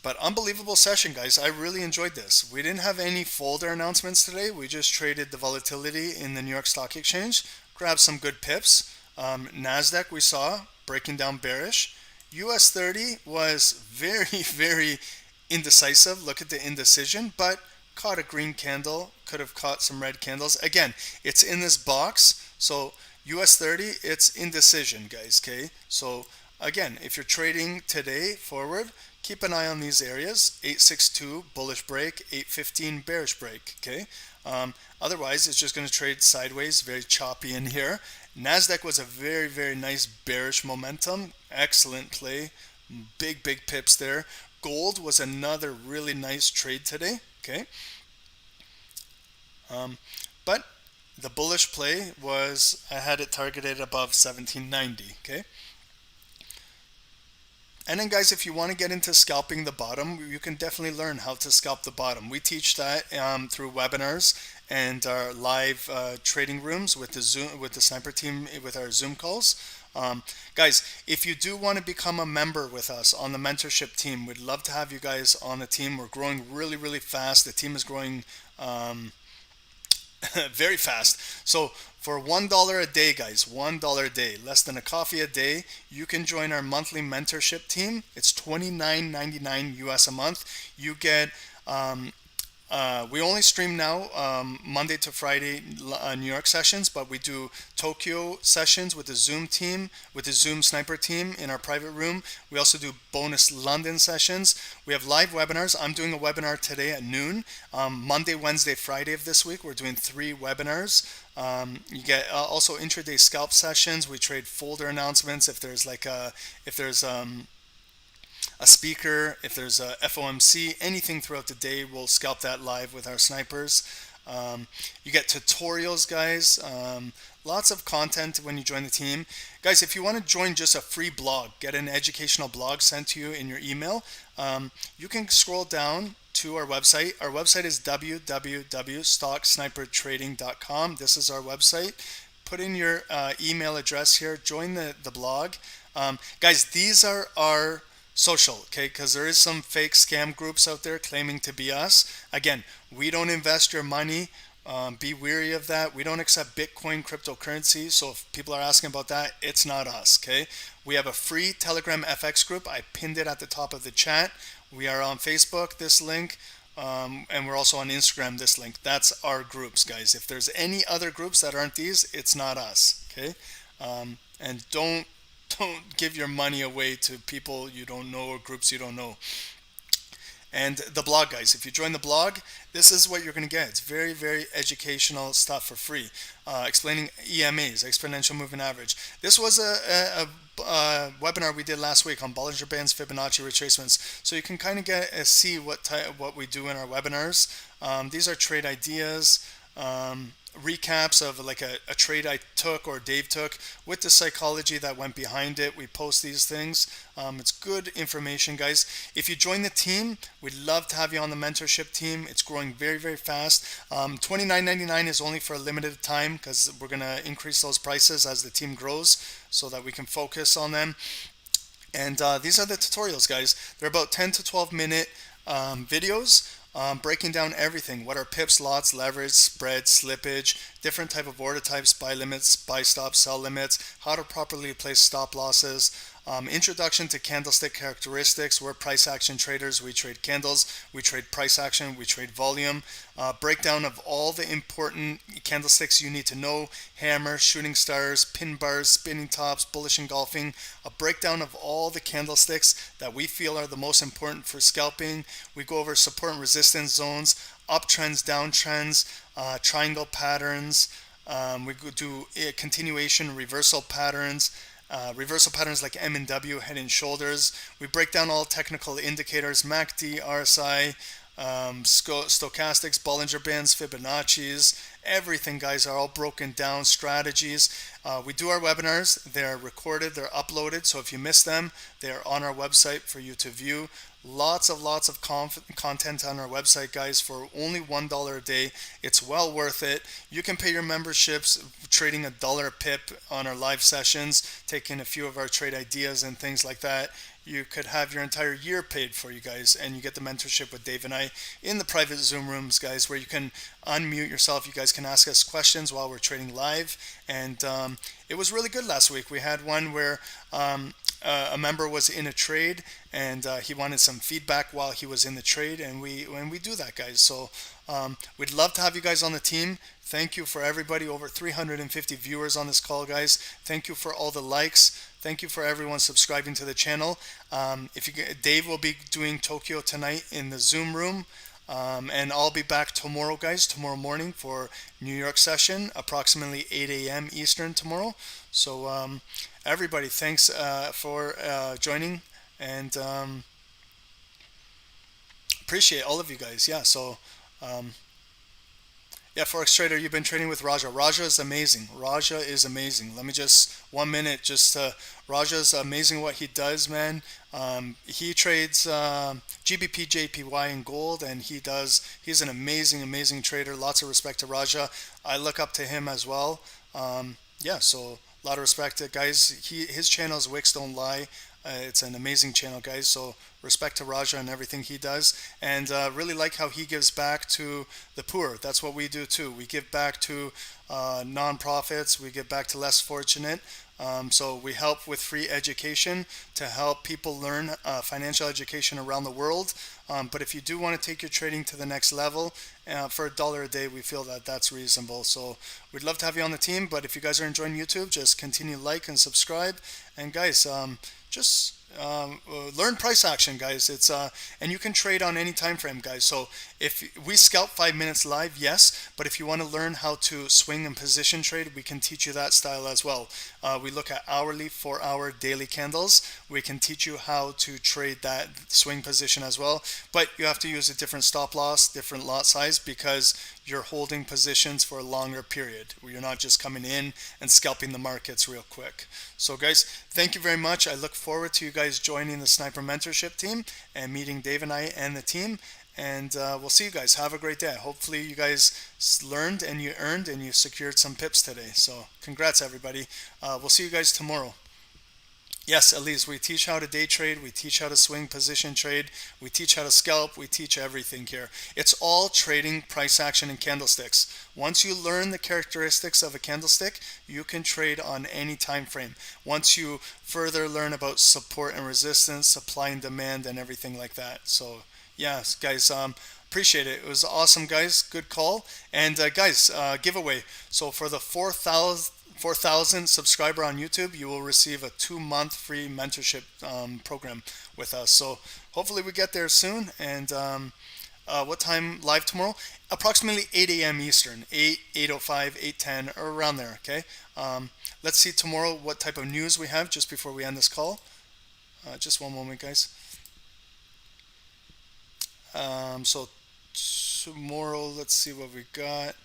Speaker 1: But unbelievable session, guys. I really enjoyed this. We didn't have any folder announcements today. We just traded the volatility in the New York Stock Exchange. Grabbed some good pips. Nasdaq we saw breaking down bearish. US30 was very indecisive. Look at the indecision, but caught a green candle. Could have caught some red candles. Again, it's in this box. So US30, it's indecision, guys. Okay. So again, if you're trading today forward, keep an eye on these areas. 862 bullish break, 815 bearish break. Okay. Otherwise, it's just going to trade sideways, very choppy in here. Nasdaq was a very nice bearish momentum. Excellent play. Big pips there. Gold was another really nice trade today. Okay. But the bullish play was, I had it targeted above 1790. Okay. And then, guys, if you want to get into scalping the bottom, you can definitely learn how to scalp the bottom. We teach that through webinars and our live trading rooms with the sniper team, with our Zoom calls. Guys, if you do want to become a member with us on the mentorship team, we'd love to have you guys on the team. We're growing really fast. The team is growing very fast. So for $1 a day, guys, $1 a day, less than a coffee a day, you can join our monthly mentorship team. It's $29.99 US a month. You get we only stream now Monday to Friday New York sessions, but we do Tokyo sessions with the Zoom team, with the Zoom sniper team in our private room. We also do bonus London sessions. We have live webinars. I'm doing a webinar today at noon. Monday, Wednesday, Friday of this week, we're doing 3 webinars. You get also intraday scalp sessions. We trade folder announcements. If there's a speaker, if there's a FOMC, anything throughout the day, we'll scalp that live with our snipers. You get tutorials, guys. Lots of content when you join the team. Guys, if you want to join just a free blog, get an educational blog sent to you in your email, you can scroll down to our website. Our website is www.stocksnipertrading.com. This is our website. Put in your email address here. Join the blog. Guys, these are our social, okay, because there is some fake scam groups out there claiming to be us. Again, we don't invest your money.
Speaker 2: Be wary of that. We don't accept Bitcoin cryptocurrency. So if people are asking about that, it's not us. Okay. We have a free Telegram FX group. I pinned it at the top of the chat. We are on Facebook, this link. And we're also on Instagram, this link. That's our groups, guys. If there's any other groups that aren't these, it's not us. Okay. And don't give your money away to people you don't know or groups you don't know. And the blog, guys, if you join the blog, this is what you're going to get. It's very, very educational stuff for free, explaining EMAs, exponential moving average. This was a webinar we did last week on Bollinger Bands, Fibonacci retracements, so you can kind of see what we do in our webinars. These are trade ideas. Recaps of like a trade I took or Dave took with the psychology that went behind it. We post these things. It's good information, guys. If you join the team, we'd love to have you on the mentorship team. It's growing very, very fast. $29.99 is only for a limited time because we're going to increase those prices as the team grows so that we can focus on them. And these are the tutorials, guys. They're about 10 to 12 minute videos. Breaking down everything. What are pips, lots, leverage, spread, slippage, different type of order types, buy limits, buy stops, sell limits, how to properly place stop losses, introduction to candlestick characteristics. We're price action traders. We trade candles, we trade price action, we trade volume. Breakdown of all the important candlesticks you need to know: hammer, shooting stars, pin bars, spinning tops, bullish engulfing. A breakdown of all the candlesticks that we feel are the most important for scalping. We go over support and resistance zones, uptrends, downtrends, triangle patterns. We do continuation reversal patterns. Reversal patterns like M and W, head and shoulders. We break down all technical indicators: MACD, RSI, stochastics, Bollinger Bands, Fibonacci's. Everything, guys, are all broken down. Strategies. We do our webinars. They're recorded. They're uploaded. So if you miss them, they're on our website for you to view. Lots of content on our website, guys, for only $1 a day. It's well worth it. You can pay your memberships trading $1 a pip on our live sessions, taking a few of our trade ideas and things like that. You could have your entire year paid for, you guys, and you get the mentorship with Dave and I in the private Zoom rooms, guys, where you can unmute yourself. You guys can ask us questions while we're trading live. And it was really good last week. We had one where a member was in a trade and he wanted some feedback while he was in the trade, and we do that, guys. So we'd love to have you guys on the team. Thank you for everybody. Over 350 viewers on this call, guys. Thank you for all the likes. Thank you for everyone subscribing to the channel. Dave will be doing Tokyo tonight in the Zoom room. And I'll be back tomorrow, guys, tomorrow morning for New York session, approximately 8 a.m. Eastern tomorrow. So everybody, thanks for joining, and appreciate all of you guys. Yeah, so yeah, Forex trader, you've been trading with Raja. Raja is amazing. Raja is amazing. Let me just 1 minute. Raja is amazing what he does, man. He trades GBP, JPY, and gold, and he's an amazing trader. Lots of respect to Raja. I look up to him as well. Yeah, so a lot of respect to guys. His channel is Wicks Don't Lie. It's an amazing channel, guys. So respect to Raja and everything he does, and really like how he gives back to the poor. That's what we do too. We give back to non-profits. We give back to less fortunate. So we help with free education to help people learn financial education around the world. But if you do want to take your trading to the next level, for $1 a day, we feel that that's reasonable. So we'd love to have you on the team. But if you guys are enjoying YouTube, just continue to like and subscribe. And guys, just learn price action, guys. It's and you can trade on any time frame, guys. So if we scalp 5 minutes live, yes, but if you want to learn how to swing and position trade, we can teach you that style as well. We look at hourly, 4-hour, daily candles. We can teach you how to trade that swing position as well, but you have to use a different stop loss, different lot size, because you're holding positions for a longer period. You're not just coming in and scalping the markets real quick. So guys, thank you very much. I look forward to you guys joining the Sniper Mentorship team and meeting Dave and I and the team. And we'll see you guys. Have a great day. Hopefully you guys learned and you earned and you secured some pips today. So congrats, everybody. We'll see you guys tomorrow. Yes, Elise, we teach how to day trade, we teach how to swing position trade, we teach how to scalp, we teach everything here. It's all trading, price action, and candlesticks. Once you learn the characteristics of a candlestick, you can trade on any time frame. Once you further learn about support and resistance, supply and demand, and everything like that. So, yeah, guys, appreciate it. It was awesome, guys. Good call. And guys, giveaway. So for the 4,000 subscriber on YouTube, you will receive a 2-month free mentorship program with us. So hopefully we get there soon. And what time live tomorrow? Approximately 8 a.m. Eastern, 8, 8:05, 8:10, or around there. Okay. Let's see tomorrow what type of news we have just before we end this call. Just one moment, guys. So tomorrow, let's see what we got.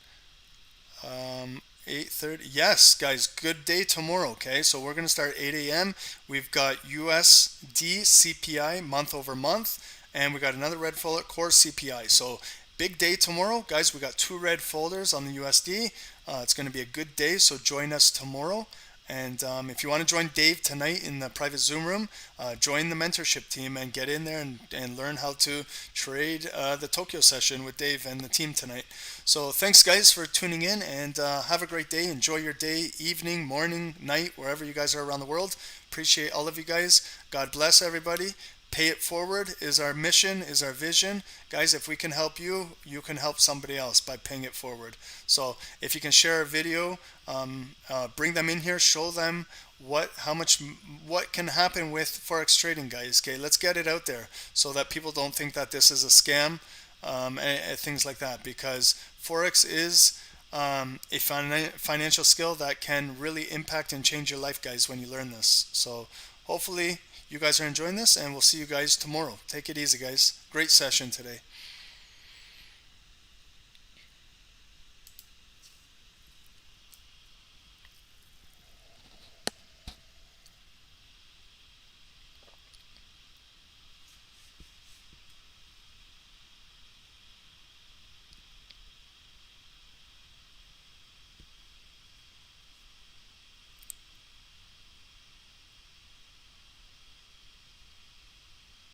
Speaker 2: 8:30. Yes, guys, good day tomorrow. Okay, so we're gonna start 8 a.m. We've got USD CPI month over month, and we got another red folder core CPI. So big day tomorrow, guys. We got 2 red folders on the USD. It's gonna be a good day. So join us tomorrow. And if you want to join Dave tonight in the private Zoom room, join the mentorship team and get in there and learn how to trade the Tokyo session with Dave and the team tonight. So thanks, guys, for tuning in, and have a great day. Enjoy your day, evening, morning, night, wherever you guys are around the world. Appreciate all of you guys. God bless everybody. Pay it forward is our mission, is our vision. Guys, if we can help you, you can help somebody else by paying it forward. So if you can share a video, bring them in here, show them what can happen with Forex trading, guys. Okay, let's get it out there so that people don't think that this is a scam, and things like that, because Forex is a financial skill that can really impact and change your life, guys, when you learn this. So hopefully you guys are enjoying this, and we'll see you guys tomorrow. Take it easy, guys. Great session today.